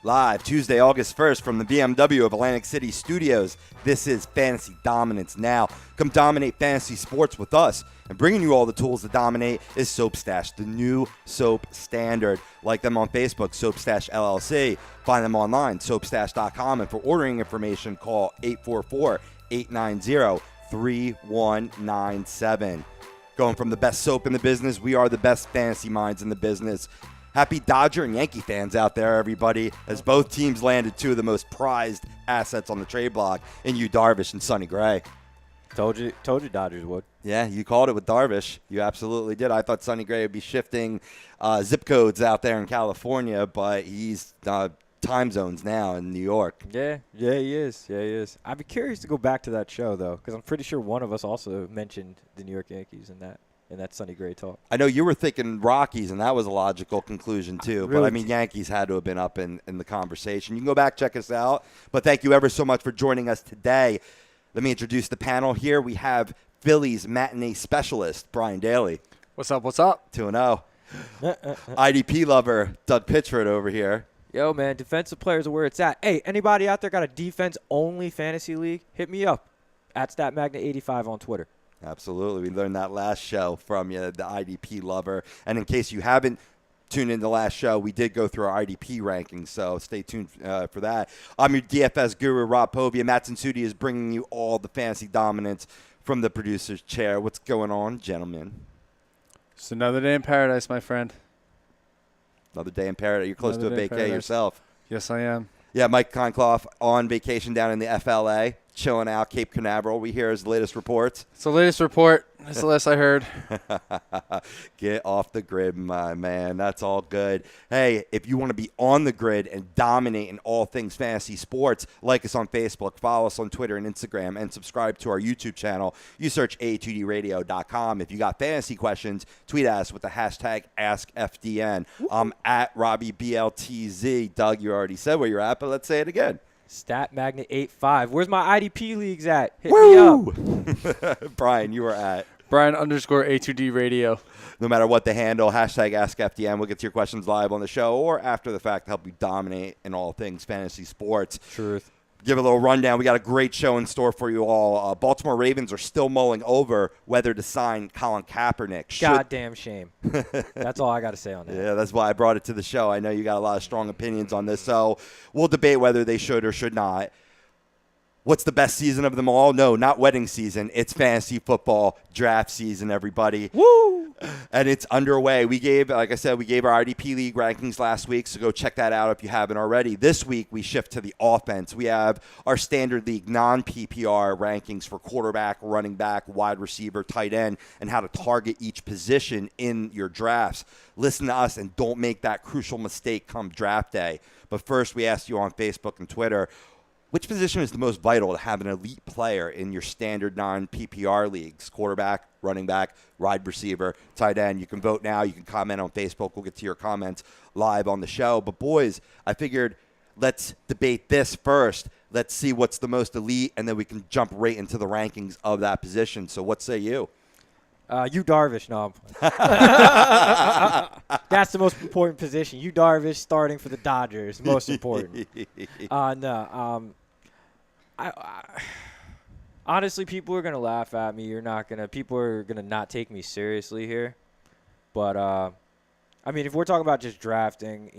Live Tuesday, August 1st from the BMW of Atlantic City Studios. This is Fantasy Dominance Now. Come dominate fantasy sports with us. And bringing you all the tools to dominate is Soap Stash, the new soap standard. Like them on Facebook, Soap Stash LLC. Find them online, soapstash.com. And for ordering information, call 844-890-3197. Going from the best soap in the business, we are the best fantasy minds in the business. Happy Dodger and Yankee fans out there, everybody, as both teams landed two of the most prized assets on the trade block in Yu Darvish and Sonny Gray. Told you Dodgers would. Yeah, you called it with Darvish. You absolutely did. I thought Sonny Gray would be shifting zip codes out there in California, but he's time zones now in New York. Yeah, he is. I'd be curious to go back to that show, though, because I'm pretty sure one of us also mentioned the New York Yankees in that Sonny Gray talk. I know you were thinking Rockies, and that was a logical conclusion, too. Really? But, I mean, Yankees had to have been up in the conversation. You can go back, check us out. But thank you ever so much for joining us today. Let me introduce the panel here. We have Phillies matinee specialist, Brian Daly. What's up? 2-0. IDP lover, Doug Pitchford over here. Yo, man, defensive players are where it's at. Hey, anybody out there got a defense-only fantasy league? Hit me up at StatMagnet85 on Twitter. Absolutely. We learned that last show from you, the IDP lover. And in case you haven't tuned in the last show, we did go through our IDP rankings, so stay tuned for that. I'm your DFS guru, Rob Povia. Matt Sudi is bringing you all the fantasy dominance from the producer's chair. What's going on, gentlemen? It's another day in paradise, my friend. Another day in paradise. You're close to a vacay yourself. Yes, I am. Yeah, Mike Concloff on vacation down in the FLA, chilling out, Cape Canaveral. We hear his latest reports. It's the latest report. That's the last I heard. Get off the grid, my man. That's all good. Hey, if you want to be on the grid and dominate in all things fantasy sports, like us on Facebook, follow us on Twitter and Instagram, and subscribe to our YouTube channel. You search a2dradio.com. If you got fantasy questions, tweet at us with the hashtag AskFDN. I'm at RobbieBLTZ. Doug, you already said where you're at, but let's say it again. StatMagnet85. Where's my IDP leagues at? Hit me up. Brian, you are at Brian_A2D Radio. No matter what the handle, hashtag AskFDN. We'll get to your questions live on the show or after the fact to help you dominate in all things fantasy sports. Truth. Give a little rundown. We got a great show in store for you all. Baltimore Ravens are still mulling over whether to sign Colin Kaepernick. Goddamn shame. That's all I got to say on that. Yeah, that's why I brought it to the show. I know you got a lot of strong opinions on this, so we'll debate whether they should or should not. What's the best season of them all? No, not wedding season. It's fantasy football draft season, everybody. Woo! And it's underway. Like I said, we gave our IDP League rankings last week, so go check that out if you haven't already. This week, we shift to the offense. We have our standard league non-PPR rankings for quarterback, running back, wide receiver, tight end, and how to target each position in your drafts. Listen to us and don't make that crucial mistake come draft day. But first, we asked you on Facebook and Twitter, which position is the most vital to have an elite player in your standard non-PPR leagues? Quarterback, running back, wide receiver, tight end. You can vote now. You can comment on Facebook. We'll get to your comments live on the show. But, boys, I figured let's debate this first. Let's see what's the most elite, and then we can jump right into the rankings of that position. So what say you? You Darvish, no. That's the most important position. You Darvish starting for the Dodgers, most important. Honestly, people are gonna laugh at me. People are gonna not take me seriously here. But I mean, if we're talking about just drafting,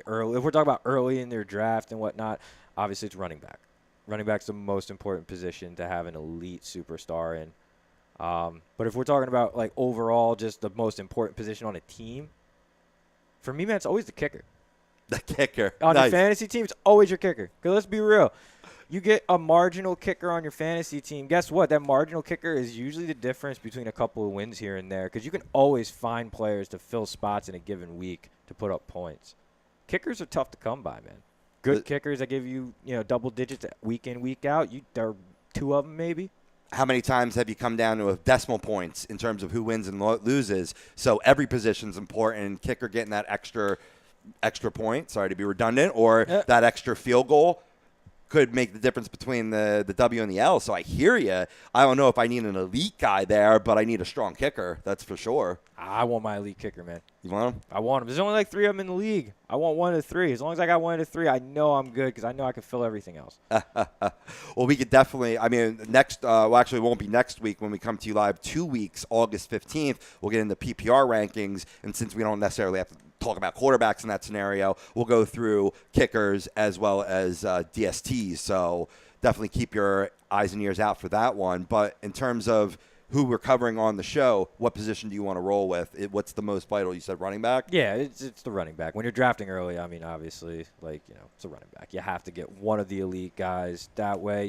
early. If we're talking about early in their draft and whatnot, obviously it's running back. Running back's the most important position to have an elite superstar in. But if we're talking about, like, overall just the most important position on a team, for me, man, it's always the kicker. The kicker. On Nice. your fantasy team, it's always your kicker. Because let's be real. You get a marginal kicker on your fantasy team. Guess what? That marginal kicker is usually the difference between a couple of wins here and there. Because you can always find players to fill spots in a given week to put up points. Kickers are tough to come by, man. Good kickers that give you, double digits week in, week out. There are two of them maybe. How many times have you come down to decimal points in terms of who wins and loses? So every position's important. Kicker getting that extra point, sorry to be redundant, or that extra field goal could make the difference between the W and the L. So I hear you. I don't know if I need an elite guy there, but I need a strong kicker. That's for sure. I want my elite kicker, man. You want him? I want him. There's only like 3 of them in the league. I want 1 of 3. As long as I got 1 of 3, I know I'm good because I know I can fill everything else. Well, we could definitely. I mean, next. Well, actually, it won't be next week when we come to you live. 2 weeks, August 15th. We'll get into PPR rankings, and since we don't necessarily have to talk about quarterbacks in that scenario, we'll go through kickers as well as DSTs. So definitely keep your eyes and ears out for that one. But in terms of who we're covering on the show, what position do you want to roll with? What's the most vital? You said running back? Yeah, it's the running back. When you're drafting early, I mean, obviously, it's a running back. You have to get one of the elite guys. That way,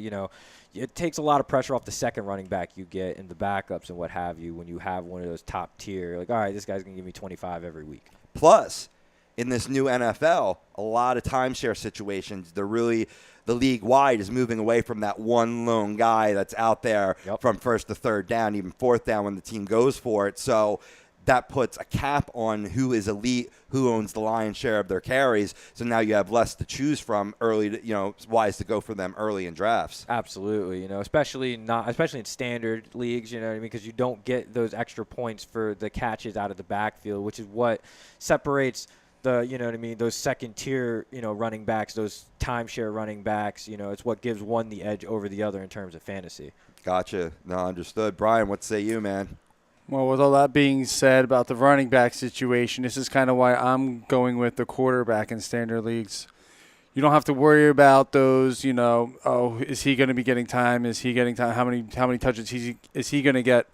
it takes a lot of pressure off the second running back you get and the backups and what have you when you have one of those top tier. Like, all right, this guy's going to give me 25 every week. Plus, in this new NFL, a lot of timeshare situations, the league-wide is moving away from that one lone guy that's out there from first to third down, even fourth down when the team goes for it. So that puts a cap on who is elite, who owns the lion's share of their carries. So now you have less to choose from early. It's wise to go for them early in drafts. Absolutely, especially in standard leagues, you know what I mean, because you don't get those extra points for the catches out of the backfield, which is what separates those second tier, running backs, those timeshare running backs, it's what gives one the edge over the other in terms of fantasy. Gotcha. No, understood. Brian, what say you, man? Well, with all that being said about the running back situation, this is kind of why I'm going with the quarterback in standard leagues. You don't have to worry about those, is he going to be getting time? Is he getting time? How many touches is he going to get?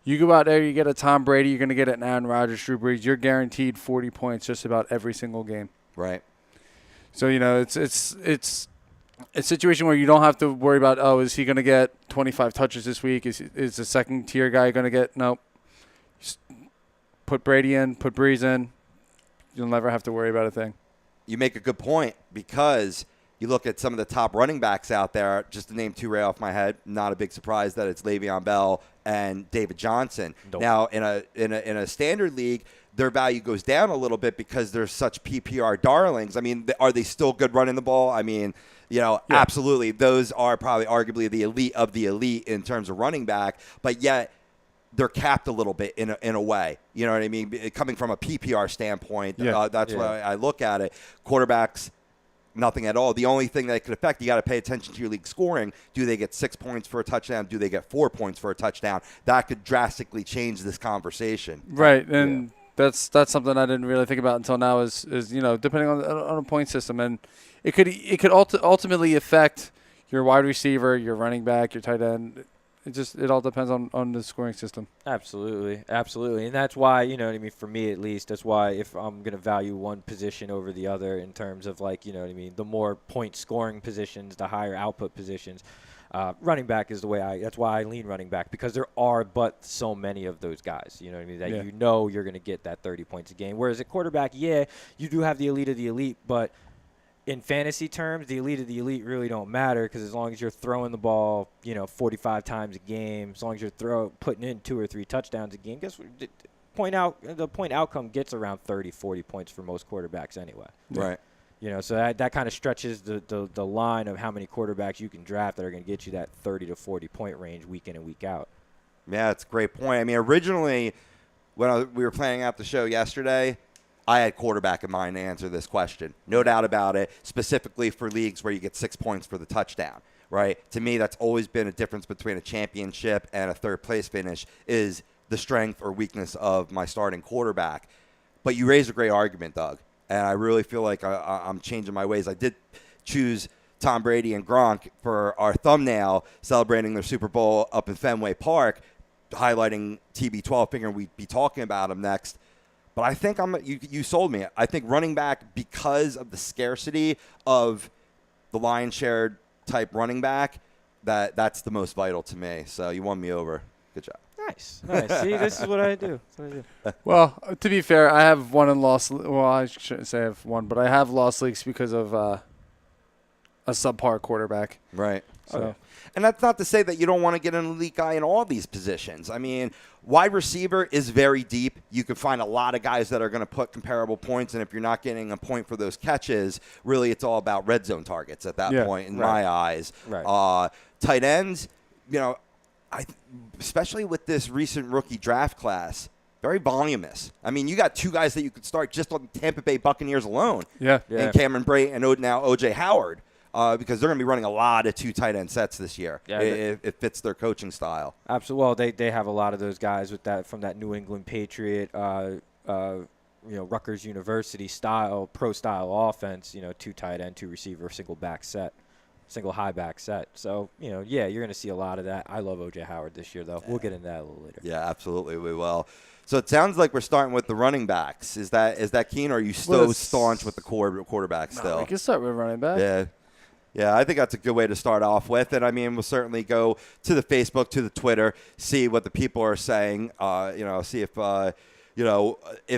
You go out there, you get a Tom Brady, you're going to get an Aaron Rodgers, Drew Brees. You're guaranteed 40 points just about every single game. Right. So, it's a situation where you don't have to worry about, is he going to get 25 touches this week? Is the second-tier guy going to get – nope. Just put Brady in, put Brees in. You'll never have to worry about a thing. You make a good point because – you look at some of the top running backs out there, just to name 2 right off my head, not a big surprise that it's Le'Veon Bell and David Johnson. Nope. Now, in a standard league, their value goes down a little bit because they're such PPR darlings. I mean, are they still good running the ball? I mean, absolutely. Those are probably arguably the elite of the elite in terms of running back, but yet they're capped a little bit in a way. You know what I mean? Coming from a PPR standpoint, that's why I look at it. Quarterbacks, nothing at all. The only thing that could affect, you got to pay attention to your league scoring. Do they get 6 points for a touchdown? Do they get 4 points for a touchdown? That could drastically change this conversation. Right, and that's something I didn't really think about until now is depending on a point system, and it could ultimately affect your wide receiver, your running back, your tight end. It all depends on the scoring system. Absolutely. And that's why, for me at least, that's why if I'm going to value one position over the other in terms of the more point scoring positions, the higher output positions, running back is that's why I lean running back, because there are but so many of those guys, you're going to get that 30 points a game. Whereas at quarterback, you do have the elite of the elite, but in fantasy terms, the elite of the elite really don't matter, because as long as you're throwing the ball, 45 times a game, as long as you're putting in 2 or 3 touchdowns a game, guess what? The point outcome gets around 30, 40 points for most quarterbacks anyway. Right. So that kind of stretches the line of how many quarterbacks you can draft that are going to get you that 30 to 40 point range week in and week out. Yeah, that's a great point. I mean, originally when we were planning out the show yesterday, I had quarterback in mind to answer this question. No doubt about it, specifically for leagues where you get 6 points for the touchdown, right? To me, that's always been a difference between a championship and a third-place finish is the strength or weakness of my starting quarterback. But you raise a great argument, Doug, and I really feel like I'm changing my ways. I did choose Tom Brady and Gronk for our thumbnail celebrating their Super Bowl up in Fenway Park, highlighting TB12, figuring we'd be talking about him next. But I think you sold me. I think running back, because of the scarcity of the lion's share type running back, that's the most vital to me. So you won me over. Good job. Nice. See, this is what I do. Well, to be fair, I have won and lost. Well, I shouldn't say I've won, but I have lost leagues because of a subpar quarterback. Right. So. Okay. And that's not to say that you don't want to get an elite guy in all these positions. I mean, wide receiver is very deep. You can find a lot of guys that are going to put comparable points, and if you're not getting a point for those catches, really it's all about red zone targets at that point in my eyes. Right. Tight ends, especially with this recent rookie draft class, very voluminous. I mean, you got two guys that you could start just on the Tampa Bay Buccaneers alone. Yeah. And Cameron Brate and now O.J. Howard. Because they're going to be running a lot of 2 tight end sets this year. Yeah, it fits their coaching style. Absolutely. Well, they have a lot of those guys with that from that New England Patriot, Rutgers University style, pro style offense. 2 tight end, 2 receiver, single high back set. So you're going to see a lot of that. I love O.J. Howard this year, though. We'll get into that a little later. Yeah, absolutely, we will. So it sounds like we're starting with the running backs. Is that keen, or are you still staunch with the quarterback still? We can start with running back. Yeah. Yeah, I think that's a good way to start off with. And, I mean, we'll certainly go to the Facebook, to the Twitter, see what the people are saying, see if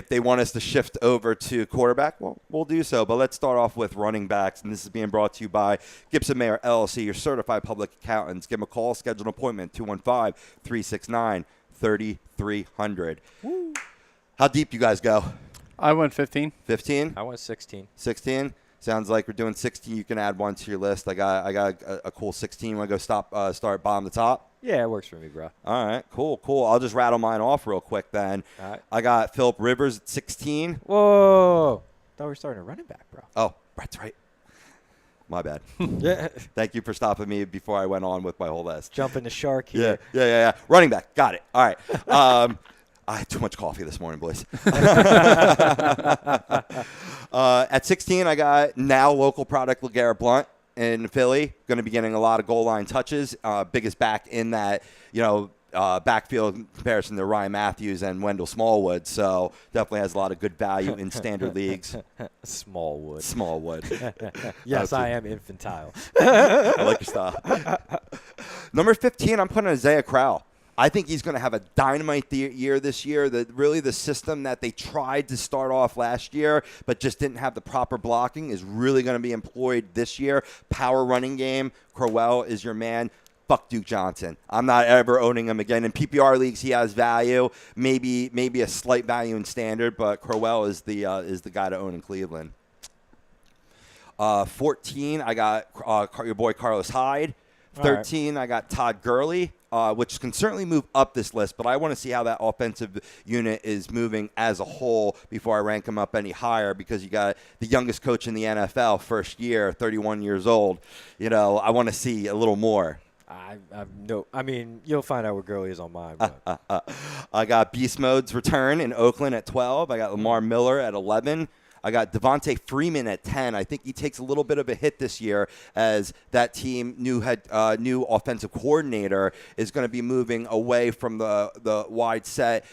they want us to shift over to quarterback. Well, we'll do so. But let's start off with running backs. And this is being brought to you by Gibson Mayer LLC, your certified public accountants. Give them a call, schedule an appointment, 215-369-3300. How deep you guys go? I went 15. 15? I went 16. 16? Sounds like we're doing 16. You can add one to your list. I got a cool 16. Want to go start bottom to top? Yeah, it works for me, bro. All right, cool. I'll just rattle mine off real quick then. All right. I got Phillip Rivers at 16. Whoa. Thought we were starting a running back, bro. Oh, that's right. My bad. Yeah. Thank you for stopping me before I went on with my whole list. Jumping the shark here. Yeah. Running back. Got it. All right. I had too much coffee this morning, boys. At 16, I got now local product LeGarrette Blount in Philly. Going to be getting a lot of goal line touches. Biggest back in that, backfield comparison to Ryan Matthews and Wendell Smallwood. So definitely has a lot of good value in standard leagues. Smallwood. Okay. Yes, I am infantile. I like your style. Number 15, I'm putting Isaiah Crowell. I think he's going to have a dynamite year this year. The system that they tried to start off last year but just didn't have the proper blocking is really going to be employed this year. Power running game. Crowell is your man. Fuck Duke Johnson. I'm not ever owning him again. In PPR leagues, he has value, maybe a slight value in standard, but Crowell is the guy to own in Cleveland. 14, I got your boy Carlos Hyde. 13, I got Todd Gurley, which can certainly move up this list, but I want to see how that offensive unit is moving as a whole before I rank him up any higher, because you got the youngest coach in the NFL, first year, 31 years old. I want to see a little more. You'll find out where Gurley is on mine. But. I got Beast Mode's return in Oakland at 12. I got Lamar Miller at 11. I got Devontae Freeman at 10. I think he takes a little bit of a hit this year as that team new offensive coordinator is going to be moving away from the wide set,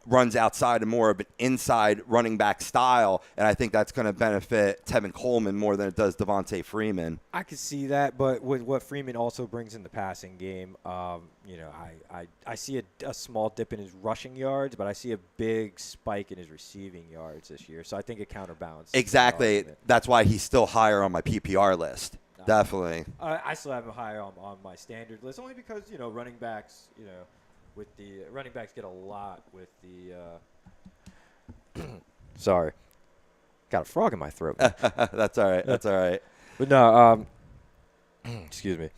runs outside and more of an inside running back style, and I think that's going to benefit Tevin Coleman more than it does Devontae Freeman. I could see that, but with what Freeman also brings in the passing game, I see a small dip in his rushing yards, but I see a big spike in his receiving yards this year, so I think it counterbalances. Exactly. That's why he's still higher on my PPR list. Definitely. I still have him higher on my standard list, only because, running backs, with the running backs get a lot with the sorry, got a frog in my throat. That's all right. But no, excuse me.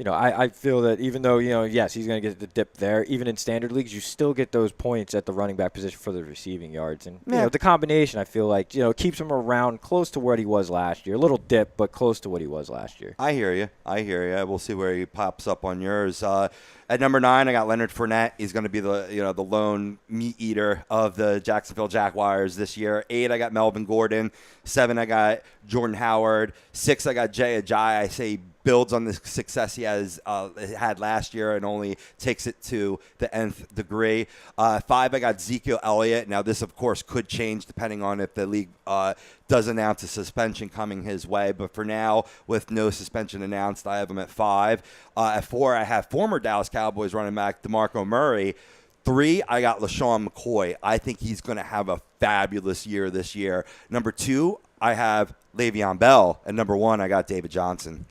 I feel that even though, yes, he's going to get the dip there, even in standard leagues, you still get those points at the running back position for the receiving yards. And, the combination, I feel like, keeps him around close to what he was last year. A little dip, but close to what he was last year. I hear you. We'll see where he pops up on yours. At number 9, I got Leonard Fournette. He's going to be the lone meat eater of the Jacksonville Jaguars this year. 8, I got Melvin Gordon. 7, I got Jordan Howard. 6, I got Jay Ajayi. I say builds on the success he had last year and only takes it to the nth degree. 5, I got Ezekiel Elliott. Now, this, of course, could change depending on if the league does announce a suspension coming his way. But for now, with no suspension announced, I have him at 5. At 4, I have former Dallas Cowboys running back DeMarco Murray. 3, I got LaShawn McCoy. I think he's going to have a fabulous year this year. Number 2, I have Le'Veon Bell. And number 1, I got David Johnson.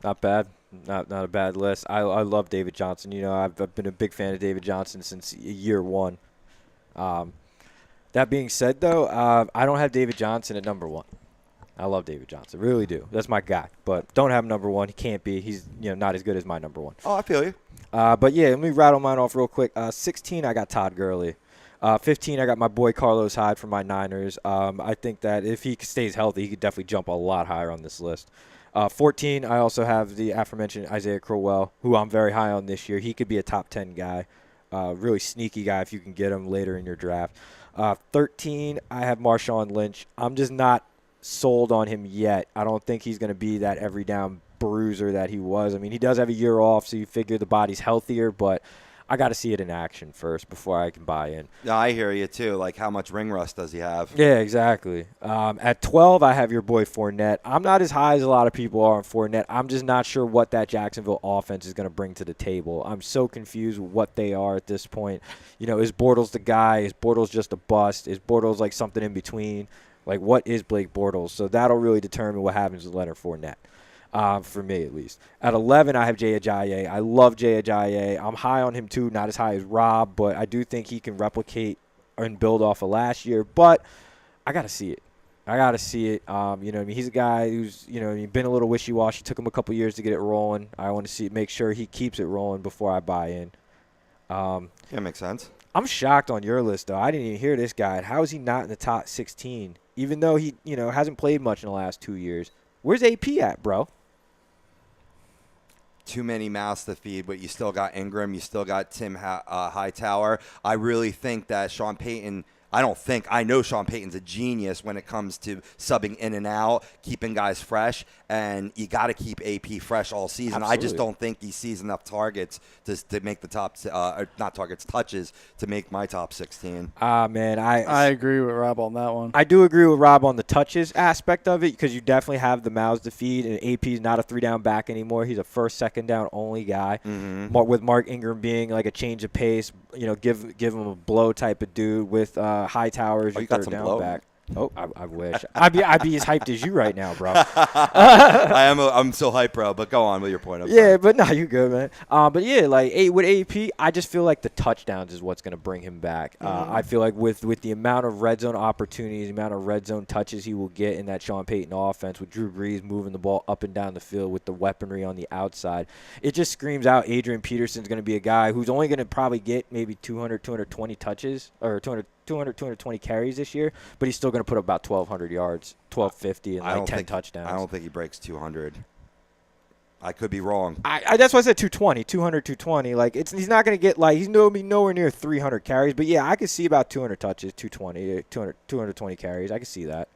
Not bad. Not a bad list. I love David Johnson. I've been a big fan of David Johnson since year 1. That being said, though, I don't have David Johnson at number 1. I love David Johnson. Really do. That's my guy. But don't have him number 1. He can't be. He's not as good as my number 1. Oh, I feel you. But, yeah, let me rattle mine off real quick. 16, I got Todd Gurley. 15, I got my boy Carlos Hyde from my Niners. I think that if he stays healthy, he could definitely jump a lot higher on this list. 14, I also have the aforementioned Isaiah Crowell, who I'm very high on this year. He could be a top 10 guy, really sneaky guy if you can get him later in your draft. 13, I have Marshawn Lynch. I'm just not sold on him yet. I don't think he's going to be that every down bruiser that he was. I mean, he does have a year off, so you figure the body's healthier, but I got to see it in action first before I can buy in. Yeah, I hear you too. Like, how much ring rust does he have? Yeah, exactly. At 12, I have your boy Fournette. I'm not as high as a lot of people are on Fournette. I'm just not sure what that Jacksonville offense is going to bring to the table. I'm so confused with what they are at this point. You know, is Bortles the guy? Is Bortles just a bust? Is Bortles like something in between? Like, what is Blake Bortles? So that'll really determine what happens with Leonard Fournette. For me, at least. At 11, I have Jay Ajayi. I love Jay Ajayi. I'm high on him, too. Not as high as Rob, but I do think he can replicate and build off of last year. But I got to see it. I got to see it. You know what I mean? He's a guy who's, you know, been a little wishy-washy. Took him a couple years to get it rolling. I want to make sure he keeps it rolling before I buy in. Yeah, makes sense. I'm shocked on your list, though. I didn't even hear this guy. How is he not in the top 16? Even though he, you know, hasn't played much in the last 2 years. Where's AP at, bro? Too many mouths to feed, but you still got Ingram. You still got Tim Hightower. I really think that Sean Payton – I know Sean Payton's a genius when it comes to subbing in and out, keeping guys fresh, and you got to keep AP fresh all season. Absolutely. I just don't think he sees enough targets to make the top touches to make my top 16. Man, I agree with Rob on that one. I do agree with Rob on the touches aspect of it because you definitely have the mouths to feed, and AP is not a 3-down back anymore. He's a first, second down only guy. Mm-hmm. With Mark Ingram being like a change of pace, you know, give him a blow type of dude with Hightower as your third down blow. Back. Oh, I wish. I'd be as hyped as you right now, bro. I'm so hyped, bro. But go on with your point. Yeah, but no, you good, man. But yeah, like with AP, I just feel like the touchdowns is what's going to bring him back. I feel like with the amount of red zone opportunities, the amount of red zone touches he will get in that Sean Payton offense, with Drew Brees moving the ball up and down the field with the weaponry on the outside, it just screams out Adrian Peterson's going to be a guy who's only going to probably get maybe 200, 220 touches or 220 carries this year, but he's still going to put up about 1,200 yards, 1,250, and like 10 touchdowns. I don't think he breaks 200. I could be wrong. That's why I said 220, 200, 220. Like he's not going to get like he's nowhere near 300 carries, but yeah, I could see about 200 touches, 220 carries. I could see that.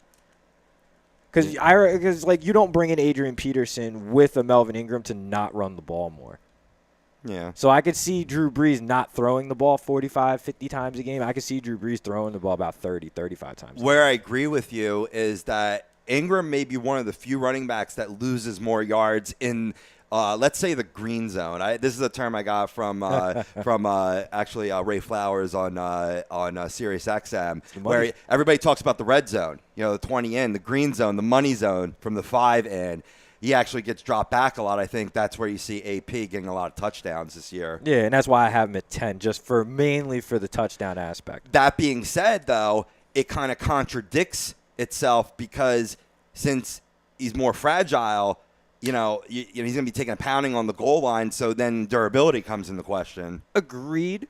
Because like you don't bring in Adrian Peterson with a Melvin Ingram to not run the ball more. Yeah. So I could see Drew Brees not throwing the ball 45, 50 times a game. I could see Drew Brees throwing the ball about 30, 35 times. Where I agree with you is that Ingram may be one of the few running backs that loses more yards in, let's say, the green zone. This is a term I got from actually Ray Flowers on Sirius XM, where everybody talks about the red zone, you know, the 20 in, the green zone, the money zone from the 5 in. He actually gets dropped back a lot. I think that's where you see AP getting a lot of touchdowns this year. Yeah, and that's why I have him at 10, just mainly for the touchdown aspect. That being said, though, it kind of contradicts itself because since he's more fragile, you know, he's going to be taking a pounding on the goal line, so then durability comes into question. Agreed.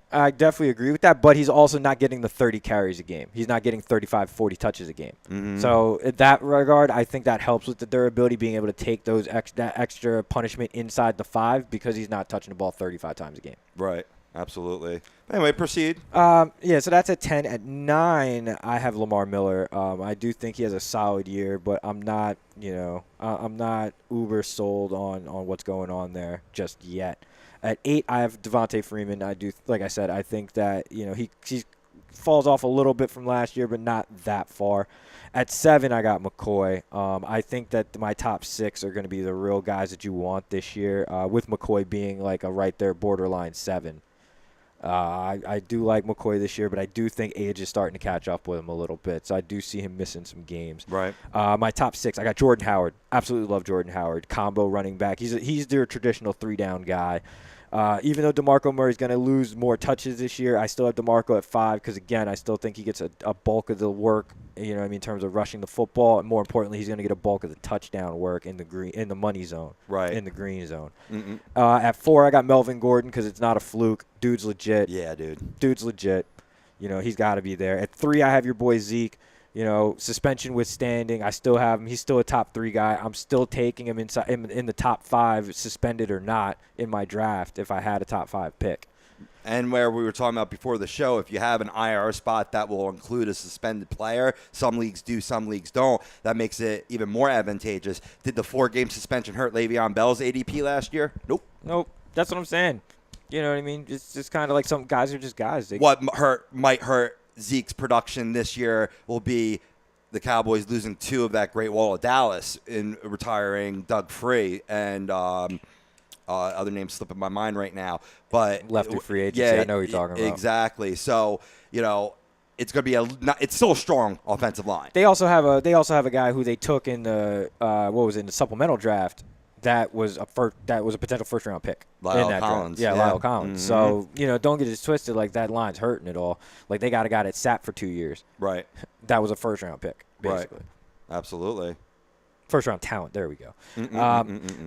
I definitely agree with that, but he's also not getting the 30 carries a game. He's not getting 35, 40 touches a game. Mm-hmm. So in that regard, I think that helps with the durability, being able to take that extra punishment inside the 5 because he's not touching the ball 35 times a game. Right. Absolutely. Anyway, proceed. Yeah, so that's at 10. At 9, I have Lamar Miller. I do think he has a solid year, but I'm not, I'm not uber sold on what's going on there just yet. At 8, I have Devontae Freeman. I do, like I said, I think that, he falls off a little bit from last year, but not that far. At 7, I got McCoy. I think that my top 6 are going to be the real guys that you want this year, with McCoy being like a right there borderline 7. I do like McCoy this year, but I do think age is starting to catch up with him a little bit, so I do see him missing some games. Right. My top 6, I got Jordan Howard. Absolutely love Jordan Howard. Combo running back. He's their traditional 3-down guy. Even though DeMarco Murray's going to lose more touches this year, I still have DeMarco at 5 because, again, I still think he gets a bulk of the work, in terms of rushing the football. And more importantly, he's going to get a bulk of the touchdown work in the money zone, right, in the green zone. Mm-mm. At 4, I got Melvin Gordon because it's not a fluke. Dude's legit. Yeah, dude. Dude's legit. He's got to be there. At 3, I have your boy Zeke. Suspension withstanding, I still have him. He's still a top 3 guy. I'm still taking him in the top 5, suspended or not, in my draft if I had a top 5 pick. And where we were talking about before the show, if you have an IR spot that will include a suspended player, some leagues do, some leagues don't. That makes it even more advantageous. Did the 4-game suspension hurt Le'Veon Bell's ADP last year? Nope. That's what I'm saying. You know what I mean? It's just kind of like some guys are just guys. What might hurt Zeke's production this year will be the Cowboys losing 2 of that Great Wall of Dallas in retiring Doug Free and other names slipping my mind right now. But left in free agency. Yeah, I know what you're talking about. Exactly. So, it's going to be it's still a strong offensive line. They also have a guy who they took in the in the supplemental draft. That was a potential first-round pick. Lyle Collins. Yeah, Lyle Collins. Mm-hmm. So, don't get it twisted. Like, that line's hurting at all. Like, they got a guy that sat for 2 years. Right. That was a first-round pick, basically. Right. Absolutely. First-round talent. There we go.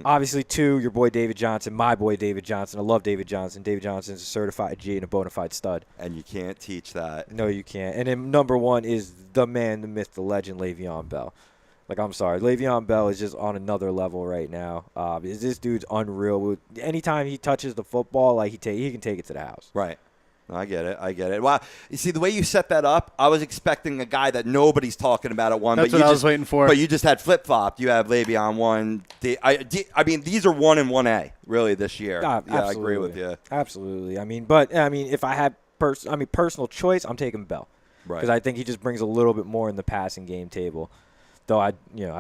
Obviously, 2, your boy David Johnson, my boy David Johnson. I love David Johnson. David Johnson's a certified G and a bona fide stud. And you can't teach that. No, you can't. And then number 1 is the man, the myth, the legend, Le'Veon Bell. Like, I'm sorry. Le'Veon Bell is just on another level right now. This dude's unreal. Anytime he touches the football, like he can take it to the house. Right. I get it. Well, you see, the way you set that up, I was expecting a guy that nobody's talking about at 1. That's what I was waiting for. But you just had flip-flopped. You have Le'Veon 1. I mean, these are 1 and 1A, really, this year. Yeah, I agree with you. Absolutely. If I had personal choice, I'm taking Bell. Right. Because I think he just brings a little bit more in the passing game table. Though I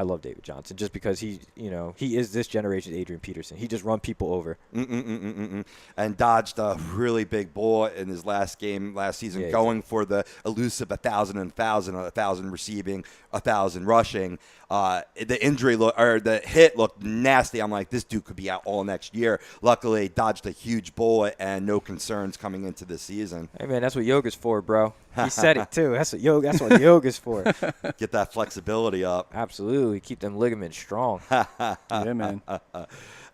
love David Johnson just because he is this generation's Adrian Peterson. He just run people over. And dodged a really big bullet in his last season, going for the elusive 1,000 receiving, 1,000 rushing. The injury the hit looked nasty. I'm like, this dude could be out all next year. Luckily, dodged a huge bullet and no concerns coming into the season. Hey man, that's what yoga's for, bro. He said it too. That's what yoga's for. Get that flexibility up. Absolutely, keep them ligaments strong. Yeah, man.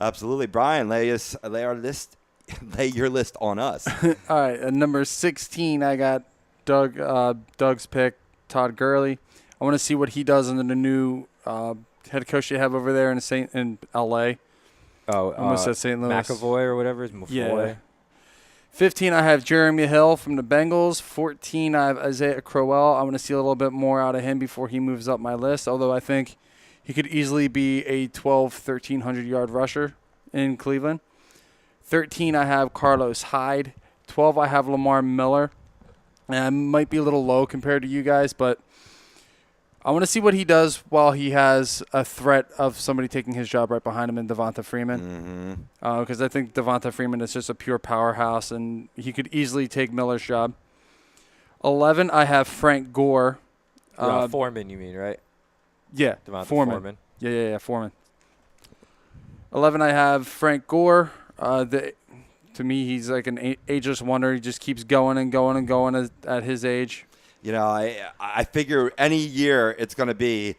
Absolutely, Brian. Lay your list on us. All right, at number 16, I got Doug's pick, Todd Gurley. I want to see what he does under the new head coach they have over there in L.A. Oh, I almost said St. Louis. McAvoy or whatever is Mafoy. Yeah. 15, I have Jeremy Hill from the Bengals. 14, I have Isaiah Crowell. I want to see a little bit more out of him before he moves up my list, although I think he could easily be a 1,300-yard rusher in Cleveland. 13, I have Carlos Hyde. 12, I have Lamar Miller. And I might be a little low compared to you guys, but I want to see what he does while he has a threat of somebody taking his job right behind him in Devonta Freeman. Because I think Devonta Freeman is just a pure powerhouse, and he could easily take Miller's job. 11, I have Frank Gore. Foreman, you mean, right? Yeah, Devonta Foreman. Yeah, Foreman. 11, I have Frank Gore. To me, he's like an ageless wonder. He just keeps going and going and going at his age. I figure any year it's going to be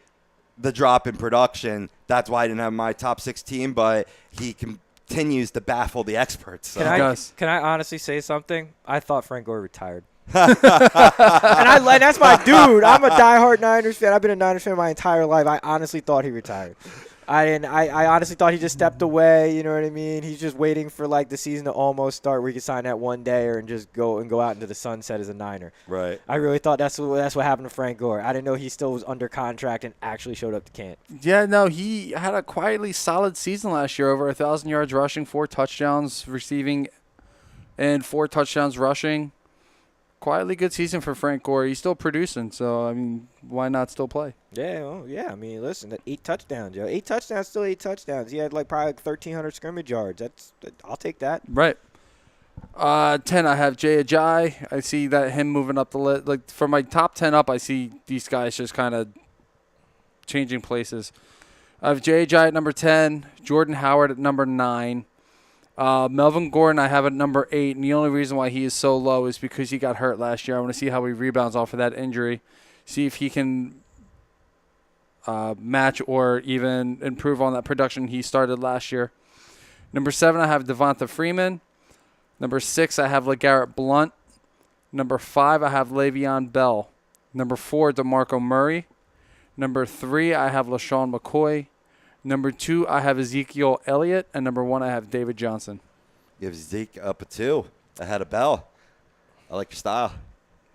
the drop in production. That's why I didn't have my top 16, but he continues to baffle the experts. So. Can I honestly say something? I thought Frank Gore retired. and that's my dude. I'm a diehard Niners fan. I've been a Niners fan my entire life. I honestly thought he retired. I honestly thought he just stepped away. You know what I mean? He's just waiting for like the season to almost start, where he can sign that one day and just go out into the sunset as a Niner. Right. I really thought that's what happened to Frank Gore. I didn't know he still was under contract and actually showed up to camp. Yeah, no, he had a quietly solid season last year, over 1,000 yards rushing, 4 touchdowns receiving, and 4 touchdowns rushing. Quietly good season for Frank Gore. He's still producing, so, I mean, why not still play? Yeah, well, yeah. I mean, listen, 8 touchdowns, yo. 8 touchdowns, still 8 touchdowns. He had, probably 1,300 scrimmage yards. I'll take that. Right. 10, I have Jay Ajayi. I see that him moving up the list. Like, from my top 10 up, I see these guys just kind of changing places. I have Jay Ajayi at number 10, Jordan Howard at number 9. Melvin Gordon, I have at number 8, and the only reason why he is so low is because he got hurt last year. I want to see how he rebounds off of that injury, see if he can match or even improve on that production he started last year. Number 7, I have Devonta Freeman. Number 6, I have LeGarrette Blount. Number 5, I have Le'Veon Bell. Number 4, DeMarco Murray. Number 3, I have LaShawn McCoy. Number 2, I have Ezekiel Elliott. And number 1, I have David Johnson. You have Zeke up at 2 ahead of Bell. I like your style.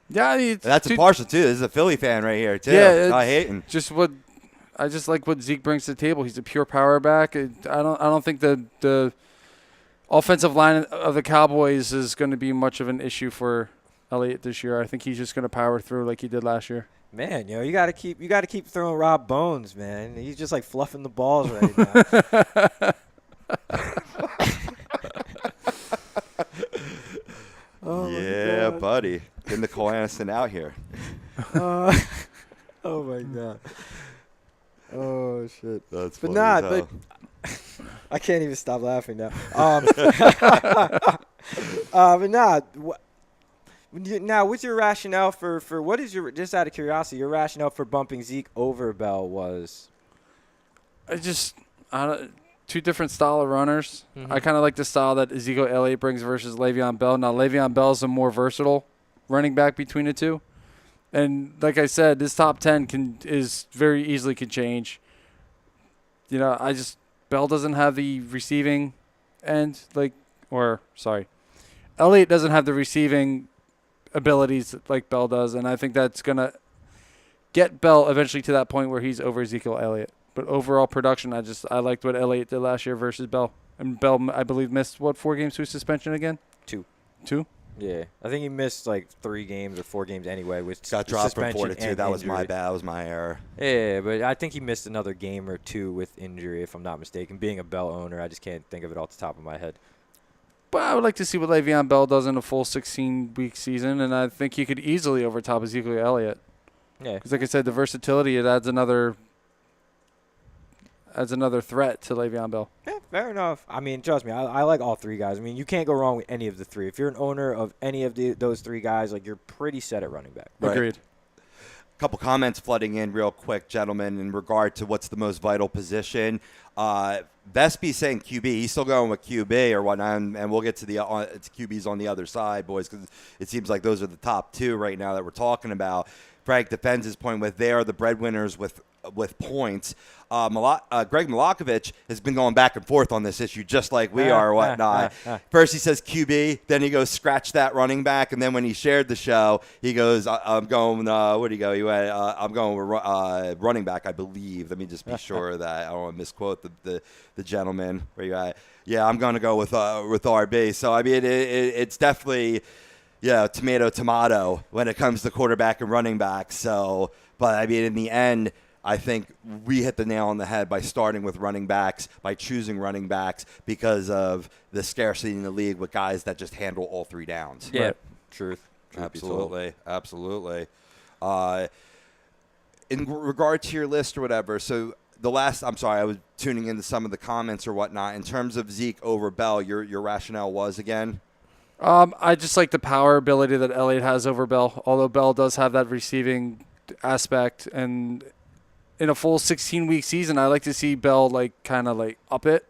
Yeah, That's impartial too. This is a Philly fan right here too. Yeah, Not hating. I just like what Zeke brings to the table. He's a pure power back. I don't think the offensive line of the Cowboys is going to be much of an issue for Elliott this year. I think he's just going to power through like he did last year. Man, you got to keep throwing Rob Bones, man. He's just like fluffing the balls right now. Oh yeah, buddy. Getting Nicole Aniston out here. Oh my god. Oh shit. That's but funny nah, as hell. but I can't even stop laughing now. But nah. Now, what's your rationale for what is your, just out of curiosity, your rationale for bumping Zeke over Bell was? Two different style of runners. Mm-hmm. I kind of like the style that Ezekiel Elliott brings versus Le'Veon Bell. Now, Le'Veon Bell is a more versatile running back between the two. And like I said, this top 10 is very easily could change. You know, Bell doesn't have the receiving end, Elliott doesn't have the receiving abilities like Bell does, and I think that's going to get Bell eventually to that point where he's over Ezekiel Elliott. But overall production, I liked what Elliott did last year versus Bell. And Bell, I believe, missed, 4 games through suspension again? 2. 2? Yeah. I think he missed like 3 games or 4 games anyway with Got dropped from suspension 4 to 2. and That was my injury. bad. That was my error. Yeah, but I think he missed another game or 2 with injury, if I'm not mistaken. Being a Bell owner, I just can't think of it off the top of my head. But I would like to see what Le'Veon Bell does in a full 16-week season, and I think he could easily overtop Ezekiel Elliott. Yeah. Because, like I said, the versatility, it adds another threat to Le'Veon Bell. Yeah, fair enough. I mean, trust me, I like all 3 guys. I mean, you can't go wrong with any of the 3. If you're an owner of any of those 3 guys, like, you're pretty set at running back. Right. Agreed. Couple comments flooding in real quick, gentlemen, in regard to what's the most vital position. Vespi saying QB. He's still going with QB or whatnot, and we'll get to the QBs on the other side, boys, because it seems like those are the top 2 right now that we're talking about. Frank defends his point with they are the breadwinners with points. Greg Milakovic has been going back and forth on this issue just like we are or whatnot. First he says QB, then he goes scratch that running back, and then when he shared the show, he goes, I'm going, where'd he go? He went, I'm going with running back, I believe. Let me just be sure that I don't want to misquote the gentleman. Where you at? Yeah, I'm going to go with RB. So, I mean, it's definitely, tomato when it comes to quarterback and running back. So, but, I mean, in the end, I think we hit the nail on the head by starting with running backs, by choosing running backs because of the scarcity in the league with guys that just handle all 3 downs. Yeah, Right. Truth Absolutely. In regard to your list or whatever, so I was tuning into some of the comments or whatnot. In terms of Zeke over Bell, your rationale was again? I just like the power ability that Elliott has over Bell, although Bell does have that receiving aspect. And in a full 16-week season, I like to see Bell kind of up it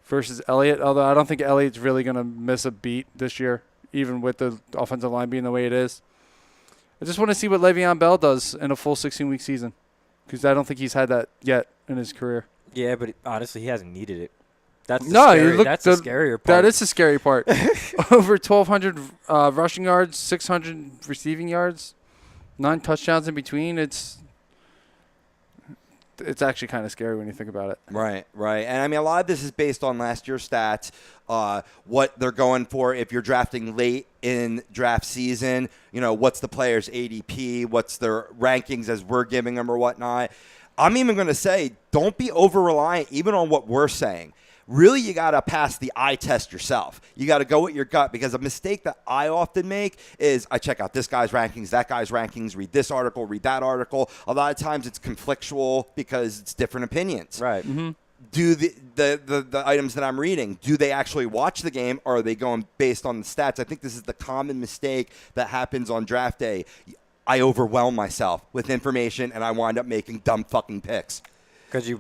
versus Elliott, although I don't think Elliott's really going to miss a beat this year, even with the offensive line being the way it is. I just want to see what Le'Veon Bell does in a full 16-week season because I don't think he's had that yet in his career. Yeah, but honestly, he hasn't needed it. That's the scarier part. That is the scary part. Over 1,200 rushing yards, 600 receiving yards, 9 touchdowns in between. It's actually kind of scary when you think about it. Right. And, I mean, a lot of this is based on last year's stats, what they're going for if you're drafting late in draft season, what's the player's ADP, what's their rankings as we're giving them or whatnot. I'm even going to say don't be over-reliant even on what we're saying. Really, you got to pass the eye test yourself. You got to go with your gut because a mistake that I often make is I check out this guy's rankings, that guy's rankings, read this article, read that article. A lot of times it's conflictual because it's different opinions. Right. Mm-hmm. Do the items that I'm reading, do they actually watch the game or are they going based on the stats? I think this is the common mistake that happens on draft day. I overwhelm myself with information and I wind up making dumb fucking picks. Because you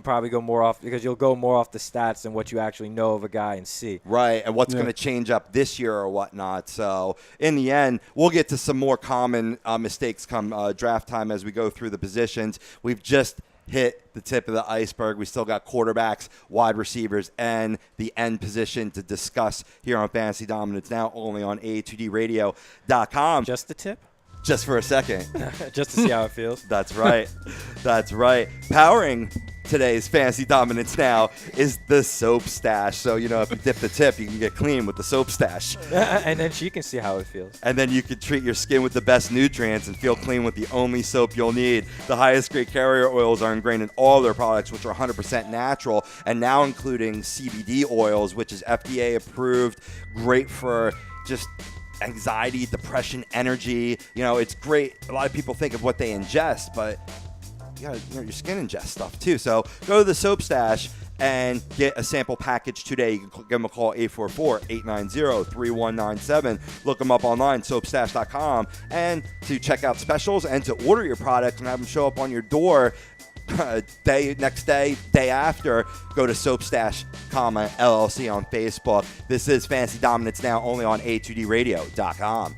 probably go more off because you'll go more off the stats than what you actually know of a guy and see. Right, and what's going to change up this year or whatnot. So in the end, we'll get to some more common mistakes come draft time as we go through the positions. We've just hit the tip of the iceberg. We still got quarterbacks, wide receivers, and the end position to discuss here on Fantasy Dominance Now, only on A2DRadio.com. Just the tip? Just for a second. Just to see how it feels. That's right. That's right. Powering today's Fantasy Dominance Now is the Soap Stash. So, if you dip the tip, you can get clean with the Soap Stash. And then she can see how it feels. And then you can treat your skin with the best nutrients and feel clean with the only soap you'll need. The highest grade carrier oils are ingrained in all their products, which are 100% natural, and now including CBD oils, which is FDA approved, great for just anxiety, depression, energy. It's great. A lot of people think of what they ingest, but your skin ingests stuff too. So go to the Soap Stash and get a sample package today. You can give them a call, 844-890-3197. Look them up online, soapstash.com, and to check out specials and to order your product and have them show up on your door next day after. Go to Soapstash, LLC on Facebook. This is Fantasy Dominance Now, only on A2DRadio.com.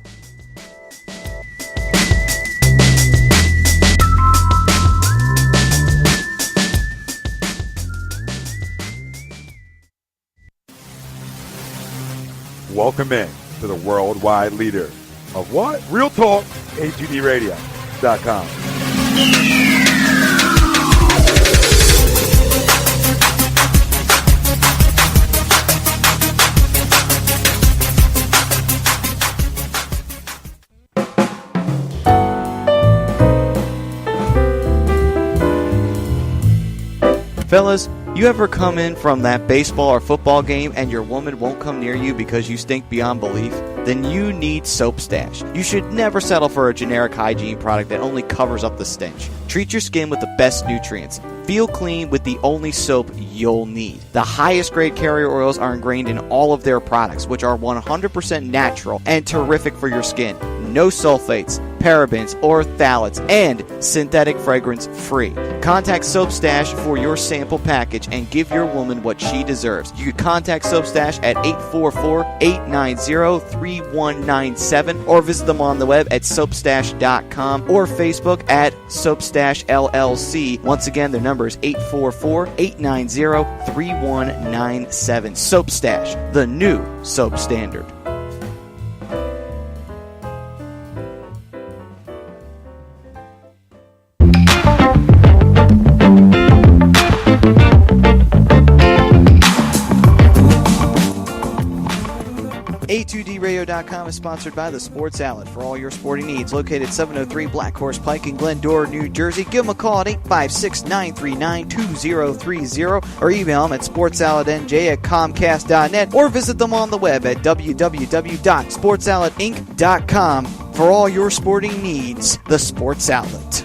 Welcome in to the worldwide leader of what? Real talk, A2DRadio.com. Fellas, you ever come in from that baseball or football game and your woman won't come near you because you stink beyond belief? Then you need Soap Stash. You should never settle for a generic hygiene product that only covers up the stench. Treat your skin with the best nutrients. Feel clean with the only soap you'll need. The highest grade carrier oils are ingrained in all of their products, which are 100% natural and terrific for your skin. No sulfates, parabens, or phthalates, and synthetic fragrance free. Contact Soap Stash for your sample package and give your woman what she deserves. You can contact Soap Stash at 844-890-3197 or visit them on the web at soapstash.com or Facebook at Soapstash LLC. Once again, their number is 844-890-3197. Soap Stash, the new soap standard. A2DRadio.com is sponsored by the Sports Outlet for all your sporting needs. Located 703 Black Horse Pike in Glendora, New Jersey. Give them a call at 856-939-2030 or email them at sportsoutletnj@comcast.net or visit them on the web at www.sportsoutletinc.com for all your sporting needs. The Sports Outlet.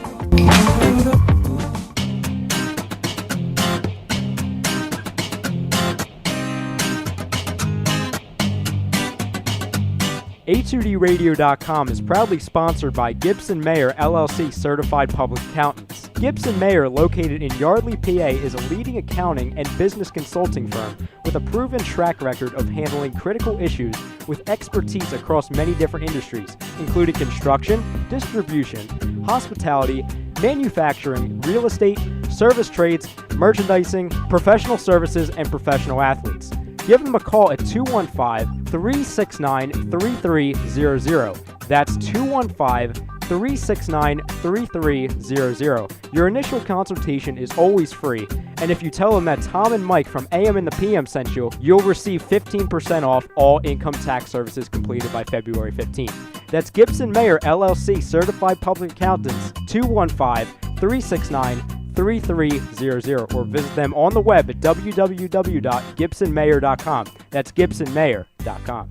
A2DRadio.com is proudly sponsored by Gibson Mayer LLC Certified Public Accountants. Gibson Mayer, located in Yardley, PA, is a leading accounting and business consulting firm with a proven track record of handling critical issues with expertise across many different industries, including construction, distribution, hospitality, manufacturing, real estate, service trades, merchandising, professional services, and professional athletes. Give them a call at 215-369-3300. That's 215-369-3300. Your initial consultation is always free, and if you tell them that Tom and Mike from AM and the PM sent you, you'll receive 15% off all income tax services completed by February 15th. That's Gibson Mayer LLC Certified Public Accountants, 215-369-3300, or visit them on the web at www.gibsonmayer.com. That's gibsonmayer.com.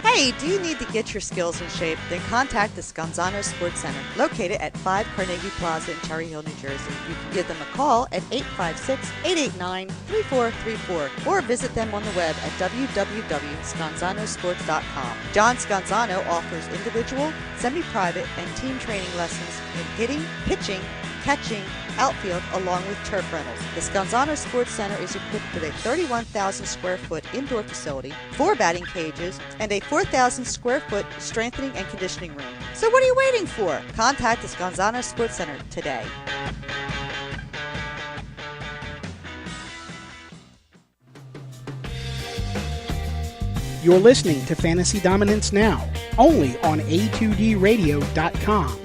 Hey, do you need to get your skills and shape, then contact the Scanzano Sports Center, located at 5 Carnegie Plaza in Cherry Hill, New Jersey. You can give them a call at 856-889-3434 or visit them on the web at www.scanzanosports.com. John Scanzano offers individual, semi-private, and team training lessons in hitting, pitching, catching, outfield, along with turf rentals. The Scanzano Sports Center is equipped with a 31,000 square foot indoor facility, 4 batting cages, and a 4,000 square foot strengthening and conditioning room. So what are you waiting for? Contact the Scanzano Sports Center today. You're listening to Fantasy Dominance Now, only on A2DRadio.com.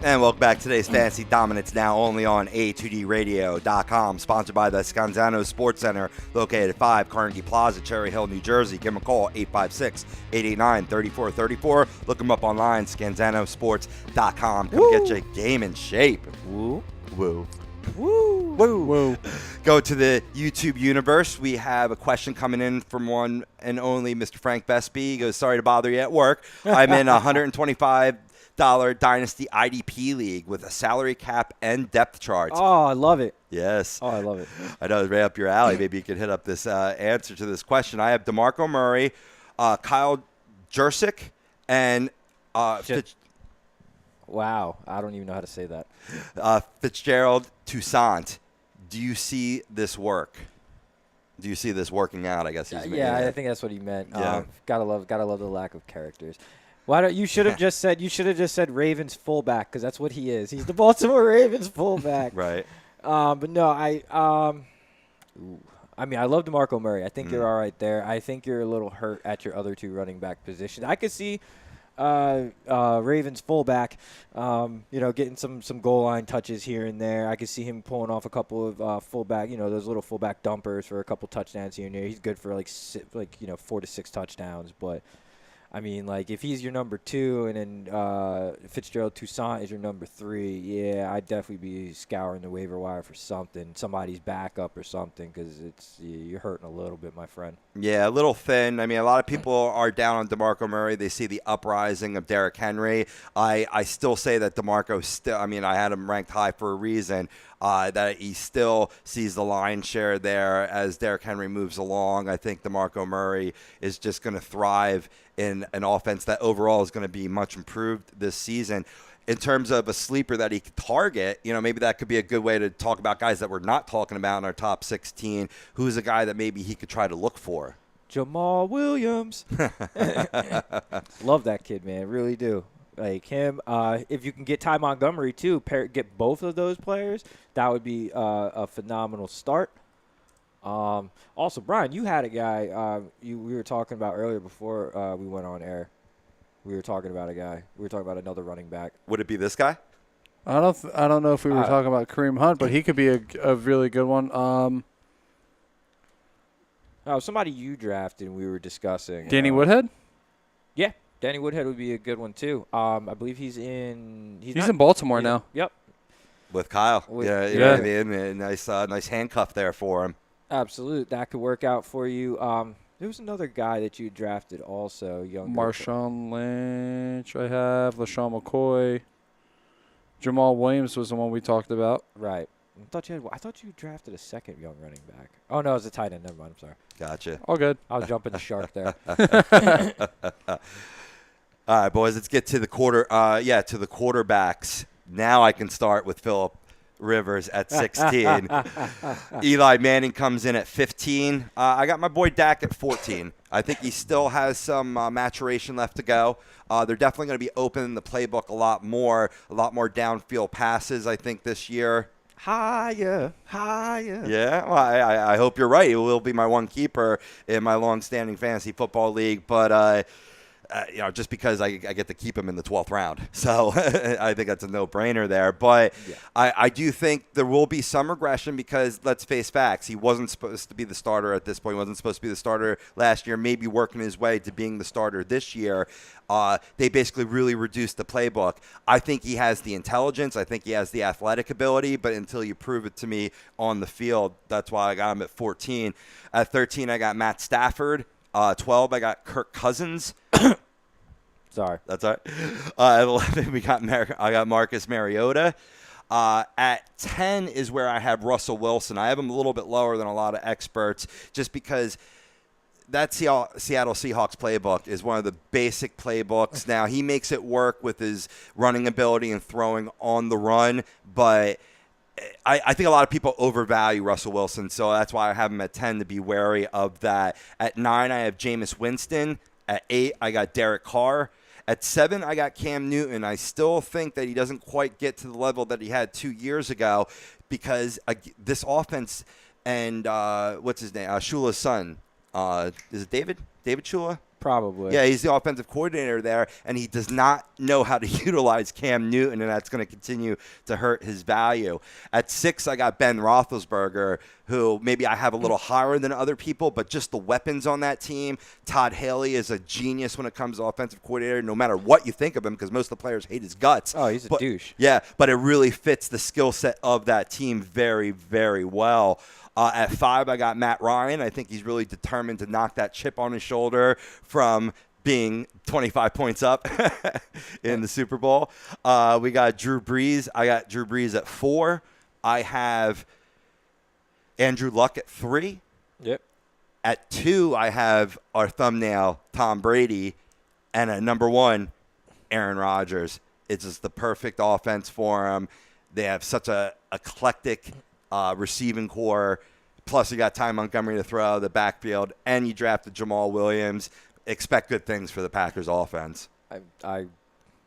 And welcome back to today's Fantasy Dominance, now only on A2DRadio.com, sponsored by the Scanzano Sports Center, located at 5 Carnegie Plaza, Cherry Hill, New Jersey. Give them a call, 856-889-3434. Look them up online, scanzanosports.com. Come get your game in shape. Woo. Woo. Woo. Woo. Woo. Go to the YouTube universe. We have a question coming in from one and only Mr. Frank Vespi. He goes, sorry to bother you at work. I'm in $125 Dynasty IDP League with a salary cap and depth chart. Oh, I love it. Yes. Oh, I love it. I know it's right up your alley. Maybe you could hit up this answer to this question. I have DeMarco Murray, Kyle Jursic, and Wow. I don't even know how to say that. Fitzgerald Toussaint. Do you see this work? Do you see this working out? I guess he's Yeah, I think that's what he meant. Yeah. Gotta love the lack of characters. Why don't you should have just said Ravens fullback, because that's what he is. He's the Baltimore Ravens fullback. Right. But no, I mean, I love DeMarco Murray. I think you're all right there. I think you're a little hurt at your other two running back positions. I could see Ravens fullback, getting some goal line touches here and there. I could see him pulling off a couple of fullback, those little fullback dumpers for a couple touchdowns here and there. He's good for 4 to 6 touchdowns, but I mean, if he's your number 2 and then Fitzgerald Toussaint is your number 3, yeah, I'd definitely be scouring the waiver wire for somebody's backup or something, because you're hurting a little bit, my friend. Yeah, a little thin. I mean, a lot of people are down on DeMarco Murray. They see the uprising of Derrick Henry. I still say that DeMarco I had him ranked high for a reason. That he still sees the lion's share there as Derrick Henry moves along. I think DeMarco Murray is just going to thrive in an offense that overall is going to be much improved this season. In terms of a sleeper that he could target, maybe that could be a good way to talk about guys that we're not talking about in our top 16. Who's a guy that maybe he could try to look for? Jamal Williams. Love that kid, man. Really do. Like him, if you can get Ty Montgomery too, get both of those players, that would be a phenomenal start. Also, Brian, you had a guy we were talking about earlier before we went on air. We were talking about a guy. We were talking about another running back. Would it be this guy? I don't know if we were talking about Kareem Hunt, but he could be a really good one. Somebody you drafted and we were discussing. Danny Woodhead? Yeah. Danny Woodhead would be a good one too. I believe he's in Baltimore now. Yep. With Kyle. Yeah. I mean, nice handcuff there for him. Absolute. That could work out for you. There was another guy that you drafted also, younger. Marshawn Lynch, I have. LaShawn McCoy. Jamal Williams was the one we talked about. Right. I thought you drafted a second young running back. Oh, no, it was a tight end. Never mind. I'm sorry. Gotcha. All good. I was jumping the shark there. All right, boys, let's get to the quarterbacks. Now I can start with Phillip Rivers at 16. Eli Manning comes in at 15. I got my boy Dak at 14. I think he still has some maturation left to go. They're definitely going to be opening the playbook a lot more downfield passes, I think, this year. Higher. Yeah, well, I hope you're right. It will be my one keeper in my long-standing fantasy football league. But just because I get to keep him in the 12th round. So I think that's a no-brainer there. But I do think there will be some regression because, let's face facts, he wasn't supposed to be the starter at this point. He wasn't supposed to be the starter last year, maybe working his way to being the starter this year. They basically really reduced the playbook. I think he has the intelligence. I think he has the athletic ability. But until you prove it to me on the field, that's why I got him at 14. At 13, I got Matt Stafford. 12, I got Kirk Cousins. Sorry. That's all right. At 11, I got Marcus Mariota. At 10 is where I have Russell Wilson. I have him a little bit lower than a lot of experts just because that Seattle Seahawks playbook is one of the basic playbooks. Now, he makes it work with his running ability and throwing on the run, but I think a lot of people overvalue Russell Wilson, so that's why I have him at 10 to be wary of that. At 9, I have Jameis Winston. At 8, I got Derek Carr. At 7, I got Cam Newton. I still think that he doesn't quite get to the level that he had 2 years ago because this offense and what's his name? Shula's son. Is it David? David Shula? Probably. Yeah, he's the offensive coordinator there, and he does not know how to utilize Cam Newton, and that's going to continue to hurt his value. At 6, I got Ben Roethlisberger, who maybe I have a little higher than other people, but just the weapons on that team. Todd Haley is a genius when it comes to offensive coordinator, no matter what you think of him, because most of the players hate his guts. Oh, he's a douche. Yeah, but it really fits the skill set of that team very, very well. At 5, I got Matt Ryan. I think he's really determined to knock that chip on his shoulder from being 25 points up in the Super Bowl. We got Drew Brees. I got Drew Brees at 4. I have Andrew Luck at 3. Yep. At 2, I have our thumbnail, Tom Brady. And at number 1, Aaron Rodgers. It's just the perfect offense for him. They have such a eclectic receiving core. Plus, you got Ty Montgomery to throw out of the backfield, and you drafted Jamal Williams. Expect good things for the Packers offense. I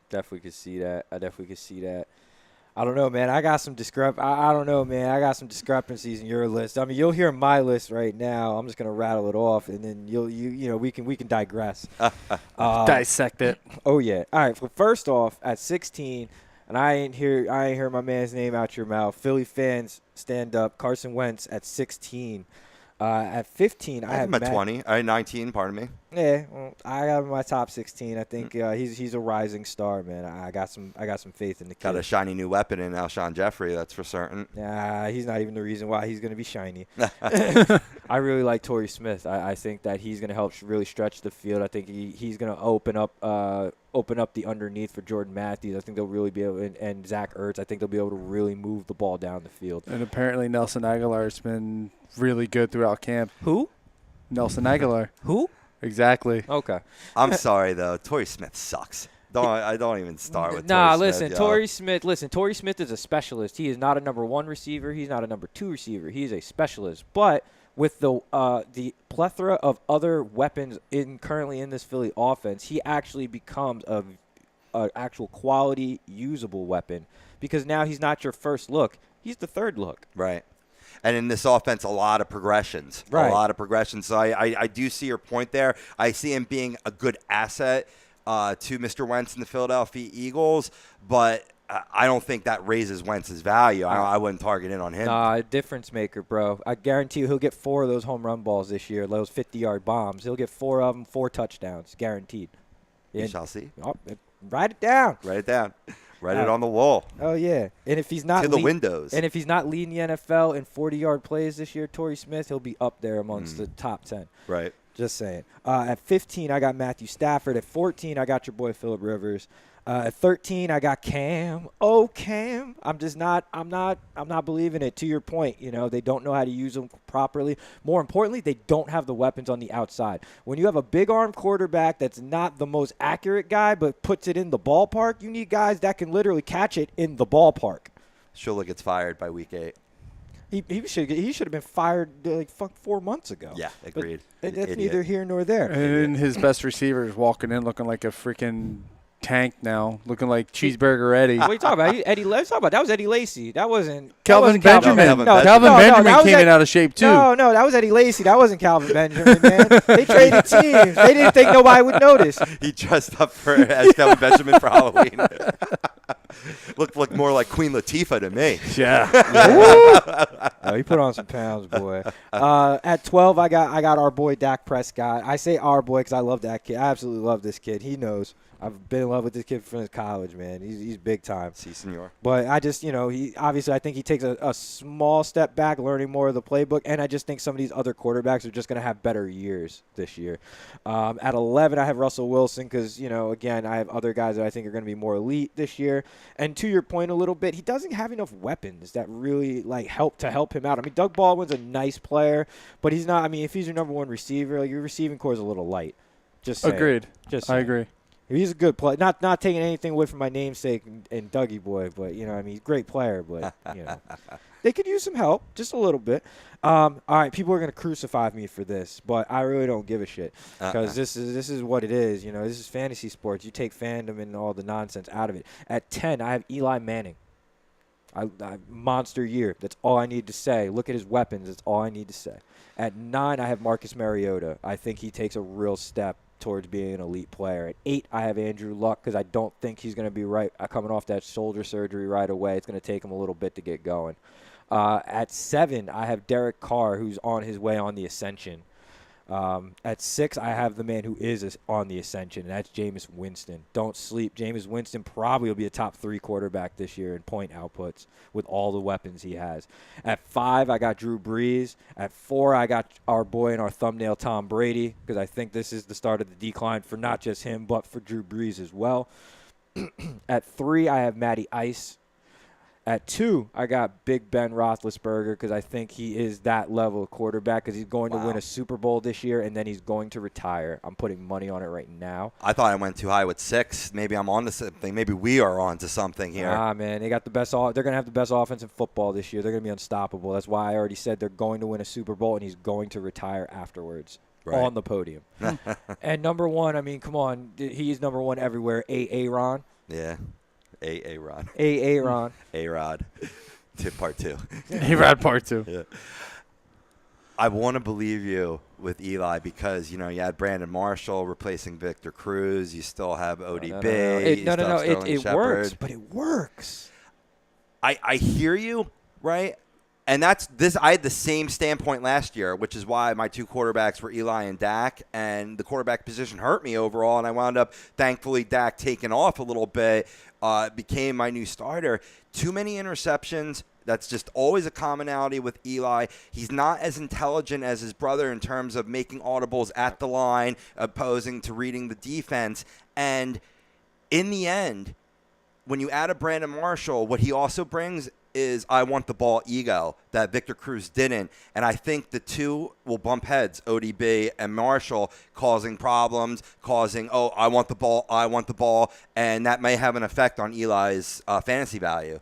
definitely could see that. I don't know, man. I got some I don't know, man. I got some discrepancies in your list. I mean, you'll hear my list right now. I'm just gonna rattle it off, and then we can digress. Dissect it. Oh yeah. All right. Well, first off, at 16. And I ain't hear my man's name out your mouth. Philly fans, stand up. Carson Wentz at 16. At 15, I have him at 20. 19, pardon me. Yeah, well, I got him in my top 16. I think he's a rising star, man. I got some faith in the kid. Got a shiny new weapon in Alshon Jeffrey, that's for certain. Nah, he's not even the reason why he's going to be shiny. I really like Torrey Smith. I think that he's going to help really stretch the field. I think he's going to open up the underneath for Jordan Matthews. I think they'll really be able and Zach Ertz. I think they'll be able to really move the ball down the field. And apparently Nelson Aguilar's been really good throughout camp. Who? Nelson Aguilar. Who? Exactly. Okay. I'm sorry though, Torrey Smith sucks. I don't even start with Torrey Smith. Torrey Smith is a specialist. He is not a number 1 receiver. He's not a number 2 receiver. He's a specialist. But with the plethora of other weapons currently in this Philly offense, he actually becomes a actual quality, usable weapon because now he's not your first look. He's the third look. Right. And in this offense, a lot of progressions. Right. A lot of progressions. So I do see your point there. I see him being a good asset to Mr. Wentz and the Philadelphia Eagles, but I don't think that raises Wentz's value. I wouldn't target in on him. Nah, difference maker, bro. I guarantee you he'll get 4 of those home run balls this year, those 50-yard bombs. He'll get 4 of them, 4 touchdowns, guaranteed. We shall see. Oh, write it down. Write it down. Write it on the wall. Oh, yeah. And if he's not to the windows. And if he's not leading the NFL in 40-yard plays this year, Torrey Smith, he'll be up there amongst the top 10. Right. Just saying. At 15, I got Matthew Stafford. At 14, I got your boy Phillip Rivers. At 13, I got Cam. Oh, Cam. I'm not believing it. To your point, they don't know how to use them properly. More importantly, they don't have the weapons on the outside. When you have a big arm quarterback that's not the most accurate guy but puts it in the ballpark, you need guys that can literally catch it in the ballpark. Shula gets fired by week 8. He should have been fired 4 months ago. Yeah, agreed. But that's neither here nor there. And his best receiver is walking in looking like a freaking tanked now, looking like Cheeseburger Eddie. What are you talking about? Let's talk about that was Eddie Lacy. That wasn't Calvin Calvin Benjamin. No, Calvin Benjamin that was came in out of shape too. No, that was Eddie Lacy. That wasn't Calvin Benjamin, man. They traded teams. They didn't think nobody would notice. He dressed up as Calvin Benjamin for Halloween. Looked more like Queen Latifah to me. Yeah. Oh, he put on some pounds, boy. At 12, I got our boy Dak Prescott. I say our boy because I love that kid. I absolutely love this kid. He knows. I've been in love with this kid from college, man. He's big time. Si, senor. But I just, he obviously I think he takes a small step back, learning more of the playbook, and I just think some of these other quarterbacks are just going to have better years this year. At 11, I have Russell Wilson because, again, I have other guys that I think are going to be more elite this year. And to your point a little bit, he doesn't have enough weapons that really help him out. I mean, Doug Baldwin's a nice player, but he's not. I mean, if he's your number one receiver, your receiving core is a little light. Just saying. Agreed. I agree. He's a good player. Not taking anything away from my namesake and Dougie boy, but he's a great player. But they could use some help, just a little bit. All right, people are gonna crucify me for this, but I really don't give a shit because this is what it is. This is fantasy sports. You take fandom and all the nonsense out of it. At 10, I have Eli Manning. I monster year. That's all I need to say. Look at his weapons. That's all I need to say. At 9, I have Marcus Mariota. I think he takes a real step towards being an elite player. At 8, I have Andrew Luck because I don't think he's going to be coming off that shoulder surgery right away. It's going to take him a little bit to get going. At 7, I have Derek Carr, who's on his way on the ascension. At 6, I have the man who is on the ascension, and that's Jameis Winston. Don't sleep. Jameis Winston probably will be a top 3 quarterback this year in point outputs with all the weapons he has. At 5, I got Drew Brees. At 4, I got our boy in our thumbnail, Tom Brady, because I think this is the start of the decline for not just him, but for Drew Brees as well. At 3, I have Matty Ice. At 2, I got Big Ben Roethlisberger because I think he is that level of quarterback because he's going to win a Super Bowl this year and then he's going to retire. I'm putting money on it right now. I thought I went too high with 6. Maybe I'm on to something. Maybe we are on to something here. Man, they got the best. They're going to have the best offense in football this year. They're going to be unstoppable. That's why I already said they're going to win a Super Bowl and he's going to retire afterwards. Right. On the podium. And number 1, I mean, come on. He's number 1 everywhere. Aaron. Yeah. A-Rod. Aaron. A-Rod. Part 2. A-Rod part 2. Yeah. I want to believe you with Eli because, you had Brandon Marshall replacing Victor Cruz. You still have ODB. It works, but it works. I hear you, right? And that's this. I had the same standpoint last year, which is why my 2 quarterbacks were Eli and Dak, and the quarterback position hurt me overall. And I wound up, thankfully, Dak taking off a little bit, became my new starter. Too many interceptions. That's just always a commonality with Eli. He's not as intelligent as his brother in terms of making audibles at the line, opposing to reading the defense. And in the end, when you add a Brandon Marshall, what he also brings is I want the ball ego that Victor Cruz didn't. And I think the 2 will bump heads, ODB and Marshall, causing problems, I want the ball, and that may have an effect on Eli's fantasy value.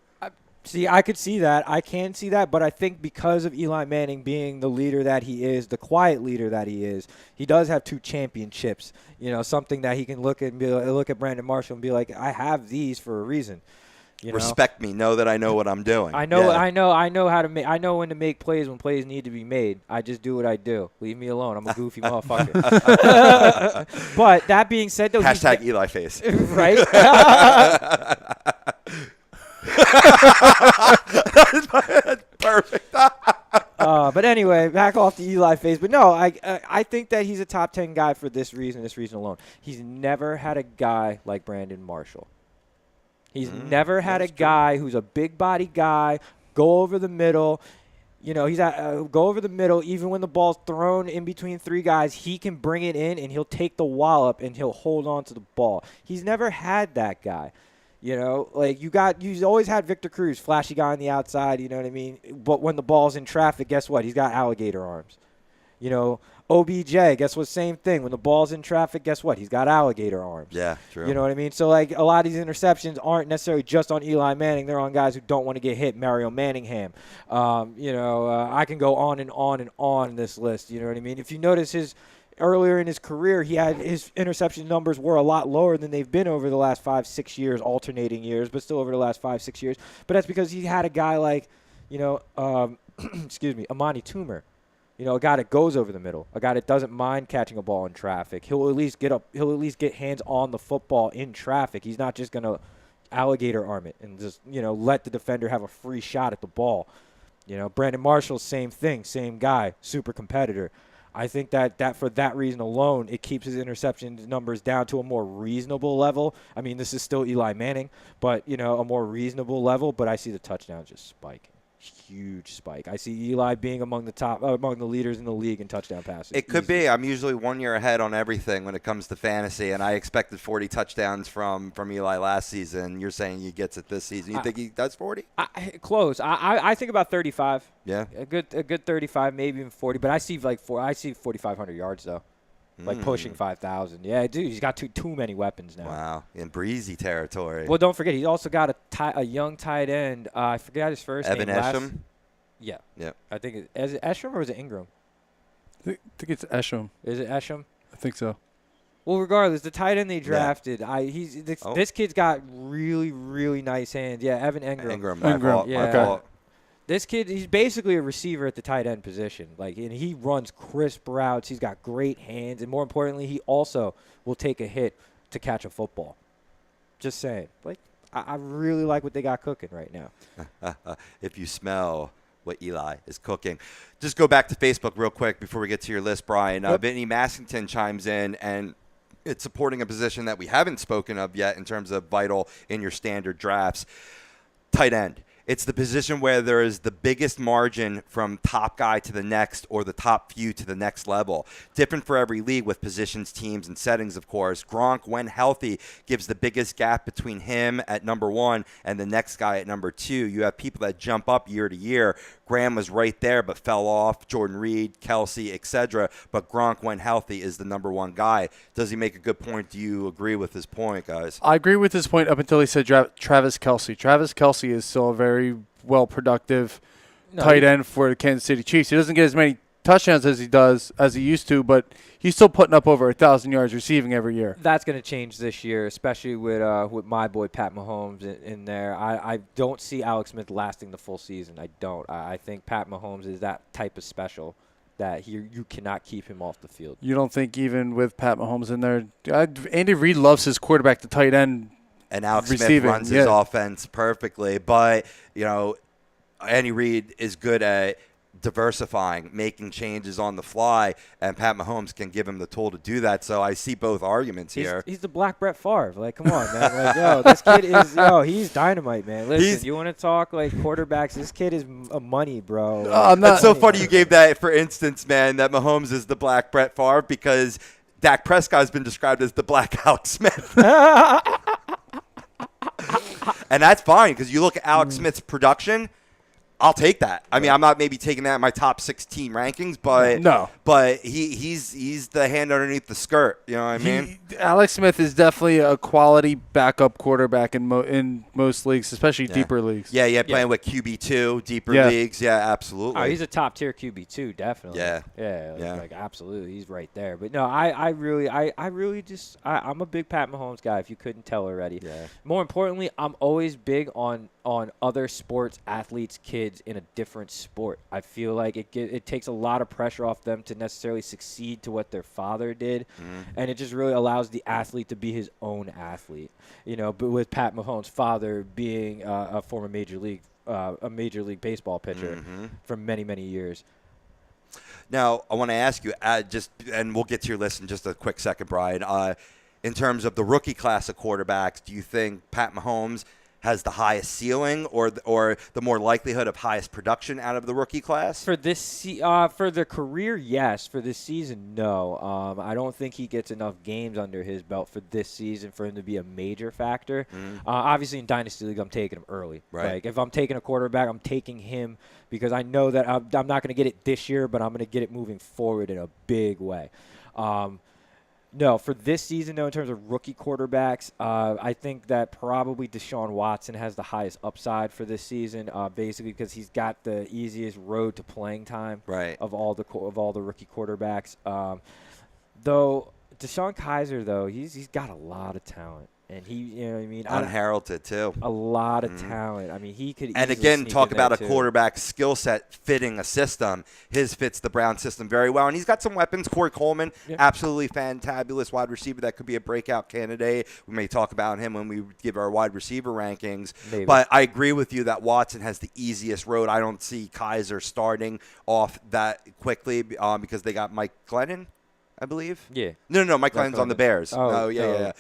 See, I could see that. I can see that, but I think because of Eli Manning being the leader that he is, the quiet leader that he is, he does have 2 championships. Something that he can look at Brandon Marshall and be like, I have these for a reason. Respect me. Know that I know what I'm doing. I know how to make. I know when to make plays when plays need to be made. I just do what I do. Leave me alone. I'm a goofy motherfucker. But that being said, though, hashtag Eli face. Right. That's perfect. But anyway, back off the Eli face. But no, I think that he's a top 10 guy for this reason alone. He's never had a guy like Brandon Marshall. He's never had a guy who's a big body guy, go over the middle. He's go over the middle. Even when the ball's thrown in between 3 guys, he can bring it in and he'll take the wallop and he'll hold on to the ball. He's never had that guy. You always had Victor Cruz, flashy guy on the outside, you know what I mean? But when the ball's in traffic, guess what? He's got alligator arms. OBJ, guess what? Same thing. When the ball's in traffic, guess what? He's got alligator arms. Yeah, true. You know what I mean? So, a lot of these interceptions aren't necessarily just on Eli Manning. They're on guys who don't want to get hit. Mario Manningham. I can go on and on and on in this list. You know what I mean? If you notice earlier in his career, his interception numbers were a lot lower than they've been over the last 5-6 years, alternating years, but still over the last 5-6 years. But that's because he had a guy like, excuse me, Amani Toomer. A guy that goes over the middle, a guy that doesn't mind catching a ball in traffic. He'll at least get hands on the football in traffic. He's not just going to alligator arm it and just, let the defender have a free shot at the ball. Brandon Marshall, same thing, same guy, super competitor. I think that for that reason alone, it keeps his interception numbers down to a more reasonable level. I mean, this is still Eli Manning, but, a more reasonable level. But I see the touchdowns just spiking. Huge spike. I see Eli being among the leaders in the league in touchdown passes. It could be. I'm usually 1 year ahead on everything when it comes to fantasy, and I expected 40 touchdowns from Eli last season. You're saying he gets it this season. You think he does 40? Close. I think about 35. Yeah. A good 35, maybe even 40. But I see 4,500 yards though. Like pushing 5,000. Yeah, dude, he's got too many weapons now. Wow, in breezy territory. Well, don't forget, he's also got a young tight end. I forgot his first name. Evan Esham? Yeah. Yeah. I think is it Esham or is it Ingram? I think it's Esham. Is it Esham? I think so. Well, regardless, the tight end they drafted, this kid's got really, really nice hands. Yeah, Evan Ingram. Ingram. Yeah. Okay. This kid, he's basically a receiver at the tight end position. And he runs crisp routes. He's got great hands. And more importantly, he also will take a hit to catch a football. Just saying. I really like what they got cooking right now. If you smell what Eli is cooking. Just go back to Facebook real quick before we get to your list, Brian. Vinny Massington chimes in, and it's supporting a position that we haven't spoken of yet in terms of vital in your standard drafts. Tight end. It's the position where there is the biggest margin from top guy to the next or the top few to the next level. Different for every league with positions, teams, and settings, of course. Gronk, when healthy, gives the biggest gap between him at number 1 and the next guy at number 2. You have people that jump up year to year. Graham was right there but fell off. Jordan Reed, Kelsey, etc. But Gronk, when healthy, is the number 1 guy. Does he make a good point? Do you agree with his point, guys? I agree with his point up until he said Travis Kelsey. Travis Kelsey is still a very well productive tight end for the Kansas City Chiefs. He doesn't get as many touchdowns as he used to, but he's still putting up over 1,000 yards receiving every year. That's going to change this year, especially with my boy Pat Mahomes in there. I don't see Alex Smith lasting the full season. I don't. I think Pat Mahomes is that type of special that you cannot keep him off the field. You don't think even with Pat Mahomes in there, Andy Reid loves his quarterback to tight end. And Alex receiving. Smith runs his offense perfectly. But, Andy Reid is good at diversifying, making changes on the fly, and Pat Mahomes can give him the tool to do that. So I see both arguments here. He's the black Brett Favre. Come on, man. This kid is, he's dynamite, man. Listen, you want to talk quarterbacks? This kid is a money, bro. That's so funny you gave that, for instance, man, that Mahomes is the black Brett Favre because Dak Prescott has been described as the black Alex Smith. And that's fine because you look at Alex Smith's production, I'll take that. I mean, I'm not maybe taking that in my top 16 rankings, but no. But he's the hand underneath the skirt. You know what I mean? Alex Smith is definitely a quality backup quarterback in most leagues, especially deeper leagues. Yeah, playing with QB2, deeper leagues. Yeah, absolutely. Oh, he's a top tier QB2, definitely. Yeah. Absolutely, he's right there. But no, I'm a big Pat Mahomes guy. If you couldn't tell already. Yeah. More importantly, I'm always big on other sports athletes' kids in a different sport. I feel like it takes a lot of pressure off them to necessarily succeed to what their father did, and it just really allows the athlete to be his own athlete. But with Pat Mahomes' father being a former major league baseball pitcher for many, many years. Now, I want to ask you, and we'll get to your list in just a quick second, Brian. In terms of the rookie class of quarterbacks, do you think Pat Mahomes has the highest ceiling or the more likelihood of highest production out of the rookie class? For the career, yes. For this season, no. I don't think he gets enough games under his belt for this season for him to be a major factor. Obviously, in Dynasty League, I'm taking him early. Right. If I'm taking a quarterback, I'm taking him because I know that I'm not going to get it this year, but I'm going to get it moving forward in a big way. No, for this season, though, in terms of rookie quarterbacks, I think that probably Deshaun Watson has the highest upside for this season, basically because he's got the easiest road to playing time of all the rookie quarterbacks. Though Deshaun Kaiser, though, he's got a lot of talent. And he, you know what I mean? Unheralded, too. A lot of talent. I mean, he could And easily again, sneak talk in there, about a too. quarterback skill set fitting a system. His fits the Brown system very well. And he's got some weapons. Corey Coleman, absolutely fantabulous wide receiver that could be a breakout candidate. We may talk about him when we give our wide receiver rankings. Maybe. But I agree with you that Watson has the easiest road. I don't see Kaiser starting off that quickly because they got Mike Glennon, I believe. Yeah. No, Mike Glennon's on the Bears. Oh, yeah.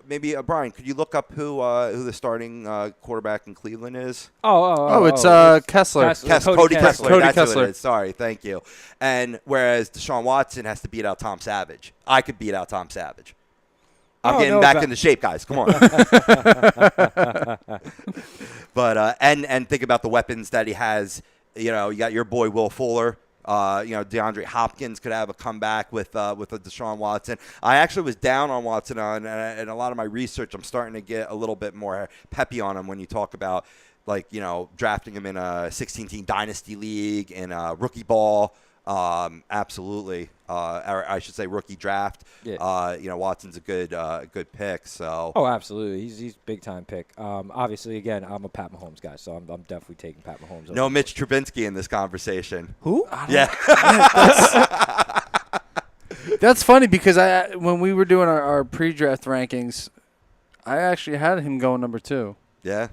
Maybe Brian, could you look up who the starting quarterback in Cleveland is? It's Kessler. Cody Kessler. Cody That's Kessler. who it is. Sorry, thank you. And whereas Deshaun Watson has to beat out Tom Savage, I could beat out Tom Savage. I'm getting back into shape, guys. Come on. But and think about the weapons that he has. You know, you got your boy Will Fuller. DeAndre Hopkins could have a comeback with a Deshaun Watson. I actually was down on Watson and a lot of my research, I'm starting to get a little bit more peppy on him when you talk about, like, you know, drafting him in a 16-team dynasty league and rookie ball. Absolutely. Or I should say rookie draft. Yeah. Watson's a good pick. So. Oh, absolutely. He's big time pick. Obviously, again, I'm a Pat Mahomes guy, so I'm definitely taking Pat Mahomes. No Mitch Trubisky in this conversation. Who? Yeah. That's funny because when we were doing our pre-draft rankings, I actually had him going number 2. Yeah.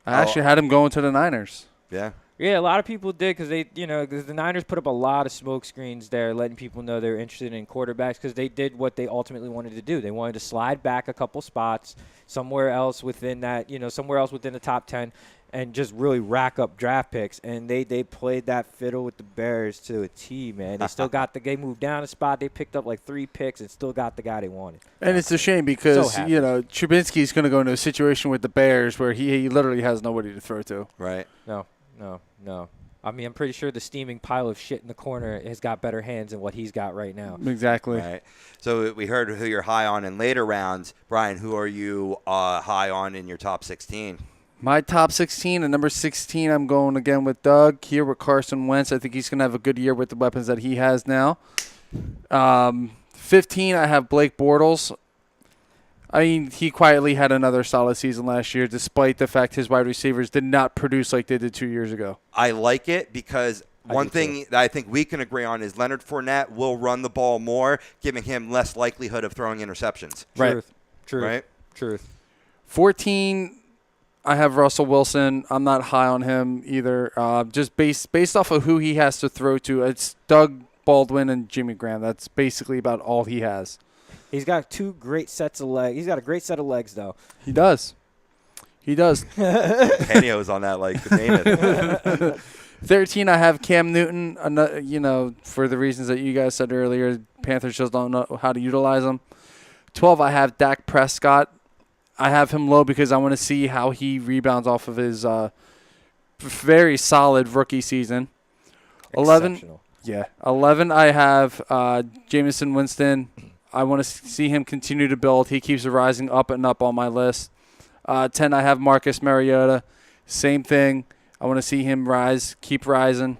I actually had him going to the Niners. Yeah. Yeah, a lot of people did because because the Niners put up a lot of smoke screens there, letting people know they're interested in quarterbacks because they did what they ultimately wanted to do. They wanted to slide back a couple spots somewhere else within that, somewhere else within the top 10 and just really rack up draft picks. And they played that fiddle with the Bears to a T, man. They still they moved down a spot. They picked up like 3 picks and still got the guy they wanted. And it's a shame because, So Trubisky's going to go into a situation with the Bears where he literally has nobody to throw to. Right. No. I mean, I'm pretty sure the steaming pile of shit in the corner has got better hands than what he's got right now. Exactly. Right. So we heard who you're high on in later rounds. Brian, who are you high on in your top 16? My top 16 and number 16, I'm going again with Doug here with Carson Wentz. I think he's going to have a good year with the weapons that he has now. 15, I have Blake Bortles. I mean, he quietly had another solid season last year, despite the fact his wide receivers did not produce like they did 2 years ago. I like it because one thing that I think we can agree on is Leonard Fournette will run the ball more, giving him less likelihood of throwing interceptions. Right. Truth. 14, I have Russell Wilson. I'm not high on him either. Just based off of who he has to throw to, it's Doug Baldwin and Jimmy Graham. That's basically about all he has. He's got 2 great sets of legs. He's got a great set of legs, though. He does. Panio's on that, like, name it. 13, I have Cam Newton. For the reasons that you guys said earlier, Panthers just don't know how to utilize him. 12, I have Dak Prescott. I have him low because I want to see how he rebounds off of his very solid rookie season. 11, 11, I have Jameson Winston. I want to see him continue to build. He keeps rising up and up on my list. 10, I have Marcus Mariota. Same thing. I want to see him keep rising.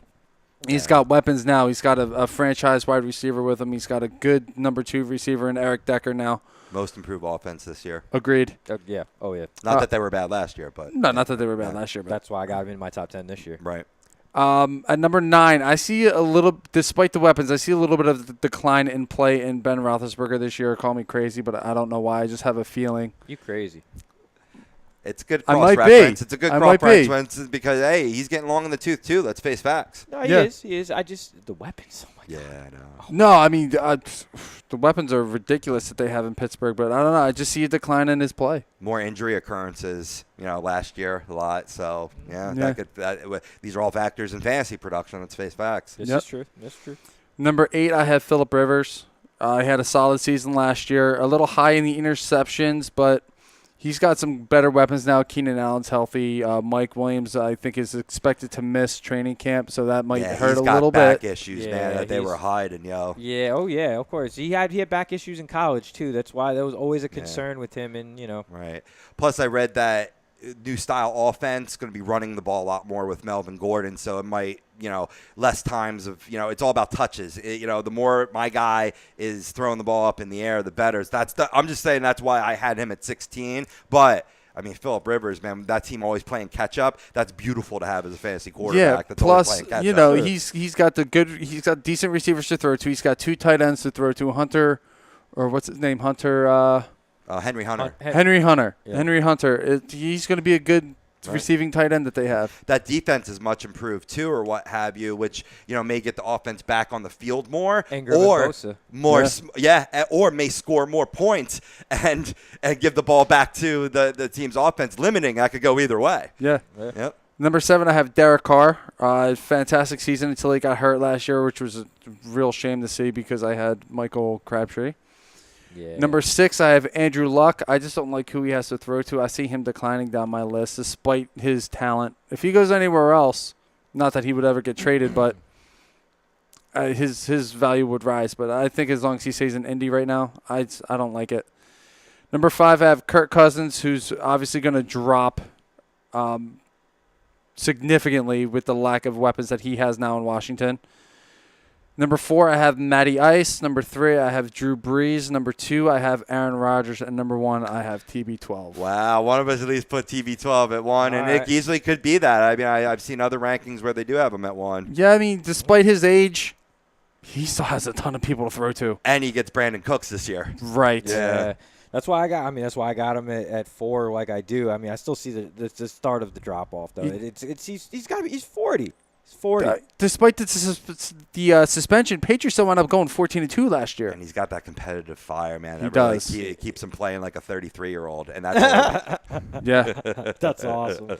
He's got weapons now. He's got a franchise wide receiver with him. He's got a good number 2 receiver in Eric Decker now. Most improved offense this year. Agreed. Yeah. Oh, yeah. Not that they were bad last year, but. No, not that they were bad last year. But that's why I got him in my top 10 this year. Right. At number 9, I see a little, despite the weapons, I see a little bit of the decline in play in Ben Roethlisberger this year. Call me crazy, but I don't know why. I just have a feeling. You crazy. It's good I might cross-reference. be. It's a good I might be. cross-reference because, hey, he's getting long in the tooth, too. Let's face facts. No, he is. He is. The weapons. Oh, my God. Yeah, I know. No, I mean, the weapons are ridiculous that they have in Pittsburgh, but I don't know. I just see a decline in his play. More injury occurrences, last year a lot. So, these are all factors in fantasy production. Let's face facts. This is true. That's true. Number 8, I have Phillip Rivers. He had a solid season last year. A little high in the interceptions, but he's got some better weapons now. Keenan Allen's healthy. Mike Williams, I think, is expected to miss training camp, so that might hurt a little bit. He's got back issues, man, that they were hiding, Yeah, oh, yeah, of course. He had back issues in college, too. That's why there was always a concern with him. And Right. Plus, I read that new style offense, going to be running the ball a lot more with Melvin Gordon. So it might, less times of, it's all about touches. The more my guy is throwing the ball up in the air, the better. I'm just saying that's why I had him at 16. But I mean, Phillip Rivers, man, that team always playing catch up. That's beautiful to have as a fantasy quarterback. That's always plus, playing catch up. he's got decent receivers to throw to. He's got 2 tight ends to throw to. Hunter, or what's his name? Hunter. Henry Hunter. Henry Hunter. Yeah. Henry Hunter. He's going to be a good receiving tight end that they have. That defense is much improved too, or what have you, which may get the offense back on the field more, or or may score more points and give the ball back to the team's offense, limiting. That could go either way. Yeah. Yep. Number 7, I have Derek Carr. Fantastic season until he got hurt last year, which was a real shame to see because I had Michael Crabtree. Yeah. Number 6, I have Andrew Luck. I just don't like who he has to throw to. I see him declining down my list despite his talent. If he goes anywhere else, not that he would ever get traded, but his value would rise. But I think as long as he stays in Indy right now, I don't like it. Number 5, I have Kirk Cousins, who's obviously going to drop significantly with the lack of weapons that he has now in Washington. Number 4, I have Matty Ice. Number 3, I have Drew Brees. Number 2, I have Aaron Rodgers. And number 1, I have TB12. Wow, one of us at least put TB12 at 1, and it easily could be that. I mean, I've seen other rankings where they do have him at 1. Yeah, I mean, despite his age, he still has a ton of people to throw to. And he gets Brandon Cooks this year. Right. Yeah. That's why I got him at 4 like I do. I mean, I still see the start of the drop off though. He's 40. He's 40. Despite the suspension, Patriots still wound up going 14-2 last year. And he's got that competitive fire, man. He does. It keeps him playing like a 33-year-old, and that's all. Yeah. That's awesome.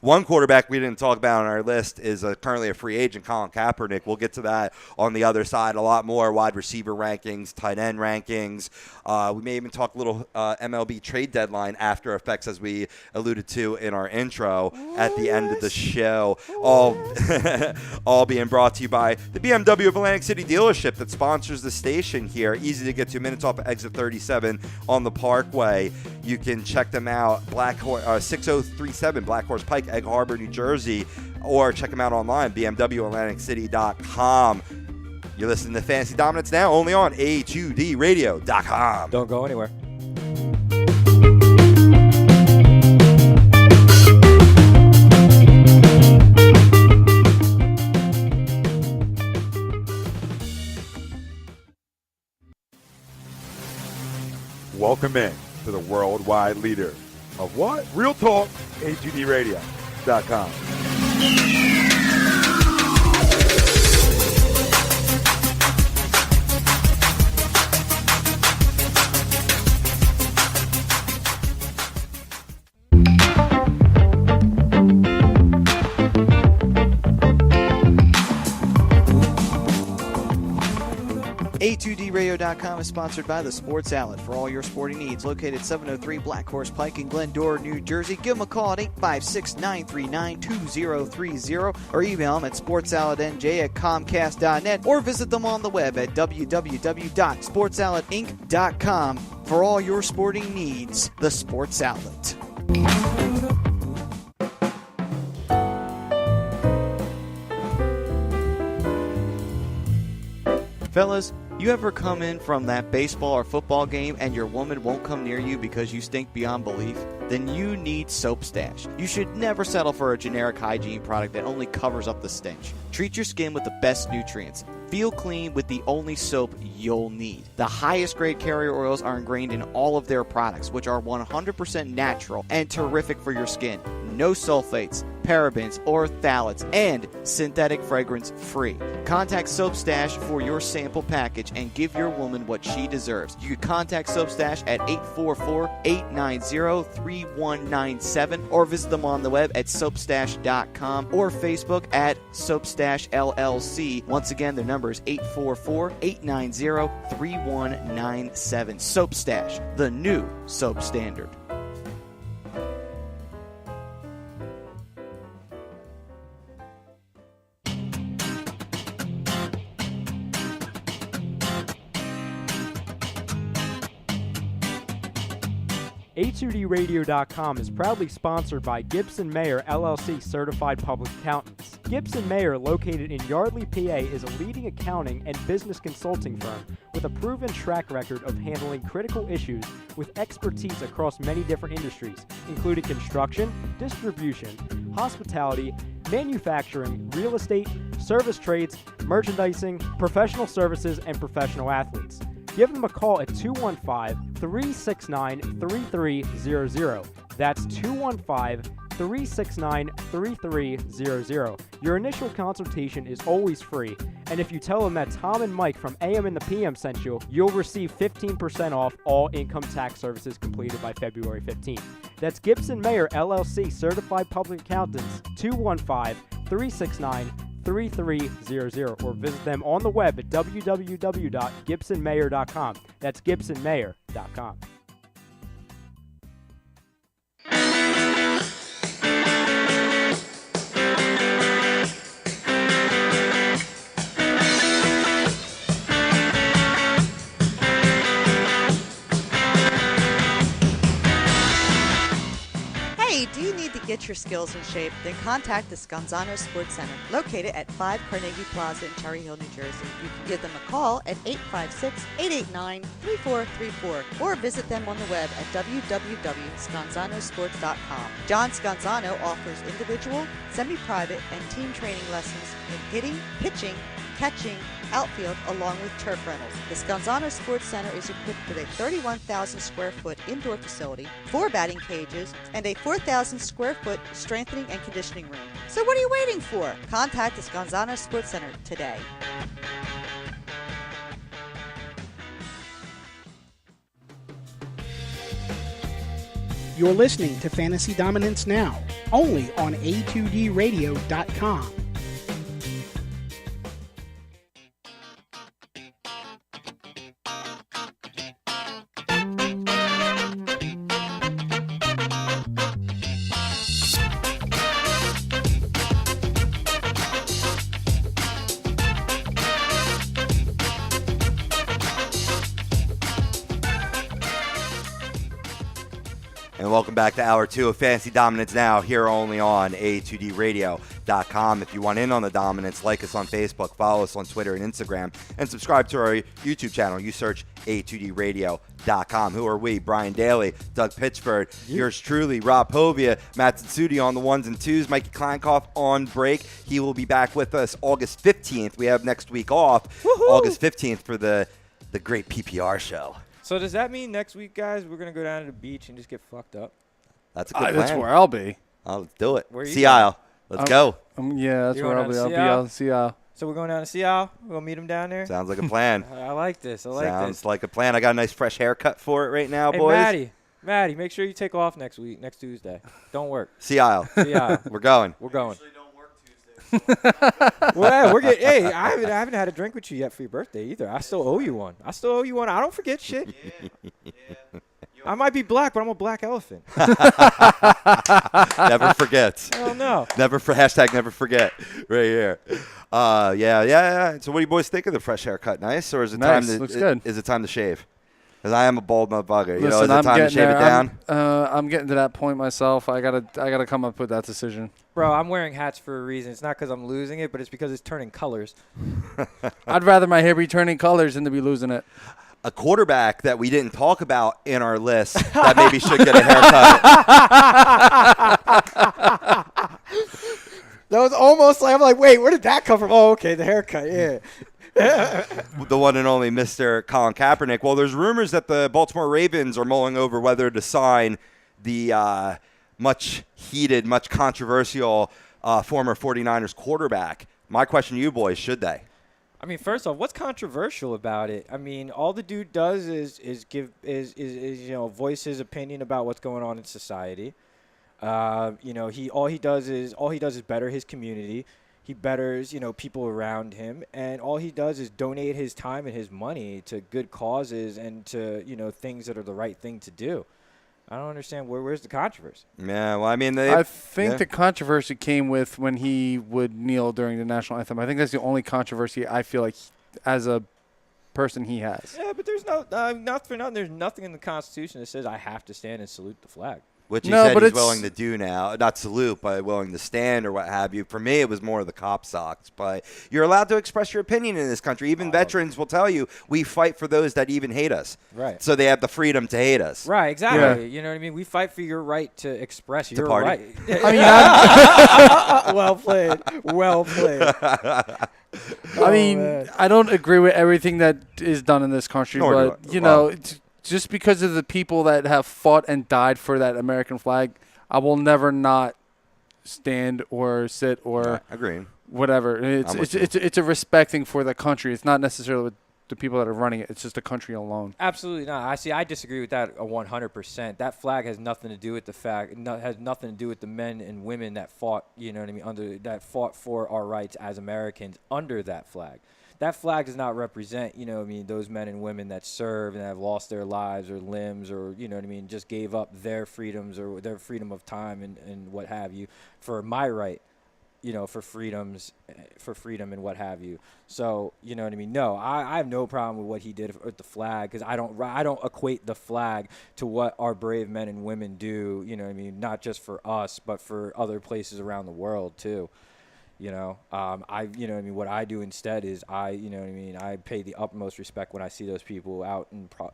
One quarterback we didn't talk about on our list is currently a free agent, Colin Kaepernick. We'll get to that on the other side. A lot more wide receiver rankings, tight end rankings. We may even talk a little MLB trade deadline after effects, as we alluded to in our intro at the end of the show. All being brought to you by the BMW of Atlantic City dealership that sponsors the station here. Easy to get 2 minutes off of exit 37 on the Parkway. You can check them out, 6037 Black Horse Pike, Egg Harbor, New Jersey, or check them out online, bmwatlanticcity.com. You're listening to Fantasy Dominance now, only on a2dradio.com. Don't go anywhere. Welcome in to the worldwide leader of what? Real Talk, a2dradio.com. A2DRadio.com is sponsored by The Sports Outlet for all your sporting needs. Located 703 Black Horse Pike in Glendora, New Jersey. Give them a call at 856-939-2030 or email them at sportsoutletnj@comcast.net or visit them on the web at www.sportsoutletinc.com for all your sporting needs. The Sports Outlet. Fellas, you ever come in from that baseball or football game and your woman won't come near you because you stink beyond belief? Then you need Soap Stash. You should never settle for a generic hygiene product that only covers up the stench. Treat your skin with the best nutrients. Feel clean with the only soap you'll need. The highest grade carrier oils are ingrained in all of their products, which are 100% natural and terrific for your skin. No sulfates, parabens, or phthalates, and synthetic fragrance free. Contact Soap Stash for your sample package and give your woman what she deserves. You can contact Soap Stash at 844-890-3197 or visit them on the web at soapstash.com or Facebook at Soapstash LLC. Once again, their number is 844-890-3197. Soap Stash, the new soap standard. A2DRadio.com is proudly sponsored by Gibson Mayer LLC Certified Public Accountants. Gibson Mayer, located in Yardley, PA, is a leading accounting and business consulting firm with a proven track record of handling critical issues with expertise across many different industries, including construction, distribution, hospitality, manufacturing, real estate, service trades, merchandising, professional services, and professional athletes. Give them a call at 215-369-3300. That's 215-369-3300. Your initial consultation is always free, and if you tell them that Tom and Mike from AM and the PM sent you, you'll receive 15% off all income tax services completed by February 15th. That's Gibson Mayer LLC Certified Public Accountants, 215-369-3300, or visit them on the web at www.gibsonmayer.com. That's gibsonmayer.com. Hey, do you need to get your skills in shape? Then contact the Scanzano Sports Center, located at 5 Carnegie Plaza in Cherry Hill, New Jersey. You can give them a call at 856-889-3434 or visit them on the web at www.scanzanosports.com. John Scanzano offers individual, semi-private, and team training lessons in hitting, pitching, catching, outfield, along with turf rentals. The Scanzano Sports Center is equipped with a 31,000 square foot indoor facility, 4 batting cages, and a 4,000 square foot strengthening and conditioning room. So what are you waiting for? Contact the Scanzano Sports Center today. You're listening to Fantasy Dominance Now, only on A2DRadio.com. And welcome back to Hour 2 of Fantasy Dominance Now, here only on A2DRadio.com. If you want in on the dominance, like us on Facebook, follow us on Twitter and Instagram, and subscribe to our YouTube channel. You search A2DRadio.com. Who are we? Brian Daly, Doug Pitchford, yours truly, Rob Povia, Matt Tsutsuti on the ones and twos, Mikey Kleinkoff on break. He will be back with us August 15th. We have next week off, August 15th, for the great PPR show. So does that mean next week, guys, we're going to go down to the beach and just get fucked up? That's a good plan. That's where I'll be. Oh, let's do it. Where are you Sea Isle. Let's go. Yeah, that's You're where going I'll be. down I'll to be out in Sea Isle. So we're going down to Sea Isle. We're going to meet him down there. Sounds like a plan. I like this. I like Sounds this. like a plan. I got a nice fresh haircut for it right now, Hey, boys. Maddie, make sure you take off next Tuesday. Don't work. Sea Isle. Sea Isle. We're going. We're going. Well, we're getting. Hey, I haven't had a drink with you yet for your birthday either. I still owe you one. I don't forget shit. I might be black, but I'm a black elephant. Never forget. Hell no. Never forget. Right here. Yeah. So what do you boys think of the fresh haircut? Nice, or is it Nice. time to? Looks good. Is it time to shave? Because I am a bald motherfucker. You know, Listen, is it time to shave it down? I'm getting to that point myself. I gotta come up with that decision. Bro, I'm wearing hats for a reason. It's not because I'm losing it, but it's because it's turning colors. I'd rather my hair be turning colors than to be losing it. A quarterback that we didn't talk about in our list that maybe should get a haircut. That was almost like, I'm like, wait, where did that come from? Oh, okay, the haircut, yeah. The one and only Mr. Colin Kaepernick. Well, there's rumors that the Baltimore Ravens are mulling over whether to sign the much heated, much controversial former 49ers quarterback. My question to you boys, should they? I mean, first off, what's controversial about it? I mean, all the dude does is voice his opinion about what's going on in society. All he does is better his community. He betters, people around him, and all he does is donate his time and his money to good causes and to, things that are the right thing to do. I don't understand where's the controversy. Yeah, well, I mean, I think the controversy came with when he would kneel during the national anthem. I think that's the only controversy I feel like as a person he has. Yeah, but there's not for nothing. There's nothing in the Constitution that says I have to stand and salute the flag. Which he No, said but he's it's- willing to do now. Not salute, but willing to stand or what have you. For me, it was more of the cop socks. But you're allowed to express your opinion in this country. Even veterans will tell you, we fight for those that even hate us. Right. So they have the freedom to hate us. Right, exactly. Yeah. You know what I mean? We fight for your right to express your party. right. I mean, Well played. Well played. I mean, man. I don't agree with everything that is done in this country, Nor do but I. you know, just because of the people that have fought and died for that American flag, I will never not stand or sit or Agreed. whatever. I'm with you. It's a respecting for the country. It's not necessarily with the people that are running it. It's just the country alone. Absolutely not. I disagree with that 100%. That flag has nothing to do with the fact. Has nothing to do with the men and women that fought. You know what I mean? That fought for our rights as Americans under that flag. That flag does not represent, you know what I mean, those men and women that serve and have lost their lives or limbs or, you know what I mean, just gave up their freedoms or their freedom of time and what have you for my right, you know, for freedom and what have you. So, you know what I mean? No, I have no problem with what he did with the flag because I don't equate the flag to what our brave men and women do, you know what I mean, not just for us, but for other places around the world too. You know, you know what I mean, what I do instead is you know what I mean, I pay the utmost respect when I see those people out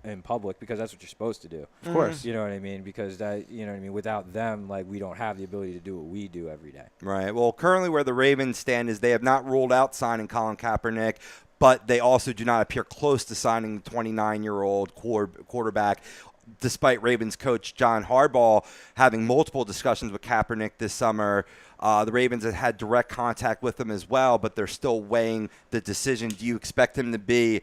in public because that's what you're supposed to do. Of course. You know what I mean? Because that, you know what I mean, without them, like, we don't have the ability to do what we do every day. Right. Well, currently where the Ravens stand is they have not ruled out signing Colin Kaepernick, but they also do not appear close to signing the 29-year-old quarterback, despite Ravens coach John Harbaugh having multiple discussions with Kaepernick this summer. The Ravens have had direct contact with him as well, but they're still weighing the decision. Do you expect him to be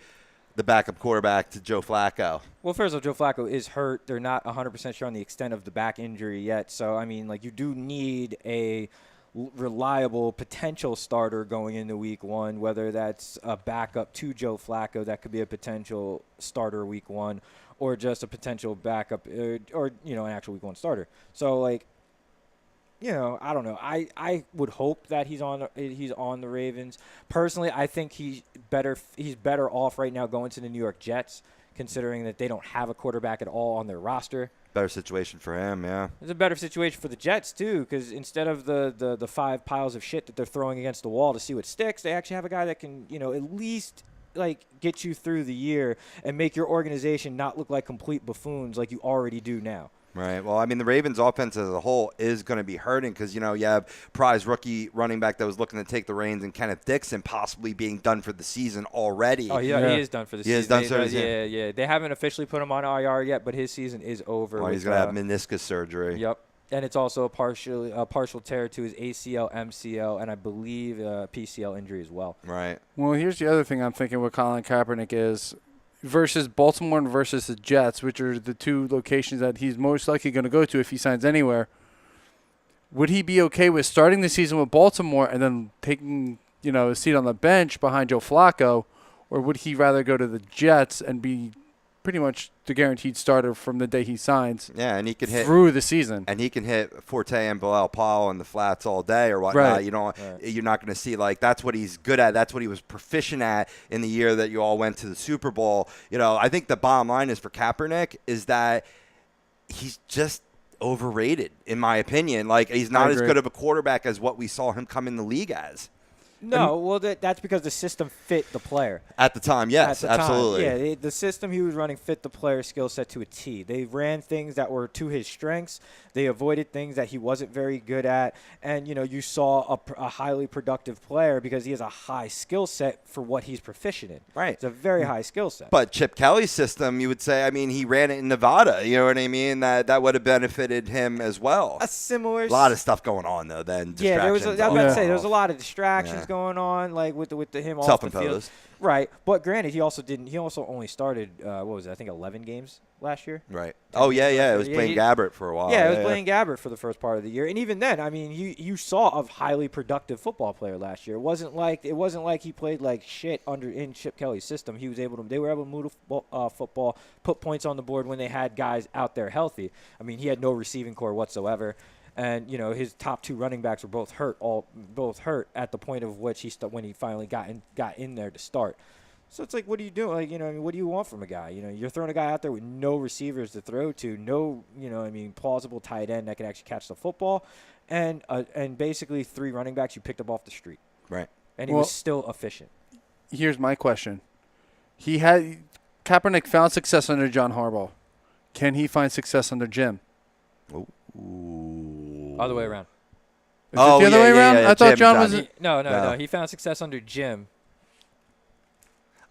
the backup quarterback to Joe Flacco? Well, first of all, Joe Flacco is hurt. They're not 100% sure on the extent of the back injury yet. So, I mean, like, you do need a reliable potential starter going into week one, whether that's a backup to Joe Flacco that could be a potential starter week one or just a potential backup or you know, an actual week one starter. So, like, you know, I don't know. I would hope that he's on the Ravens. Personally, I think he's better off right now going to the New York Jets, considering that they don't have a quarterback at all on their roster. Better situation for him, yeah. It's a better situation for the Jets too, because instead of the 5 piles of shit that they're throwing against the wall to see what sticks, they actually have a guy that can, you know, at least like get you through the year and make your organization not look like complete buffoons like you already do now. Right. Well, I mean, the Ravens' offense as a whole is going to be hurting because, you know, you have prize rookie running back that was looking to take the reins and Kenneth Dixon possibly being done for the season already. Oh, yeah, he is done for the season. He is done for the season. Yeah. They haven't officially put him on IR yet, but his season is over. Well, he's going to have meniscus surgery. Yep. And it's also a partial tear to his ACL, MCL, and I believe PCL injury as well. Right. Well, here's the other thing I'm thinking with Colin Kaepernick is versus Baltimore and versus the Jets, which are the two locations that he's most likely going to go to if he signs anywhere. Would he be okay with starting the season with Baltimore and then taking, you know, a seat on the bench behind Joe Flacco, or would he rather go to the Jets and be pretty much the guaranteed starter from the day he signs? Yeah, and he can hit through the season. And he can hit Forte and Bilal Powell in the flats all day or whatnot. Right. You're not going to see, like, that's what he's good at. That's what he was proficient at in the year that you all went to the Super Bowl. You know, I think the bottom line is for Kaepernick is that he's just overrated, in my opinion. Like, he's not as good of a quarterback as what we saw him come in the league as. No, well, that's because the system fit the player. At the time, yes, At the absolutely. Time, yeah, the system he was running fit the player's skill set to a T. They ran things that were to his strengths. They avoided things that he wasn't very good at. And, you know, you saw a highly productive player because he has a high skill set for what he's proficient in. Right. It's a very high skill set. But Chip Kelly's system, you would say, I mean, he ran it in Nevada. You know what I mean? That would have benefited him as well. A similar. A lot of stuff going on, though, then. Yeah, I was about to say, there was a lot of distractions Yeah. going on, like with him off the field. Self-imposed. Right. But granted, he also only started, what was it, I think 11 games last year? Right. Oh, yeah. It was Yeah, playing Gabbert for a while. Yeah, it was playing Gabbert for the first part of the year. And even then, I mean, you saw a highly productive football player last year. It wasn't like he played like shit in Chip Kelly's system. They were able to move the football, put points on the board when they had guys out there healthy. I mean, he had no receiving core whatsoever. And, you know, his top 2 running backs were both hurt at the point of which when he finally got in there to start. So it's like, what are you doing? Like, what do you want from a guy? You're throwing a guy out there with no receivers to throw to, no, plausible tight end that can actually catch the football, and basically 3 running backs you picked up off the street. Right. And he was still efficient. Here's my question. Kaepernick found success under John Harbaugh. Can he find success under Jim? Ooh. Other way around. Is it the other way around? I thought John was. No. He found success under Jim.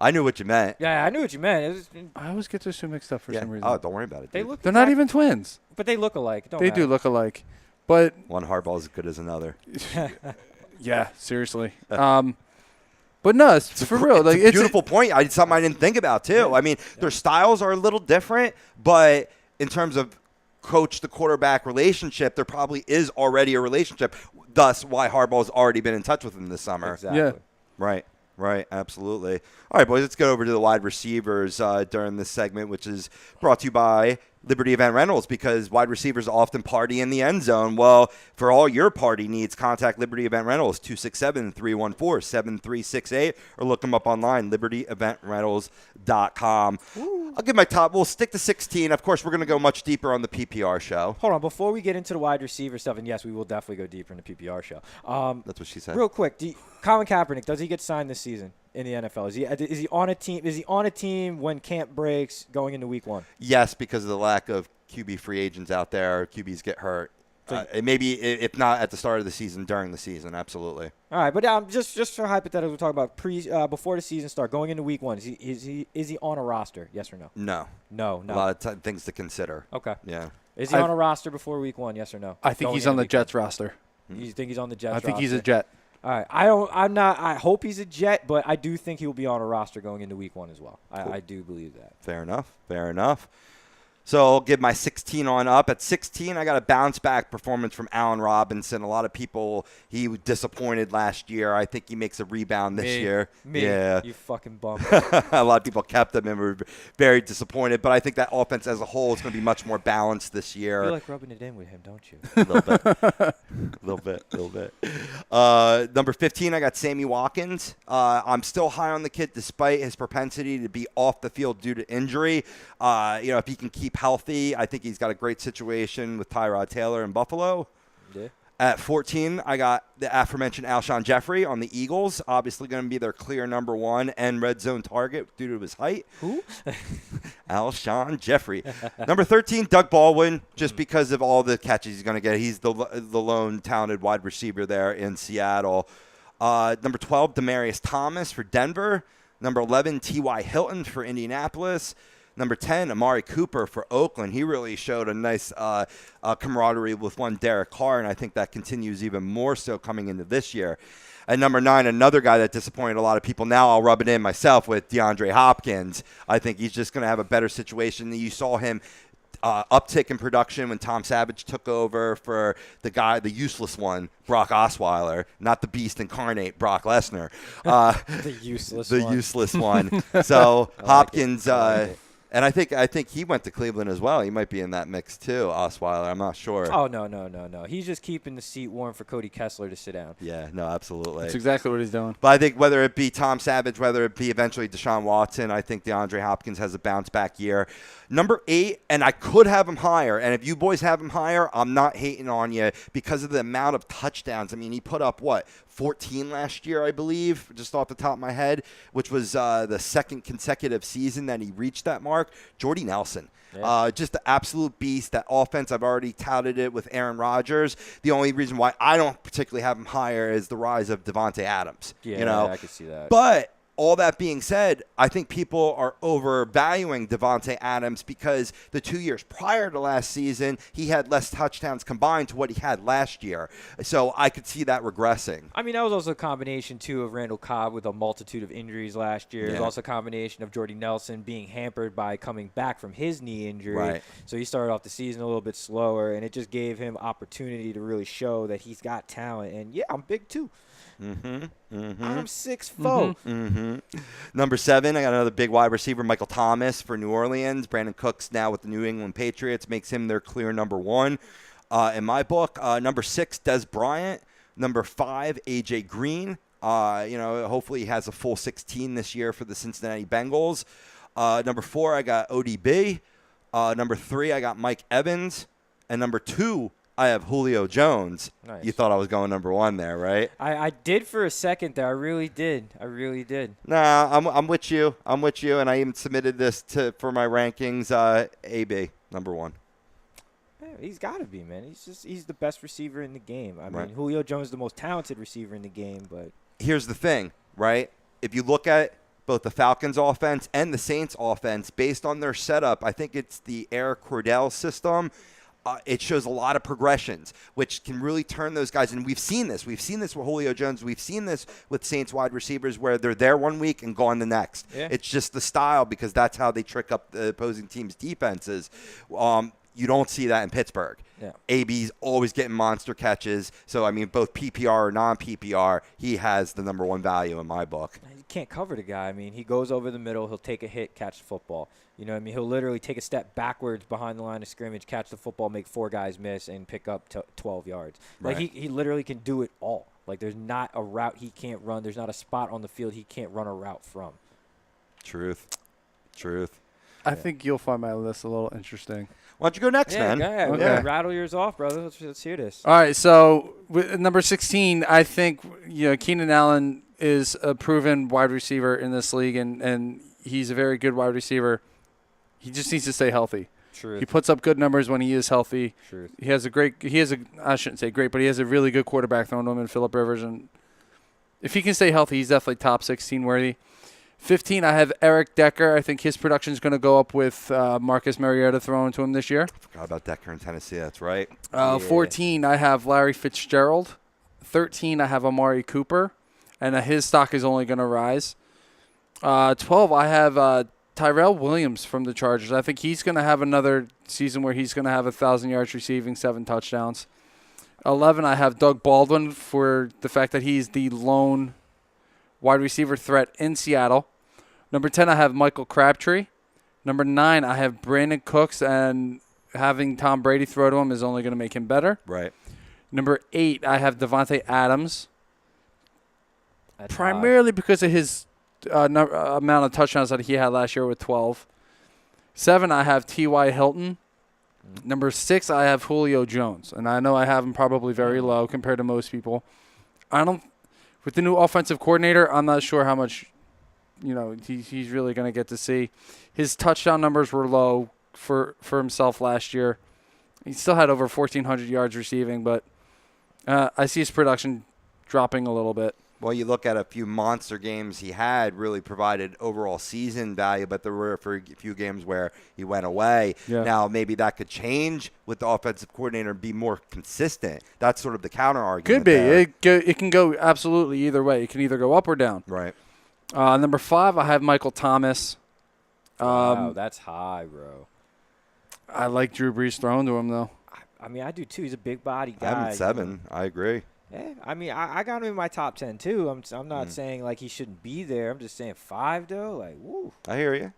I knew what you meant. Yeah, I knew what you meant. I always get those two mixed up for some reason. Oh, don't worry about it. Dude. They're not even twins. But they look alike. They do look alike. But one Harbaugh is as good as another. Yeah, seriously. But no, it's for real. Like, it's a beautiful point. Something I didn't think about too. I mean, their styles are a little different, but in terms of coach to quarterback relationship, there probably is already a relationship. Thus, why Harbaugh's already been in touch with him this summer. Exactly. Yeah. Right, absolutely. All right, boys, let's go over to the wide receivers during this segment, which is brought to you by Liberty Event Rentals, because wide receivers often party in the end zone. Well, for all your party needs, contact Liberty Event Rentals, 267-314-7368, or look them up online, libertyeventrentals.com. I'll give my top. We'll stick to 16. Of course, we're going to go much deeper on the PPR show. Hold on. Before we get into the wide receiver stuff, and yes, we will definitely go deeper in the PPR show. That's what she said. Real quick, Colin Kaepernick, does he get signed this season in the NFL? Is he on a team? Is he on a team when camp breaks going into week 1? Yes, because of the lack of QB free agents out there. QBs get hurt. Maybe if not at the start of the season, during the season, absolutely. All right, but just for hypothetical, we're talking about before the season start, going into week 1. Is he on a roster? Yes or no? No. No. A lot of things to consider. Okay. Yeah. Is he on a roster before week 1? Yes or no? I think he's on the Jets roster. You think he's on the Jets roster? I think he's a Jet. All right. I hope he's a Jet, but I do think he'll be on a roster going into week 1 as well. Cool. I do believe that. Fair enough. So I'll give my 16 on up. At 16, I got a bounce-back performance from Allen Robinson. A lot of people, he was disappointed last year. I think he makes a rebound this year. Yeah. You fucking bum. A lot of people kept him and were very disappointed. But I think that offense as a whole is going to be much more balanced this year. You like rubbing it in with him, don't you? A little bit. Number 15, I got Sammy Watkins. I'm still high on the kid despite his propensity to be off the field due to injury. If he can keep healthy, I think he's got a great situation with Tyrod Taylor in Buffalo. Yeah. At 14, I got the aforementioned Alshon Jeffrey on the Eagles. Obviously going to be their clear number 1 and red zone target due to his height. Who? Alshon Jeffrey. Number 13, Doug Baldwin, just because of all the catches he's going to get. He's the lone talented wide receiver there in Seattle. Number 12, Demaryius Thomas for Denver. Number 11, T.Y. Hilton for Indianapolis. Number 10, Amari Cooper for Oakland. He really showed a nice camaraderie with one Derek Carr, and I think that continues even more so coming into this year. At number 9, another guy that disappointed a lot of people. Now I'll rub it in myself with DeAndre Hopkins. I think he's just going to have a better situation. You saw him uptick in production when Tom Savage took over for the useless one, Brock Osweiler, not the beast incarnate, Brock Lesnar. The useless one. So Hopkins, and I think he went to Cleveland as well. He might be in that mix too, Osweiler. I'm not sure. Oh, no. He's just keeping the seat warm for Cody Kessler to sit down. Yeah, no, absolutely. That's exactly what he's doing. But I think whether it be Tom Savage, whether it be eventually Deshaun Watson, I think DeAndre Hopkins has a bounce-back year. Number 8, and I could have him higher, and if you boys have him higher, I'm not hating on you because of the amount of touchdowns. I mean, he put up, 14 last year, I believe, just off the top of my head, which was the second consecutive season that he reached that mark. Jordy Nelson. Yeah. Just the absolute beast. That offense, I've already touted it with Aaron Rodgers. The only reason why I don't particularly have him higher is the rise of Devontae Adams. Yeah, I can see that. But all that being said, I think people are overvaluing Devontae Adams because the 2 years prior to last season, he had less touchdowns combined to what he had last year. So I could see that regressing. I mean, that was also a combination, too, of Randall Cobb with a multitude of injuries last year. Yeah. It was also a combination of Jordy Nelson being hampered by coming back from his knee injury. Right. So he started off the season a little bit slower, and it just gave him opportunity to really show that he's got talent. And, yeah, I'm big, too. I'm 6'4". Number 7, I got another big wide receiver, Michael Thomas for New Orleans. Brandon Cooks now with the New England Patriots makes him their clear number 1 in my book. Number 6, Des Bryant. Number 5, A.J. Green. Hopefully he has a full 16 this year for the Cincinnati Bengals. Number 4, I got ODB. Number 3, I got Mike Evans. And number 2, I have Julio Jones. Nice. You thought I was going number 1 there, right? I did for a second there. I really did. Nah, I'm with you. And I even submitted this for my rankings. AB, number 1. Yeah, he's got to be, man. He's the best receiver in the game. I Right. mean, Julio Jones is the most talented receiver in the game, but Here's the thing, right? If you look at both the Falcons offense and the Saints offense, based on their setup, I think it's the Air Cordell system. It shows a lot of progressions, which can really turn those guys. And we've seen this. We've seen this with Julio Jones. We've seen this with Saints wide receivers where they're there one week and gone the next. Yeah. It's just the style because that's how they trick up the opposing team's defenses. You don't see that in Pittsburgh. Yeah. AB's always getting monster catches. So, I mean, both PPR or non-PPR, he has the number 1 value in my book. you can't cover the guy. I mean, he goes over the middle. He'll take a hit, catch the football. You know what I mean? He'll literally take a step backwards behind the line of scrimmage, catch the football, make 4 guys miss, and pick up 12 yards. Like, Right. he literally can do it all. Like, there's not a route he can't run. There's not a spot on the field he can't run a route from. Truth. I think you'll find my list a little interesting. Why don't you go next, man? Yeah, Okay. rattle yours off, brother. Let's hear this. All right, so with number 16, I think Keenan Allen is a proven wide receiver in this league, and he's a very good wide receiver. He just needs to stay healthy. Truth. He puts up good numbers when he is healthy. Truth. I shouldn't say great, but he has a really good quarterback thrown to him in Phillip Rivers, and if he can stay healthy, he's definitely top 16 worthy. 15, I have Eric Decker. I think his production is going to go up with Marcus Mariota thrown to him this year. Forgot about Decker in Tennessee. That's right. 14, I have Larry Fitzgerald. 13, I have Amari Cooper, and his stock is only going to rise. 12, I have Tyrell Williams from the Chargers. I think he's going to have another season where he's going to have 1,000 yards receiving, 7 touchdowns. 11, I have Doug Baldwin for the fact that he's the lone wide receiver threat in Seattle. Number 10, I have Michael Crabtree. Number 9, I have Brandon Cooks, and having Tom Brady throw to him is only going to make him better. Right. Number 8, I have Devontae Adams, That's primarily because of his amount of touchdowns that he had last year with 12. 7, I have T.Y. Hilton. Number 6, I have Julio Jones, and I know I have him probably very low compared to most people. With the new offensive coordinator, I'm not sure how much he's really going to get to see. His touchdown numbers were low for himself last year. He still had over 1,400 yards receiving, but I see his production dropping a little bit. Well, you look at a few monster games he had really provided overall season value, but there were a few games where he went away. Yeah. Now, Now, maybe that could change with the offensive coordinator and be more consistent. That's sort of the counter argument. Could be. there. It can go absolutely either way. It can either go up or down. Right. Number 5, I have Michael Thomas. Wow, that's high, bro. I like Drew Brees throwing to him, though. I mean, I do too. He's a big body guy. I have him 7. I agree. Yeah, I mean, I got him in my top 10 too. I'm not saying like he shouldn't be there. I'm just saying 5 though. Like, woo. I hear you.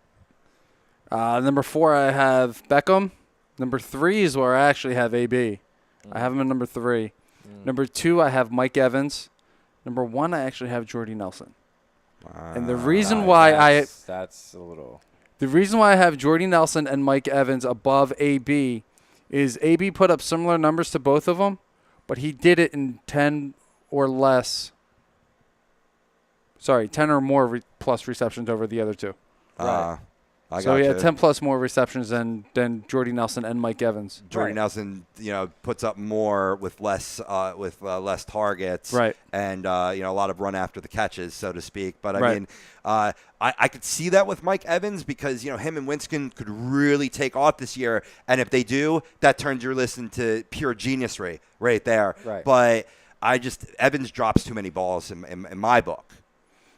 Number 4, I have Beckham. Number 3 is where I actually have AB. I have him in number 3. Number 2, I have Mike Evans. Number 1, I actually have Jordy Nelson. And the reason why that's a little. The reason why I have Jordy Nelson and Mike Evans above AB is AB put up similar numbers to both of them, but he did it in 10 or less. Sorry, 10 or more plus receptions over the other two. Right. So he had 10 plus more receptions than Jordy Nelson and Mike Evans. Jordy Nelson, puts up more with less targets, Right. And a lot of run after the catches, so to speak. But I Right. mean, I could see that with Mike Evans because him and Winston could really take off this year, and if they do, that turns your list into pure genius right there. Right. But Evans drops too many balls in my book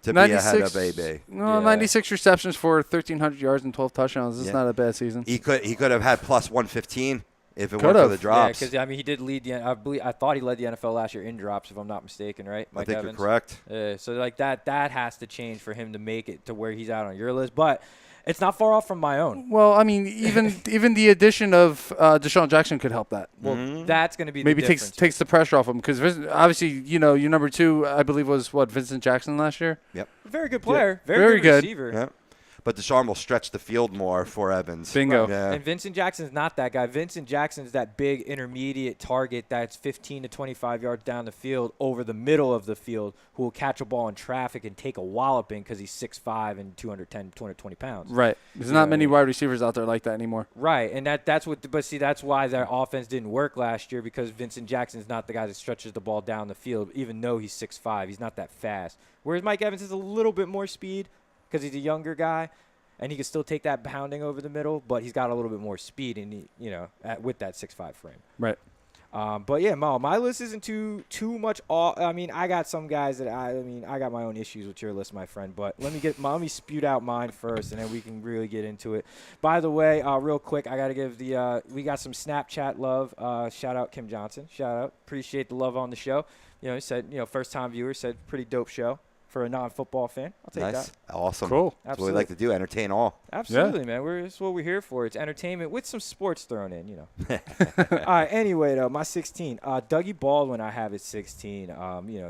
to be ahead of AB. No, Yeah. 96 receptions for 1,300 yards and 12 touchdowns. This is not a bad season. He could have had plus 115 if it Could weren't for have. the drops. Yeah, because he did lead I thought he led the NFL last year in drops, if I'm not mistaken, right? I Mike think Evans? you're correct. So like that has to change for him to make it to where he's out on your list. But It's not far off from my own. Well, I mean, even the addition of Deshaun Jackson could help that. Well, that's going to be Maybe the difference. takes the pressure off him because obviously, your number 2, I believe, was Vincent Jackson last year. Yep. Very good player. Yeah. Very good receiver. Yep. But Deshaun will stretch the field more for Evans. Bingo. Right. Yeah. And Vincent Jackson's not that guy. Vincent Jackson's that big intermediate target that's 15 to 25 yards down the field over the middle of the field who will catch a ball in traffic and take a walloping because he's 6'5" and 210, 220 pounds. Right. There's not many wide receivers out there like that anymore. Right, and that's why their offense didn't work last year because Vincent Jackson's not the guy that stretches the ball down the field, even though he's 6'5". He's not that fast. Whereas Mike Evans has a little bit more speed because he's a younger guy, and he can still take that pounding over the middle, but he's got a little bit more speed, and with that 6'5" frame. Right. But yeah, my list isn't too much. I mean, I got some guys that I got my own issues with your list, my friend. But let me spew out mine first, and then we can really get into it. By the way, real quick, I got to give we got some Snapchat love. Shout out Kim Johnson. Shout out. Appreciate the love on the show. He said, first time viewer said pretty dope show for a non-football fan. I'll take Nice. that. Awesome. Cool. That's what we like to do, entertain all. Absolutely, man. That's what we're here for. It's entertainment with some sports thrown in, All right. Anyway, though, my 16, Dougie Baldwin, I have at 16.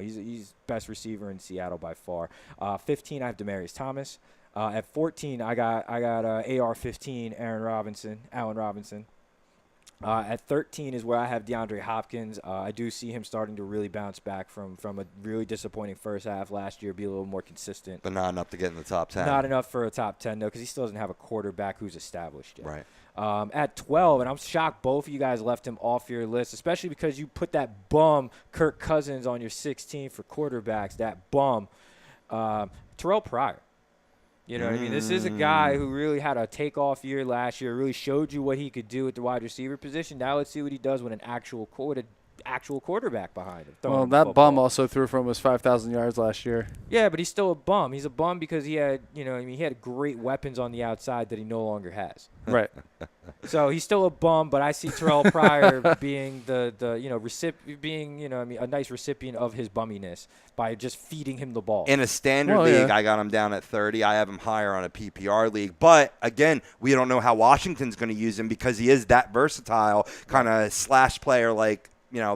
He's best receiver in Seattle by far. 15, I have Demaryius Thomas. At 14, I got AR-15, Allen Robinson. At 13 is where I have DeAndre Hopkins. I do see him starting to really bounce back from a really disappointing first half last year, be a little more consistent. But not enough to get in the top 10. Not enough for a top 10, though, because he still doesn't have a quarterback who's established yet. Right. At 12, and I'm shocked both of you guys left him off your list, especially because you put that bum Kirk Cousins on your 16 for quarterbacks, that bum. Terrell Pryor. You know what I mean? This is a guy who really had a takeoff year last year, really showed you what he could do at the wide receiver position. Now let's see what he does with an actual quarterback behind him. Well, that bum also threw for almost 5,000 yards last year. Yeah, but he's still a bum. He's a bum because he had, he had great weapons on the outside that he no longer has. Right. So he's still a bum, but I see Terrell Pryor being a nice recipient of his bumminess by just feeding him the ball. In a standard league, I got him down at 30. I have him higher on a PPR league. But, again, we don't know how Washington's going to use him because he is that versatile kind of slash player like,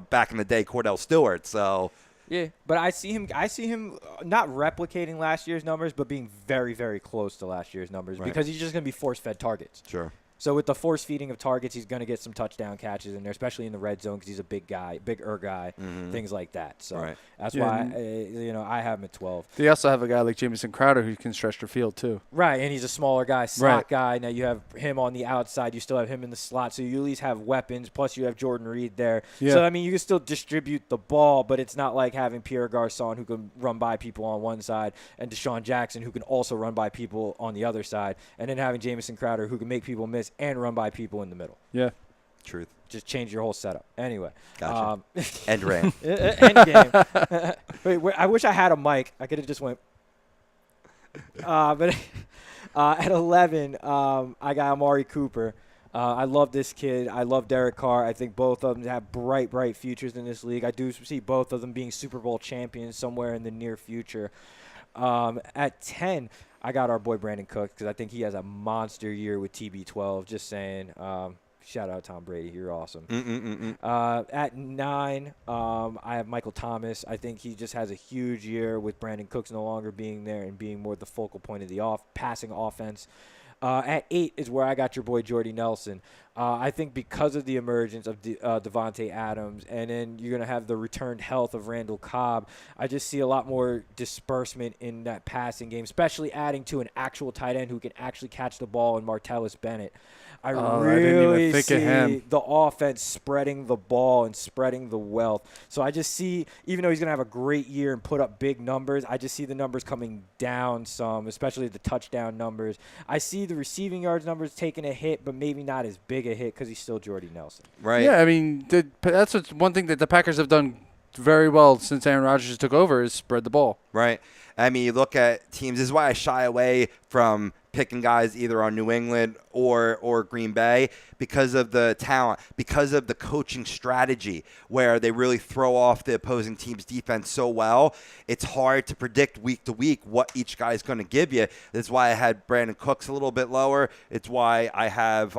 back in the day, Cordell Stewart. So yeah, but I see him not replicating last year's numbers, but being very, very close to last year's numbers because he's just going to be force-fed targets. Sure. So with the force feeding of targets, he's going to get some touchdown catches in there, especially in the red zone because he's a bigger guy, things like that. So that's why I have him at 12. They also have a guy like Jamison Crowder who can stretch the field too. Right, and he's a smaller guy, slot guy. Now you have him on the outside. You still have him in the slot, so you at least have weapons. Plus you have Jordan Reed there. Yeah. So, you can still distribute the ball, but it's not like having Pierre Garçon who can run by people on one side and Deshaun Jackson who can also run by people on the other side, and then having Jamison Crowder who can make people miss and run by people in the middle. Yeah. Truth. Just change your whole setup. Anyway. Gotcha. End ran. End game. Wait, I wish I had a mic. I could have just went. But at 11, I got Amari Cooper. I love this kid. I love Derek Carr. I think both of them have bright futures in this league. I do see both of them being Super Bowl champions somewhere in the near future. At 10, I got our boy Brandon Cooks because I think he has a monster year with TB12. Just saying. Shout out Tom Brady. You're awesome. At 9, I have Michael Thomas. I think he just has a huge year with Brandon Cooks no longer being there and being more the focal point of the passing offense. At 8 is where I got your boy Jordy Nelson. I think because of the emergence of Devontae Adams, and then you're going to have the returned health of Randall Cobb, I just see a lot more disbursement in that passing game, especially adding to an actual tight end who can actually catch the ball in Martellus Bennett. I really see the offense spreading the ball and spreading the wealth. So I just see, even though he's going to have a great year and put up big numbers, I just see the numbers coming down some, especially the touchdown numbers. I see the receiving yards numbers taking a hit, but maybe not as big a hit because he's still Jordy Nelson. Right. Yeah, that's one thing that the Packers have done very well since Aaron Rodgers took over is spread the ball. Right. You look at teams. This is why I shy away from picking guys either on New England or Green Bay because of the talent, because of the coaching strategy where they really throw off the opposing team's defense so well. It's hard to predict week to week what each guy is going to give you. That's why I had Brandon Cooks a little bit lower. It's why I have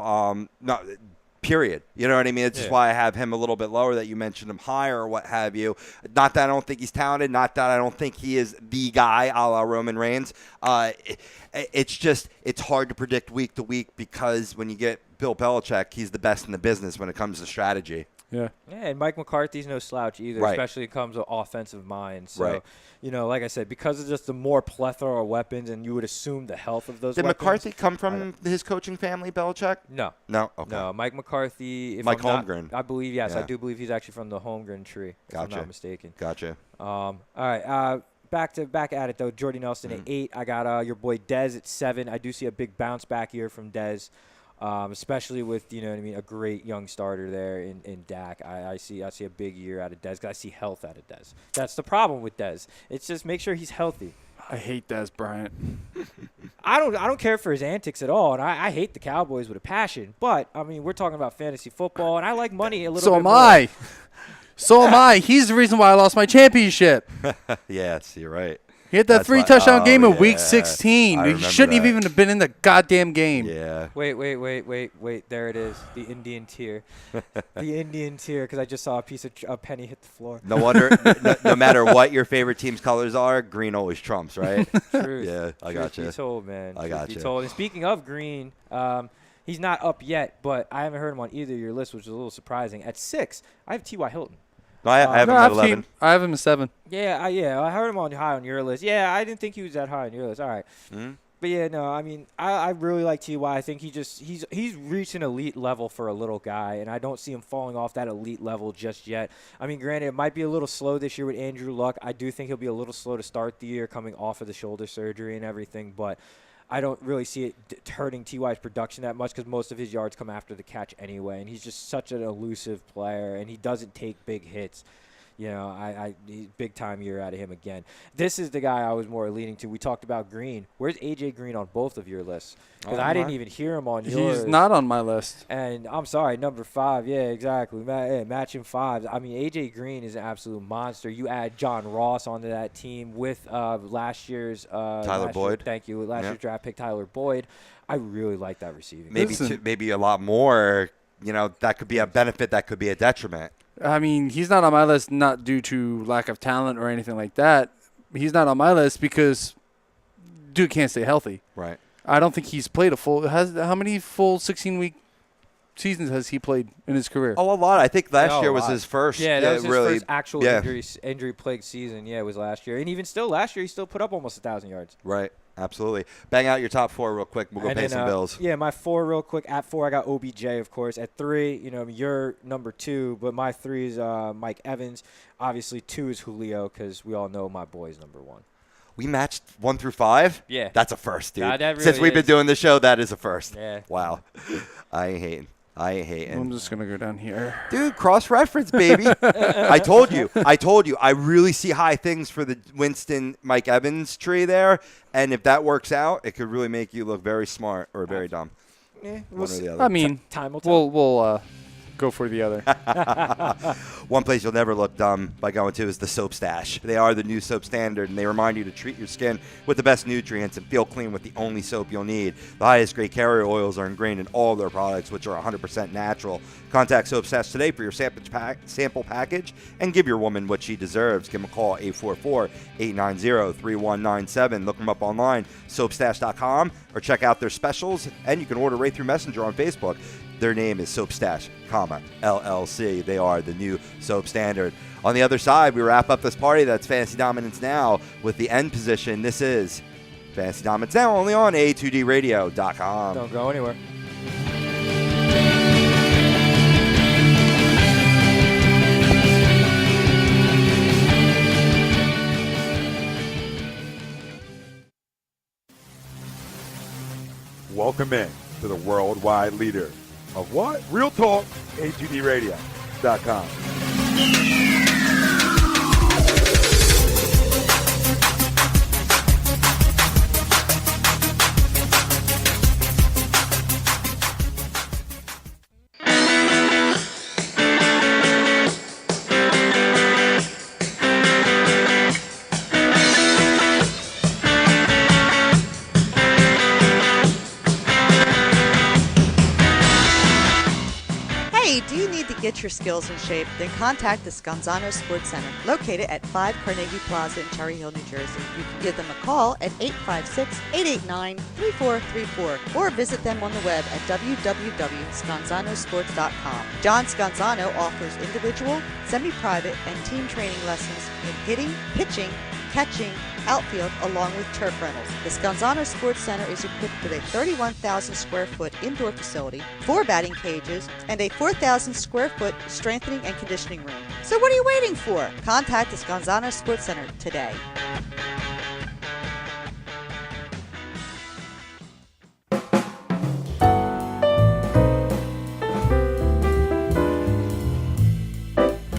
period. You know what I mean? It's just why I have him a little bit lower, that you mentioned him higher or what have you. Not that I don't think he's talented. Not that I don't think he is the guy a la Roman Reigns. It's hard to predict week to week because when you get Bill Belichick, he's the best in the business when it comes to strategy. Yeah. Yeah, and Mike McCarthy's no slouch either, Right. especially when it comes to offensive mind. So, Right. like I said, because of just the more plethora of weapons, and you would assume the health of those Did weapons. McCarthy come from his coaching family, Belichick? No. No? Okay. No, Mike McCarthy. If Mike I'm not- Holmgren. I believe, yes. I Yeah. do believe he's actually from the Holmgren tree, if I'm Gotcha. not mistaken. Gotcha. All right. Back at it, though. Jordy Nelson at 8. I got your boy Dez at 7. I do see a big bounce back here from Dez. Especially with, a great young starter there in Dak. I see a big year out of Dez because I see health out of Dez. That's the problem with Dez. It's just make sure he's healthy. I hate Dez Bryant. I don't care for his antics at all, and I hate the Cowboys with a passion. But, we're talking about fantasy football, and I like money a little bit So am more. I. So am I. He's the reason why I lost my championship. Yes, you're right. He had that That's 3-touchdown why- game in yeah. Week 16. I He remember shouldn't have that. even have been in the goddamn game. Yeah. Wait. There it is. The Indian tier. The Indian tier, because I just saw a penny hit the floor. No wonder, no matter what your favorite team's colors are, green always trumps, right? Truth. Yeah, I Truth gotcha. be told, man. I Truth gotcha. be told. And speaking of green, he's not up yet, but I haven't heard him on either of your lists, which is a little surprising. At 6, I have T.Y. Hilton. No, I have him at 11. I have him at 7. Yeah, I heard him high on your list. Yeah, I didn't think he was that high on your list. All right. Mm-hmm. But yeah, no, I really like T.Y. I think he's reached an elite level for a little guy, and I don't see him falling off that elite level just yet. Granted, it might be a little slow this year with Andrew Luck. I do think he'll be a little slow to start the year coming off of the shoulder surgery and everything, but I don't really see it hurting T.Y.'s production that much because most of his yards come after the catch anyway, and he's just such an elusive player, and he doesn't take big hits. Big time year out of him again. This is the guy I was more leaning to. We talked about Green. Where's A.J. Green on both of your lists? Because I didn't even hear him on yours. He's not on my list. And I'm sorry, number 5. Yeah, exactly. Matching 5s. A.J. Green is an absolute monster. You add John Ross onto that team with last year's Tyler Boyd. Thank you. Last year's draft pick, Tyler Boyd. I really like that receiving. Maybe a lot more. That could be a benefit. That could be a detriment. He's not on my list not due to lack of talent or anything like that. He's not on my list because dude can't stay healthy. Right. I don't think he's played how many full 16-week seasons has he played in his career? Oh, a lot. I think last year was his first. Yeah, that was his really, first actual injury-plagued season. Yeah, it was last year. And even still, last year, he still put up almost 1,000 yards. Right. Absolutely. Bang out your top 4 real quick. We'll go pay some bills. Yeah, my 4 real quick. At 4, I got OBJ, of course. At 3, you're number 2, but my 3 is Mike Evans. Obviously, 2 is Julio because we all know my boy is number 1. We matched 1 through 5? Yeah. That's a first, dude. That really Since we've been is. doing the show, that is a first. Yeah. Wow. I ain't hating. I'm just going to go down here. Dude, cross-reference, baby. I told you. I really see high things for the Winston Mike Evans tree there. And if that works out, it could really make you look very smart or very dumb. Yeah, One or the other. time will tell. We'll go for the other. One place you'll never look dumb by going to is the Soap Stash. They are the new soap standard, and they remind you to treat your skin with the best nutrients and feel clean with the only soap you'll need. The highest grade carrier oils are ingrained in all their products, which are 100% natural. Contact Soap Stash today for your sample package and give your woman what she deserves. Give them a call, 844-890-3197. Look them up online, soapstash.com, or check out their specials, and you can order right through Messenger on Facebook. Their name is Soap Stash, LLC. They are the new soap standard. On the other side, we wrap up this party that's Fantasy Dominance Now with the end position. This is Fantasy Dominance Now, only on A2DRadio.com. Don't go anywhere. Welcome in to the worldwide leader of what? Real Talk, A2DRadio.com. your skills in shape? Then contact the Scanzano Sports Center, located at 5 Carnegie Plaza in Cherry Hill, New Jersey. You can give them a call at 856-889-3434 or visit them on the web at www.scanzanosports.com. John Scanzano offers individual, semi-private, and team training lessons in hitting, pitching, catching, outfield, along with turf rentals. The Scanzano Sports Center is equipped with a 31,000 square foot indoor facility, 4 batting cages, and a 4,000 square foot strengthening and conditioning room. So what are you waiting for? Contact the Scanzano Sports Center today.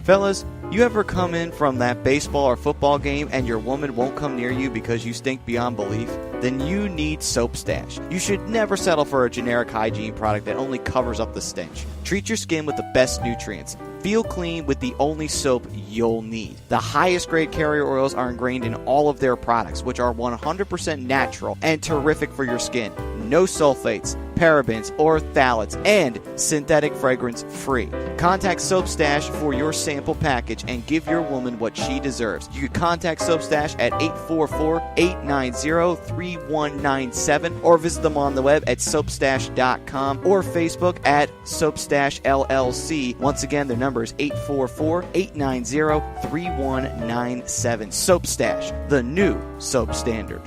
Fellas, you ever come in from that baseball or football game and your woman won't come near you because you stink beyond belief? Then you need Soap Stash. You should never settle for a generic hygiene product that only covers up the stench. Treat your skin with the best nutrients. Feel clean with the only soap you'll need. The highest grade carrier oils are ingrained in all of their products, which are 100% natural and terrific for your skin. No sulfates, parabens, or phthalates, and synthetic fragrance free. Contact Soap Stash for your sample package and give your woman what she deserves. You can contact Soap Stash at 844-890-3197 or visit them on the web at soapstash.com or Facebook at Soapstash LLC. Once again, their number is 844-890-3197. Soap Stash, the new soap standard.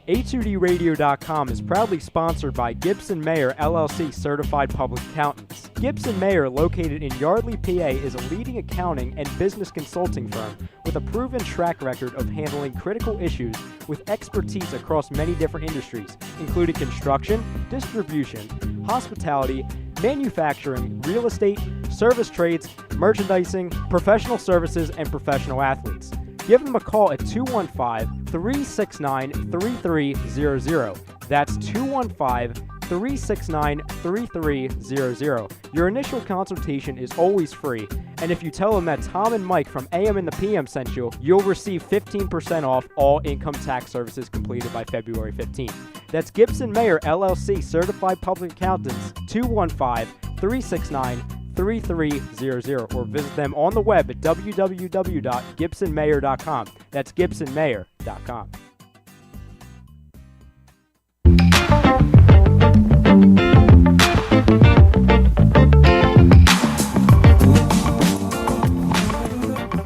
A2DRadio.com is proudly sponsored by Gibson Mayer LLC Certified Public Accountants. Gibson Mayer, located in Yardley, PA, is a leading accounting and business consulting firm with a proven track record of handling critical issues with expertise across many different industries, including construction, distribution, hospitality, manufacturing, real estate, service trades, merchandising, professional services, and professional athletes. Give them a call at 215-369-3300. That's 215-369-3300. Your initial consultation is always free, and if you tell them that Tom and Mike from AM and the PM sent you, you'll receive 15% off all income tax services completed by February 15th. That's Gibson Mayer LLC Certified Public Accountants, 215-369-3300, or visit them on the web at www.gibsonmayer.com. That's gibsonmayer.com.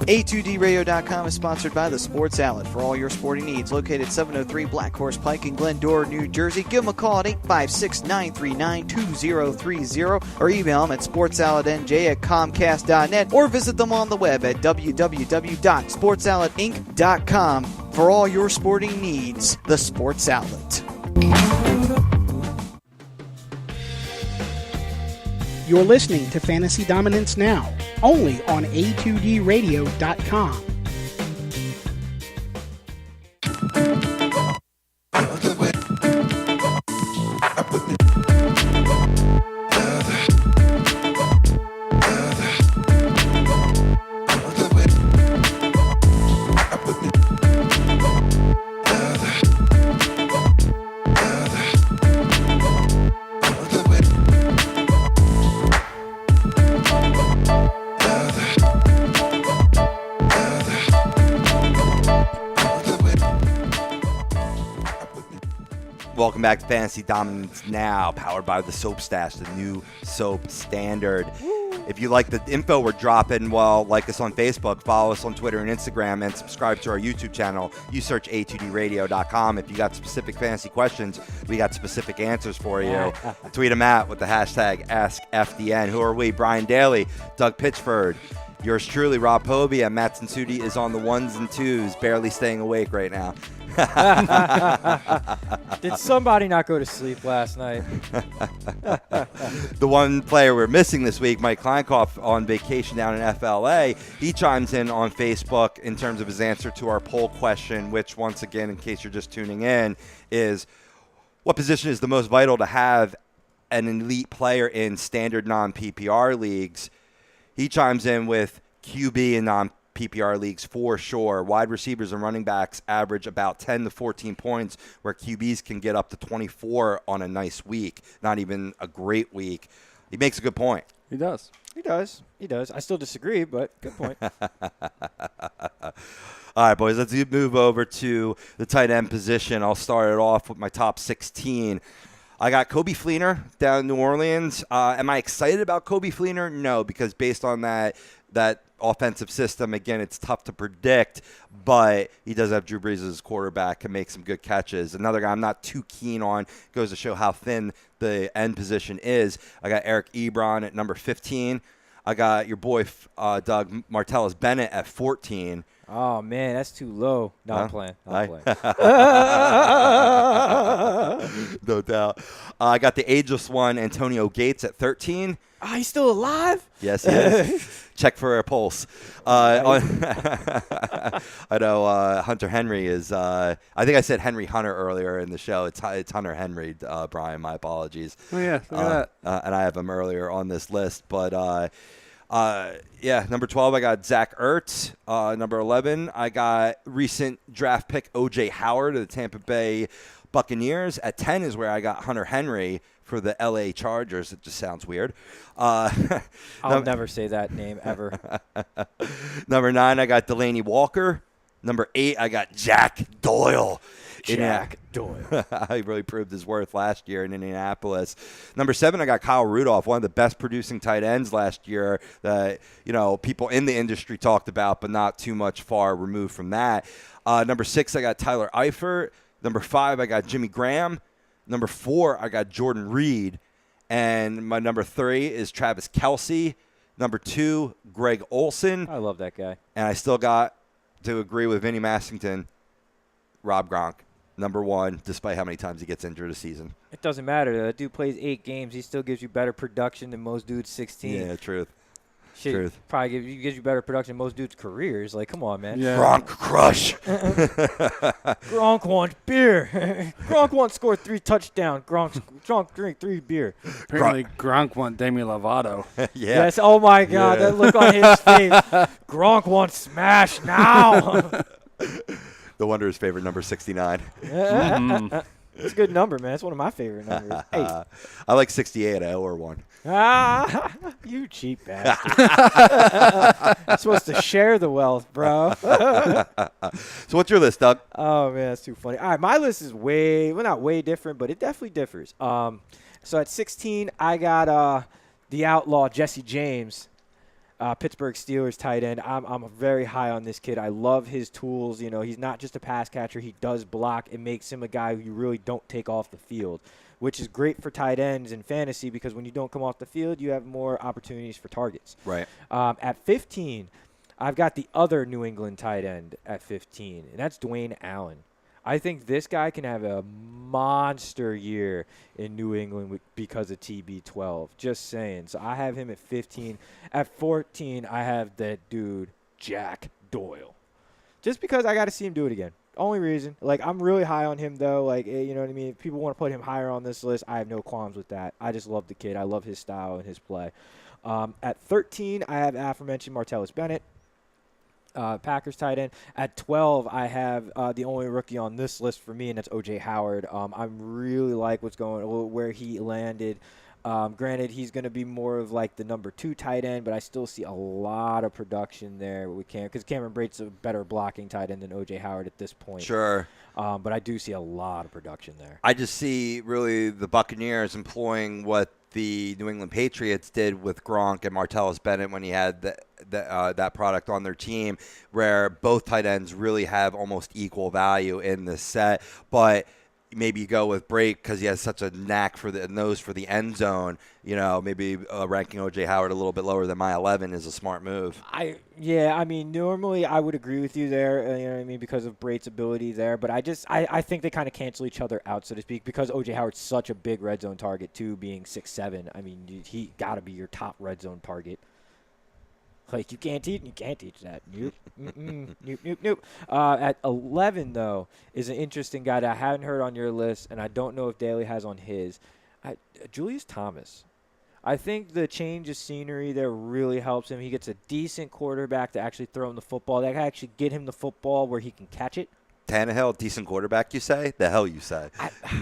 A2DRadio.com is sponsored by the Sports Outlet for all your sporting needs. Located 703 Black Horse Pike in Glendora, New Jersey. Give them a call at 856-939-2030 or email them at sportsoutletnj@comcast.net or visit them on the web at www.sportsoutletinc.com for all your sporting needs. The Sports Outlet. You're listening to Fantasy Dominance Now, only on A2DRadio.com. Welcome back to Fantasy Dominance Now, powered by the Soap Stash, the new soap standard. If you like the info we're dropping, well, like us on Facebook, follow us on Twitter and Instagram, and subscribe to our YouTube channel. You search A2DRadio.com. If you got specific fantasy questions, we got specific answers for you. Tweet them out with the hashtag AskFDN. Who are we? Brian Daly, Doug Pitchford, yours truly, Rob Pobie, and Matt Tsutsudi is on the ones and twos, barely staying awake right now. Did somebody not go to sleep last night? The one player we're missing this week, Mike Kleinkoff, on vacation down in FLA, he chimes in on Facebook in terms of his answer to our poll question, which, once again, in case you're just tuning in, is what position is the most vital to have an elite player in standard non-PPR leagues? He chimes in with QB and non-PPR leagues for sure. Wide receivers and running backs average about 10 to 14 points, where QBs can get up to 24 on a nice week, not even a great week. He makes a good point. He does. He does. He does. I still disagree, but good point. All right, boys, let's move over to the tight end position. I'll start it off with my top 16. I got Kobe Fleener down in New Orleans. Am I excited about Kobe Fleener? No, because based on that offensive system, again, it's tough to predict, but he does have Drew Brees as his quarterback, can make some good catches. Another guy I'm not too keen on, goes to show how thin the end position is. I got Eric Ebron at number 15. I got your boy Doug Martellus Bennett at 14. Oh, man, that's too low. No, I'm playing. I'm playing. No doubt. I got the ageless one, Antonio Gates, at 13. Oh, he's still alive? Yes, he is. Check for a pulse. I know Hunter Henry is I think I said Henry Hunter earlier in the show. It's Hunter Henry, Brian. My apologies. Oh, yeah. Look at that. And I have him earlier on this list. But, number 12, I got Zach Ertz. Number 11, I got recent draft pick O.J. Howard of the Tampa Bay Buccaneers. At 10 is where I got Hunter Henry for the L.A. Chargers. It just sounds weird. I'll never say that name ever. Number 9, I got Delaney Walker. Number 8, I got Jack Doyle. Jack Doyle. He really proved his worth last year in Indianapolis. Number 7, I got Kyle Rudolph, one of the best producing tight ends last year that, people in the industry talked about, but not too much far removed from that. Number 6, I got Tyler Eifert. Number 5, I got Jimmy Graham. Number 4, I got Jordan Reed. And my number 3 is Travis Kelce. Number 2, Greg Olson. I love that guy. And I still got to agree with Vinny Massington, Rob Gronk. Number 1, despite how many times he gets injured a season. It doesn't matter. That dude plays 8 games. He still gives you better production than most dudes 16. Yeah, truth. Shit, Truth. Probably gives you better production than most dudes' careers. Like, come on, man. Yeah. Gronk crush. Gronk wants beer. Gronk wants score 3 touchdowns. Gronk drink 3 beer. Apparently, Gronk won Demi Lovato. Yeah. Yes. Oh my God, that look on his face. Gronk wants smash now. No wonder his favorite number 69. It's a good number, man. It's one of my favorite numbers. 8. I like 68. I owe her one. You cheap bastard. You're supposed to share the wealth, bro. So what's your list, Doug? Oh, man, that's too funny. All right, my list is not way different, but it definitely differs. So at 16, I got the outlaw Jesse James, Pittsburgh Steelers tight end. I'm very high on this kid. I love his tools. He's not just a pass catcher. He does block. It makes him a guy who you really don't take off the field, which is great for tight ends in fantasy because when you don't come off the field, you have more opportunities for targets. Right. At 15, I've got the other New England tight end at 15, and that's Dwayne Allen. I think this guy can have a monster year in New England because of TB12. Just saying. So I have him at 15. At 14, I have that dude, Jack Doyle. Just because I got to see him do it again. Only reason. Like, I'm really high on him, though. Like, you know what I mean? If people want to put him higher on this list, I have no qualms with that. I just love the kid. I love his style and his play. At 13, I have aforementioned Martellus Bennett. Packers tight end. At 12, I have the only rookie on this list for me, and that's O.J. Howard. I really like where he landed. Granted, he's going to be more of like the number 2 tight end, but I still see a lot of production there because Cameron Brate's a better blocking tight end than O.J. Howard at this point. Sure. But I do see a lot of production there. I just see really the Buccaneers employing what the New England Patriots did with Gronk and Martellus Bennett when he had that product on their team, where both tight ends really have almost equal value in this set. But maybe you go with Brake because he has such a knack for the nose for the end zone. Maybe ranking O.J. Howard a little bit lower than my 11 is a smart move. Normally I would agree with you there, you know what I mean, because of Brate's ability there. But I think they kind of cancel each other out, so to speak, because O.J. Howard's such a big red zone target, too, being 6'7". I mean, he got to be your top red zone target. Like, you can't teach that. Nope. Nope. At 11, though, is an interesting guy that I haven't heard on your list, and I don't know if Daly has on his. Julius Thomas. I think the change of scenery there really helps him. He gets a decent quarterback to actually throw him the football. That can actually get him the football where he can catch it. Tannehill, decent quarterback, you say? The hell you say?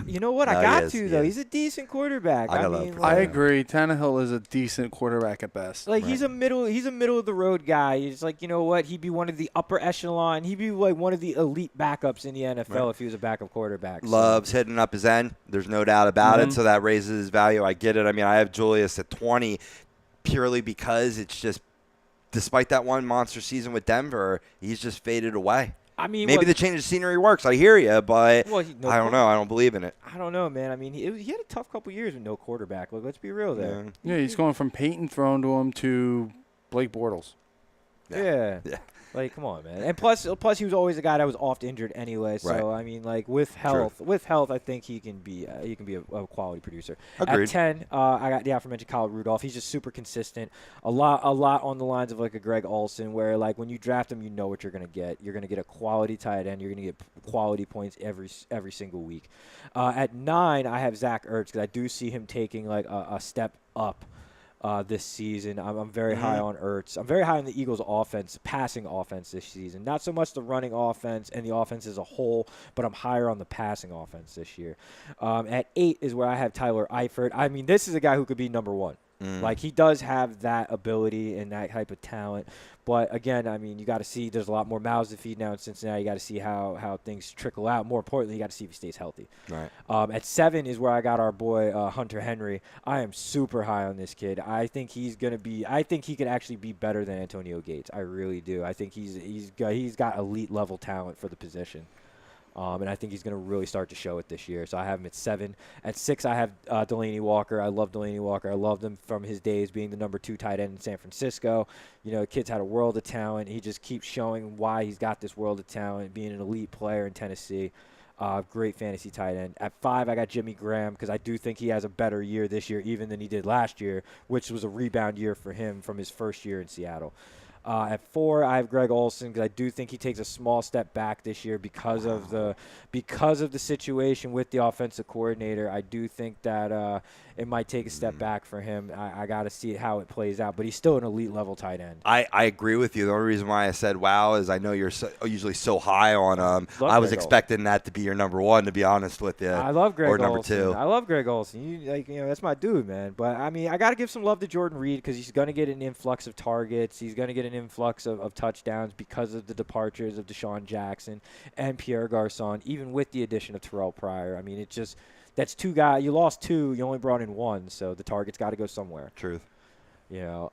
You know what? No, I got he is, to, though. He's a decent quarterback. I I love mean, him. I like, agree. Tannehill is a decent quarterback at best. like he's a middle of the road guy. He's like, you know what? He'd be one of the upper echelon. He'd be like one of the elite backups in the NFL if he was a backup quarterback. So. Loves hitting up his end. There's no doubt about it. So that raises his value. I get it. I mean, I have Julius at 20 purely because it's just, despite that one monster season with Denver, he's just faded away. I mean, maybe the change of scenery works. I hear you, but I don't know. I don't believe in it. I don't know, man. I mean, he had a tough couple years with no quarterback. Like, let's be real there. Yeah, he's going from Peyton throwing to him to Blake Bortles. Yeah. Like, come on, man. And plus, he was always a guy that was oft injured anyway. So Right. I mean, like with health, I think he can be a quality producer. Agreed. At 10, I got the aforementioned Kyle Rudolph. He's just super consistent. A lot on the lines of like a Greg Olsen, where like when you draft him, you know what you're gonna get. You're gonna get a quality tight end. You're gonna get quality points every single week. At 9, I have Zach Ertz because I do see him taking like a step up. This season. I'm very high on Ertz. I'm very high on the Eagles' offense, passing offense this season. Not so much the running offense and the offense as a whole, but I'm higher on the passing offense this year. At 8 is where I have Tyler Eifert. I mean, this is a guy who could be number 1. Like, he does have that ability and that type of talent. But, again, I mean, you got to see there's a lot more mouths to feed now in Cincinnati. You got to see how things trickle out. More importantly, you got to see if he stays healthy. Right. At 7 is where I got our boy Hunter Henry. I am super high on this kid. I think he could actually be better than Antonio Gates. I really do. I think he's got elite level talent for the position. And I think he's going to really start to show it this year. So I have him at 7. At 6, I have Delaney Walker. I love Delaney Walker. I loved him from his days being the number 2 tight end in San Francisco. You know, the kid's had a world of talent. He just keeps showing why he's got this world of talent, being an elite player in Tennessee. Great fantasy tight end. At 5, I got Jimmy Graham because I do think he has a better year this year even than he did last year, which was a rebound year for him from his first year in Seattle. At 4, I have Greg Olsen because I do think he takes a small step back this year because of the situation with the offensive coordinator. I do think that it might take a step back for him. I got to see how it plays out, but he's still an elite level tight end. I agree with you. The only reason why I said wow is I know you're usually so high on him. I was expecting that to be your number 1, to be honest with you. I love Greg Olsen. Or number Olsen. 2. I love Greg Olsen. That's my dude, man. But, I mean, I got to give some love to Jordan Reed because he's going to get an influx of targets. He's going to get an influx of touchdowns because of the departures of Deshaun Jackson and Pierre Garçon, even with the addition of Terrell Pryor. I mean, it's just that's 2 guys. You lost 2. You only brought in 1, so the target's got to go somewhere. Truth. You know,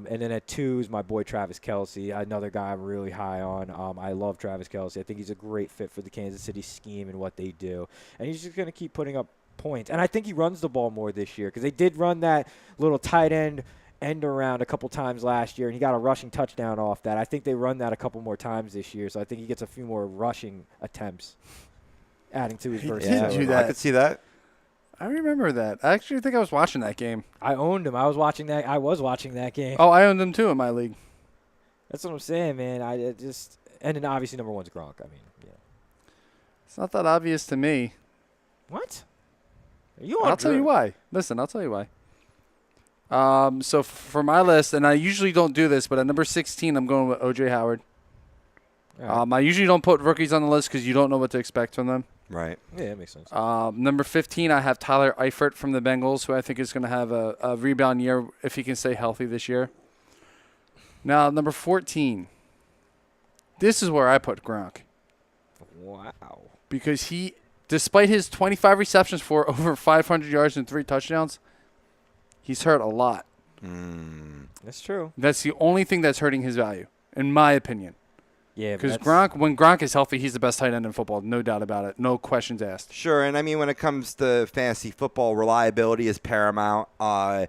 and then at 2 is my boy Travis Kelce, another guy I'm really high on. I love Travis Kelce. I think he's a great fit for the Kansas City scheme and what they do. And he's just going to keep putting up points. And I think he runs the ball more this year because they did run that little tight end around a couple times last year, and he got a rushing touchdown off that. I think they run that a couple more times this year, so I think he gets a few more rushing attempts, adding to his versatility. I could see that. I remember that. I actually think I was watching that game. I owned him. I was watching that game. Oh, I owned him too in my league. That's what I'm saying, man. And then obviously number 1's Gronk. I mean, yeah. It's not that obvious to me. What? I'll tell you why. Listen, I'll tell you why. So for my list, and I usually don't do this, but at number 16, I'm going with O.J. Howard. Right. I usually don't put rookies on the list because you don't know what to expect from them. Right. Yeah, that makes sense. Number 15, I have Tyler Eifert from the Bengals, who I think is going to have a rebound year if he can stay healthy this year. Now, number 14, this is where I put Gronk. Wow. Because he, despite his 25 receptions for over 500 yards and 3 touchdowns, he's hurt a lot. That's true. That's the only thing that's hurting his value, in my opinion. Yeah, because when Gronk is healthy, he's the best tight end in football, no doubt about it, no questions asked. Sure, and I mean when it comes to fantasy football, reliability is paramount. I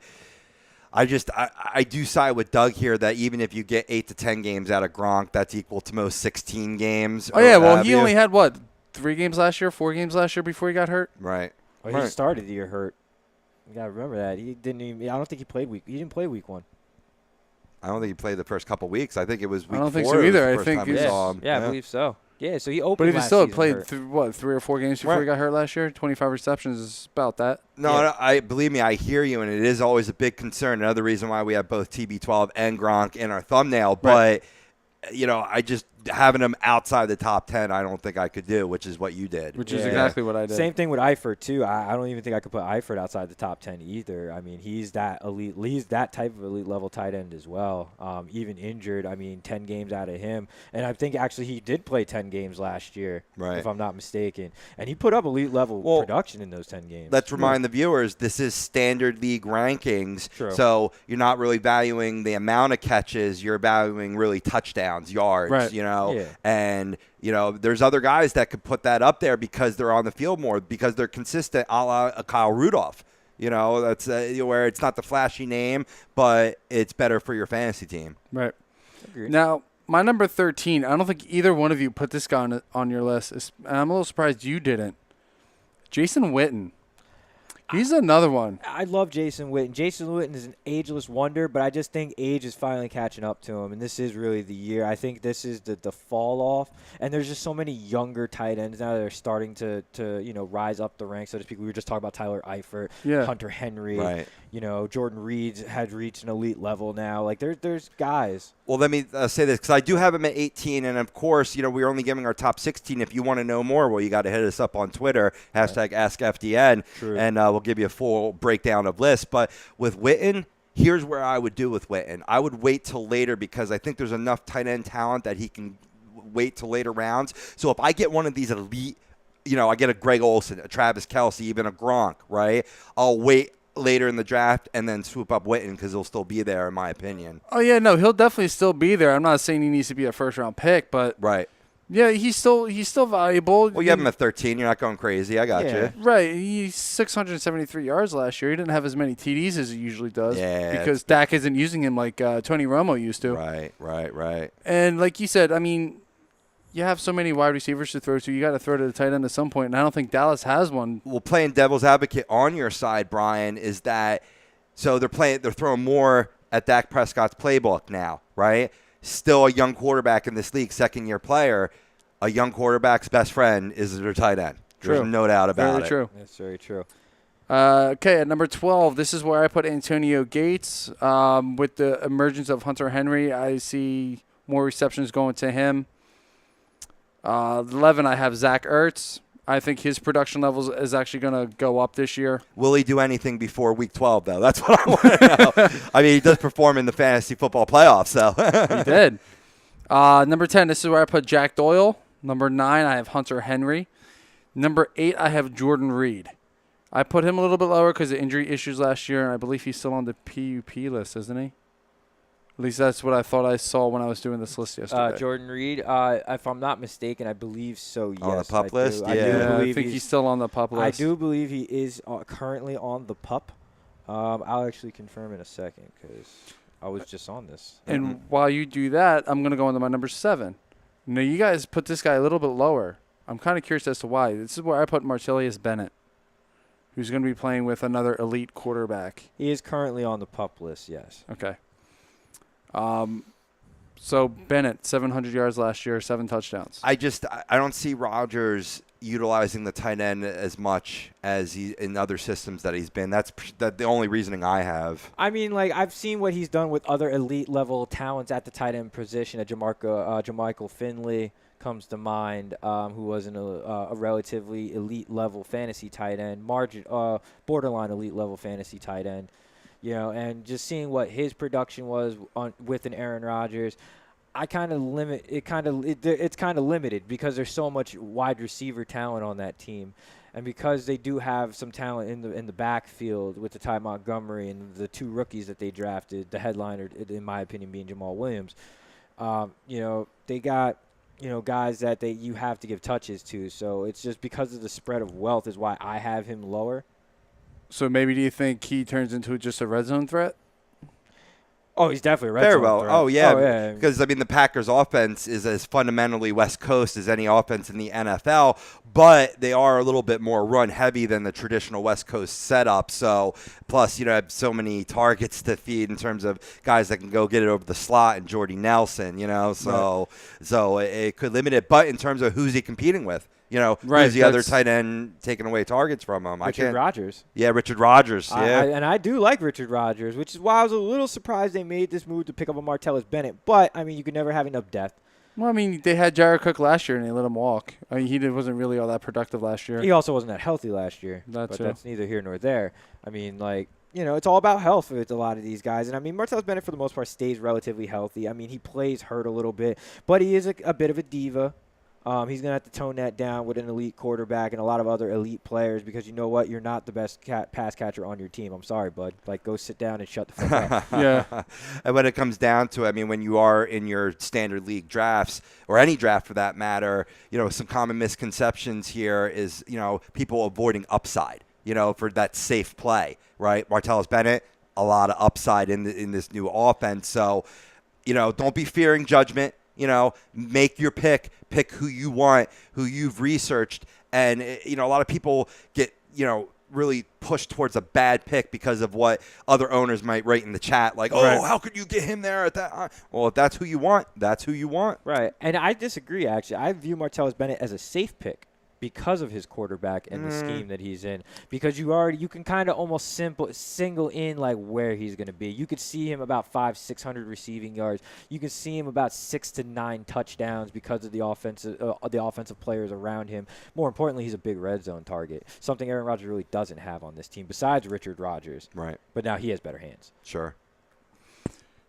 do side with Doug here that even if you get 8 to 10 games out of Gronk, that's equal to most 16 games. Oh yeah, well he only had 3 games last year, 4 games last year before he got hurt. Right. Well, he started the year hurt. You gotta remember that he didn't even. I don't think he played week. He didn't play week 1. I don't think he played the first couple weeks. I think it was week 4. I don't think so either. I think I believe so. Yeah, so he opened. But he last still season played hurt. 3 or 4 games before he got hurt last year. 25 receptions is about that. No, I believe me, I hear you, and it is always a big concern. Another reason why we have both TB12 and Gronk in our thumbnail. But I just having him outside the top 10, I don't think I could do, which is what you did. Which is exactly what I did. Same thing with Eifert too. I don't even think I could put Eifert outside the top 10 either. I mean, he's that elite. He's that type of elite level tight end as well. Even injured, 10 games out of him, and I think actually he did play 10 games last year, if I'm not mistaken, and he put up elite level production in those 10 games. Let's remind the viewers, this is standard league rankings, True. So you're not really valuing the amount of catches, you're valuing really touchdowns, yards, and there's other guys that could put that up there because they're on the field more, because they're consistent, a la Kyle Rudolph. That's where it's not the flashy name, but it's better for your fantasy team. Right. Agreed. Now, my number 13, I don't think either one of you put this guy on your list. And I'm a little surprised you didn't. Jason Witten. He's another one. I love Jason Witten. Jason Witten is an ageless wonder, but I just think age is finally catching up to him, and this is really the year. I think this is the fall off, and there's just so many younger tight ends now that are starting to rise up the ranks, so to speak. We were just talking about Tyler Eifert, Hunter Henry. Right. Jordan Reed has reached an elite level now. Like, there's guys. Well, let me say this, because I do have him at 18, and of course, we're only giving our top 16. If you want to know more, well, you got to hit us up on Twitter, #AskFDN, and we'll give you a full breakdown of lists. But with Witten, here's where I would do with Witten. I would wait till later, because I think there's enough tight end talent that he can wait till later rounds. So if I get one of these elite, I get a Greg Olsen, a Travis Kelce, even a Gronk, right? I'll wait later in the draft and then swoop up Witten, because he'll still be there, in my opinion. Oh, yeah, no, he'll definitely still be there. I'm not saying he needs to be a first-round pick, but yeah, he's still valuable. Well, you have him at 13. You're not going crazy. I got you. Right. He's 673 yards last year. He didn't have as many TDs as he usually does because Dak isn't using him like Tony Romo used to. Right. And like you said, you have so many wide receivers to throw to. You got to throw to the tight end at some point, and I don't think Dallas has one. Well, playing devil's advocate on your side, Brian, is that so they're throwing more at Dak Prescott's playbook now, right? Still a young quarterback in this league, second-year player. A young quarterback's best friend is their tight end. True. There's no doubt about Very it. true. That's very true. Okay, at number 12, this is where I put Antonio Gates. With the emergence of Hunter Henry, I see more receptions going to him. 11, I have Zach Ertz. I think his production levels is actually going to go up this year. Will he do anything before Week 12, though? That's what I want to know. He does perform in the fantasy football playoffs, so. He did. Number 10, this is where I put Jack Doyle. Number 9, I have Hunter Henry. Number 8, I have Jordan Reed. I put him a little bit lower because of injury issues last year, and I believe he's still on the PUP list, isn't he? At least that's what I thought I saw when I was doing this list yesterday. Jordan Reed, if I'm not mistaken, I believe so, yes. On the PUP list? I think he's still on the PUP list. I do believe he is currently on the PUP. I'll actually confirm in a second because I was just on this. And while you do that, I'm going to go into my number 7. Now, you guys put this guy a little bit lower. I'm kind of curious as to why. This is where I put Martellus Bennett, who's going to be playing with another elite quarterback. He is currently on the PUP list, yes. Okay. So Bennett, 700 yards last year, 7 touchdowns. I don't see Rodgers utilizing the tight end as much as he in other systems that he's been. That's the only reasoning I have. I've seen what he's done with other elite level talents at the tight end position. Jermichael Finley comes to mind, who was a relatively elite level fantasy tight end, borderline elite level fantasy tight end. And just seeing what his production was with an Aaron Rodgers, it's kind of limited because there's so much wide receiver talent on that team, and because they do have some talent in the backfield with the Ty Montgomery and the 2 rookies that they drafted, the headliner in my opinion being Jamal Williams. They got guys that you have to give touches to, so it's just because of the spread of wealth is why I have him lower. So maybe do you think he turns into just a red zone threat? Oh, he's definitely a red Very zone well. threat. Oh, yeah. yeah. Because, I mean, the Packers' offense is as fundamentally West Coast as any offense in the NFL, but they are a little bit more run-heavy than the traditional West Coast setup. So, plus, have so many targets to feed in terms of guys that can go get it over the slot and Jordy Nelson, So it could limit it. But in terms of who's he competing with? Who's the other tight end taking away targets from him? Richard Rodgers. Yeah, Richard Rodgers. Yeah. And I do like Richard Rodgers, which is why I was a little surprised they made this move to pick up a Martellus Bennett. But, I mean, you could never have enough depth. Well, I mean, they had Jared Cook last year, and they let him walk. I mean, he wasn't really all that productive last year. He also wasn't that healthy last year. But that's neither here nor there. I mean, it's all about health with a lot of these guys. And, I mean, Martellus Bennett, for the most part, stays relatively healthy. I mean, he plays hurt a little bit, but he is a bit of a diva. He's going to have to tone that down with an elite quarterback and a lot of other elite players because you know what? You're not the best pass catcher on your team. I'm sorry, bud. Go sit down and shut the fuck up. Yeah. And when it comes down to, I mean, when you are in your standard league drafts or any draft for that matter, some common misconceptions here is, people avoiding upside, for that safe play, right? Martellus Bennett, a lot of upside in this new offense. So, don't be fearing judgment. Make your pick who you want, who you've researched. And, a lot of people get, really pushed towards a bad pick because of what other owners might write in the chat. Like, how could you get him there at that? Well, if that's who you want, that's who you want. Right. And I disagree, actually. I view Martellus Bennett as a safe pick because of his quarterback and the scheme that he's in. Because you can kind of almost single in where he's going to be. You could see him about 500-600 receiving yards. You can see him about 6 to 9 touchdowns because of the offensive players around him. More importantly, he's a big red zone target, something Aaron Rodgers really doesn't have on this team besides Richard Rodgers. Right. But now he has better hands. Sure.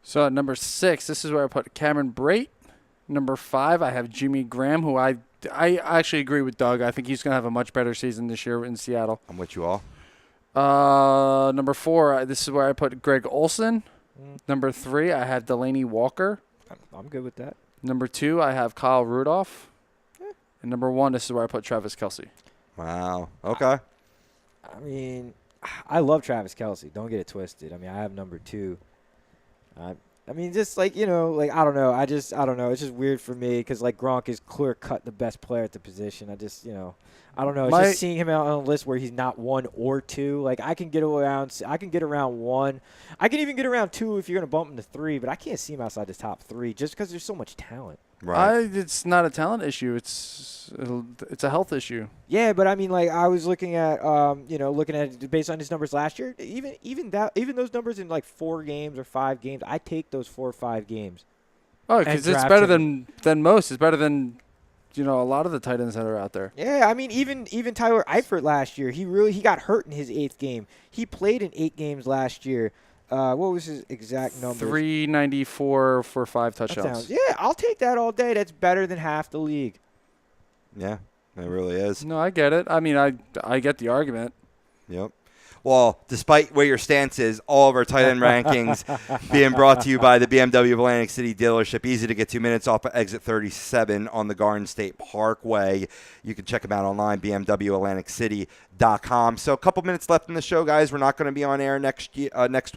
So at number 6, this is where I put Cameron Brate. Number 5, I have Jimmy Graham, who I actually agree with Doug. I think he's going to have a much better season this year in Seattle. I'm with you all. Number 4, this is where I put Greg Olsen. Number 3, I have Delaney Walker. I'm good with that. Number 2, I have Kyle Rudolph. And number 1, this is where I put Travis Kelce. Wow. Okay. I mean, I love Travis Kelce. Don't get it twisted. I mean, I have number 2. I mean, just I don't know. I don't know. It's just weird for me because Gronk is clear cut the best player at the position. I just, I don't know. It's just seeing him out on a list where he's not 1 or 2. I can get around 1. I can even get around 2 if you're going to bump him to 3, but I can't see him outside the top 3 just because there's so much talent. Right. It's not a talent issue. It's a health issue. Yeah, but I mean, I was looking at, looking at it based on his numbers last year. Even those numbers in 4 games or 5 games, I take those 4 or 5 games. Oh, because it's better than most. It's better than a lot of the tight ends that are out there. Yeah, I mean, even Tyler Eifert last year, he got hurt in his 8th game. He played in 8 games last year. What was his exact number? 394 for 5 touchdowns. Yeah, I'll take that all day. That's better than half the league. Yeah, it really is. No, I get it. I mean, I get the argument. Yep. Well, despite where your stance is, all of our tight end rankings being brought to you by the BMW of Atlantic City dealership. Easy to get 2 minutes off of exit 37 on the Garden State Parkway. You can check them out online, bmwatlanticcity.com. So a couple minutes left in the show, guys. We're not going to be on air next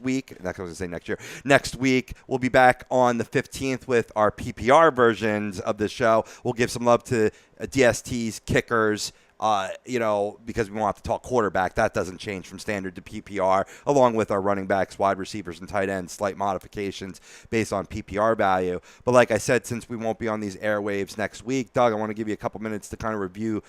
week. Not going to say next year. Next week, we'll be back on the 15th with our PPR versions of the show. We'll give some love to DST's kickers. Because we want to talk quarterback. That doesn't change from standard to PPR, along with our running backs, wide receivers, and tight ends, slight modifications based on PPR value. But like I said, since we won't be on these airwaves next week, Doug, I want to give you a couple minutes to kind of review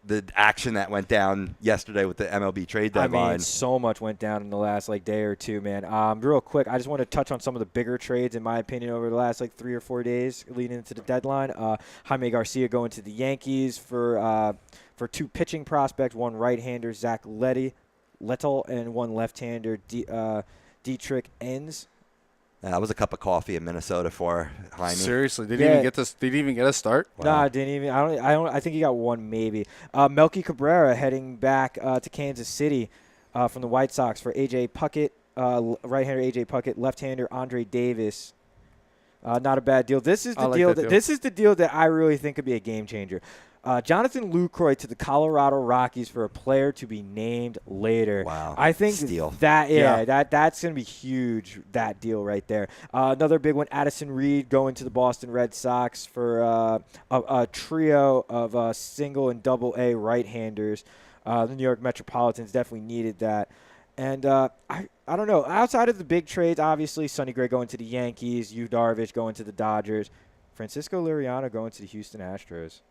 the action that went down yesterday with the MLB trade deadline. I mean, so much went down in the last day or two, man. Real quick, I just want to touch on some of the bigger trades, in my opinion, over the last 3 or 4 days leading into the deadline. Jaime Garcia going to the Yankees for 2 pitching prospects, 1 right-hander, Zach Lettel, and 1 left-hander, Dietrich Enns. That was a cup of coffee in Minnesota for Jaime. Seriously, did he even get a start? Wow. Nah, didn't even. I think he got 1 maybe. Melky Cabrera heading back to Kansas City from the White Sox for AJ Puckett, right-hander AJ Puckett, left-hander Andre Davis. Not a bad deal. This is the deal. This is the deal that I really think could be a game changer. Jonathan Lucroy to the Colorado Rockies for a player to be named later. Wow. I think Steal. that's going to be huge, that deal right there. Another big one, Addison Reed going to the Boston Red Sox for a trio of single and double A right-handers. The New York Metropolitans definitely needed that. And I don't know. Outside of the big trades, obviously, Sonny Gray going to the Yankees, Yu Darvish going to the Dodgers, Francisco Liriano going to the Houston Astros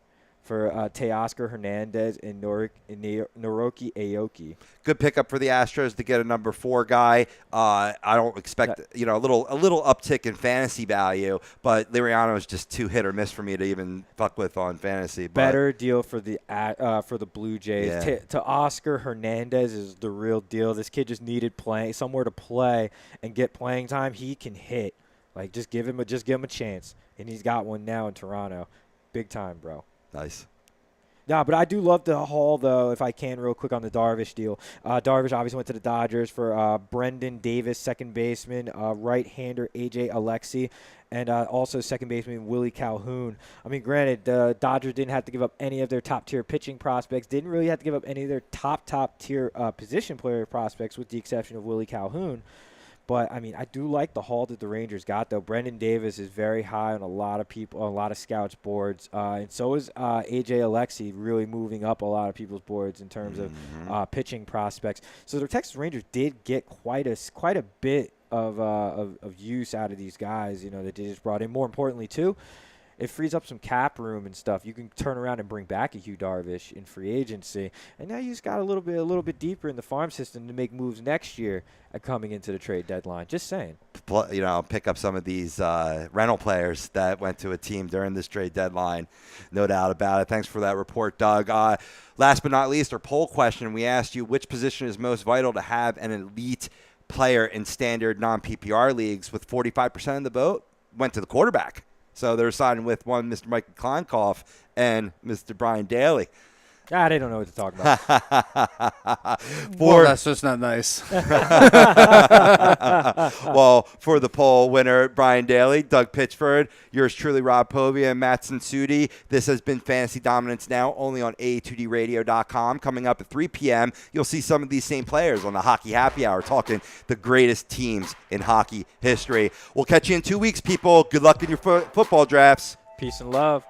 for Teoscar Hernandez and Naoki Aoki. Good pickup for the Astros to get a number 4 guy. I don't expect a little uptick in fantasy value, but Liriano is just too hit or miss for me to even fuck with on fantasy. But better deal for the Blue Jays. Yeah. Teoscar Hernandez is the real deal. This kid just needed somewhere to play and get playing time. He can hit. Like just give him a chance, and he's got one now in Toronto. Big time, bro. Nice. Yeah, but I do love the haul, though, if I can, real quick on the Darvish deal. Darvish obviously went to the Dodgers for Brendan Davis, second baseman, right-hander A.J. Alexy, and also second baseman Willie Calhoun. I mean, granted, the Dodgers didn't have to give up any of their top-tier pitching prospects, didn't really have to give up any of their top-tier position player prospects with the exception of Willie Calhoun. But, I mean, I do like the haul that the Rangers got, though. Brendan Davis is very high on a lot of scouts' boards. And so is A.J. Alexy, really moving up a lot of people's boards in terms of pitching prospects. So the Texas Rangers did get quite a bit of use out of these guys, that they just brought in. More importantly, too, it frees up some cap room and stuff. You can turn around and bring back a Yu Darvish in free agency, and now you just got a little bit deeper in the farm system to make moves next year coming into the trade deadline. Just saying. Pick up some of these rental players that went to a team during this trade deadline. No doubt about it. Thanks for that report, Doug. Last but not least, our poll question. We asked you which position is most vital to have an elite player in standard non-PPR leagues. With 45% of the vote, went to the quarterback. So they're siding with one Mr. Michael Kleinkoff and Mr. Brian Daly. They don't know what to talk about. Well, that's just not nice. Well, for the poll winner, Brian Daly, Doug Pitchford, yours truly, Rob Povia, and Matt Sensudi. This has been Fantasy Dominance Now, only on A2DRadio.com. Coming up at 3 p.m., you'll see some of these same players on the Hockey Happy Hour talking the greatest teams in hockey history. We'll catch you in 2 weeks, people. Good luck in your football drafts. Peace and love.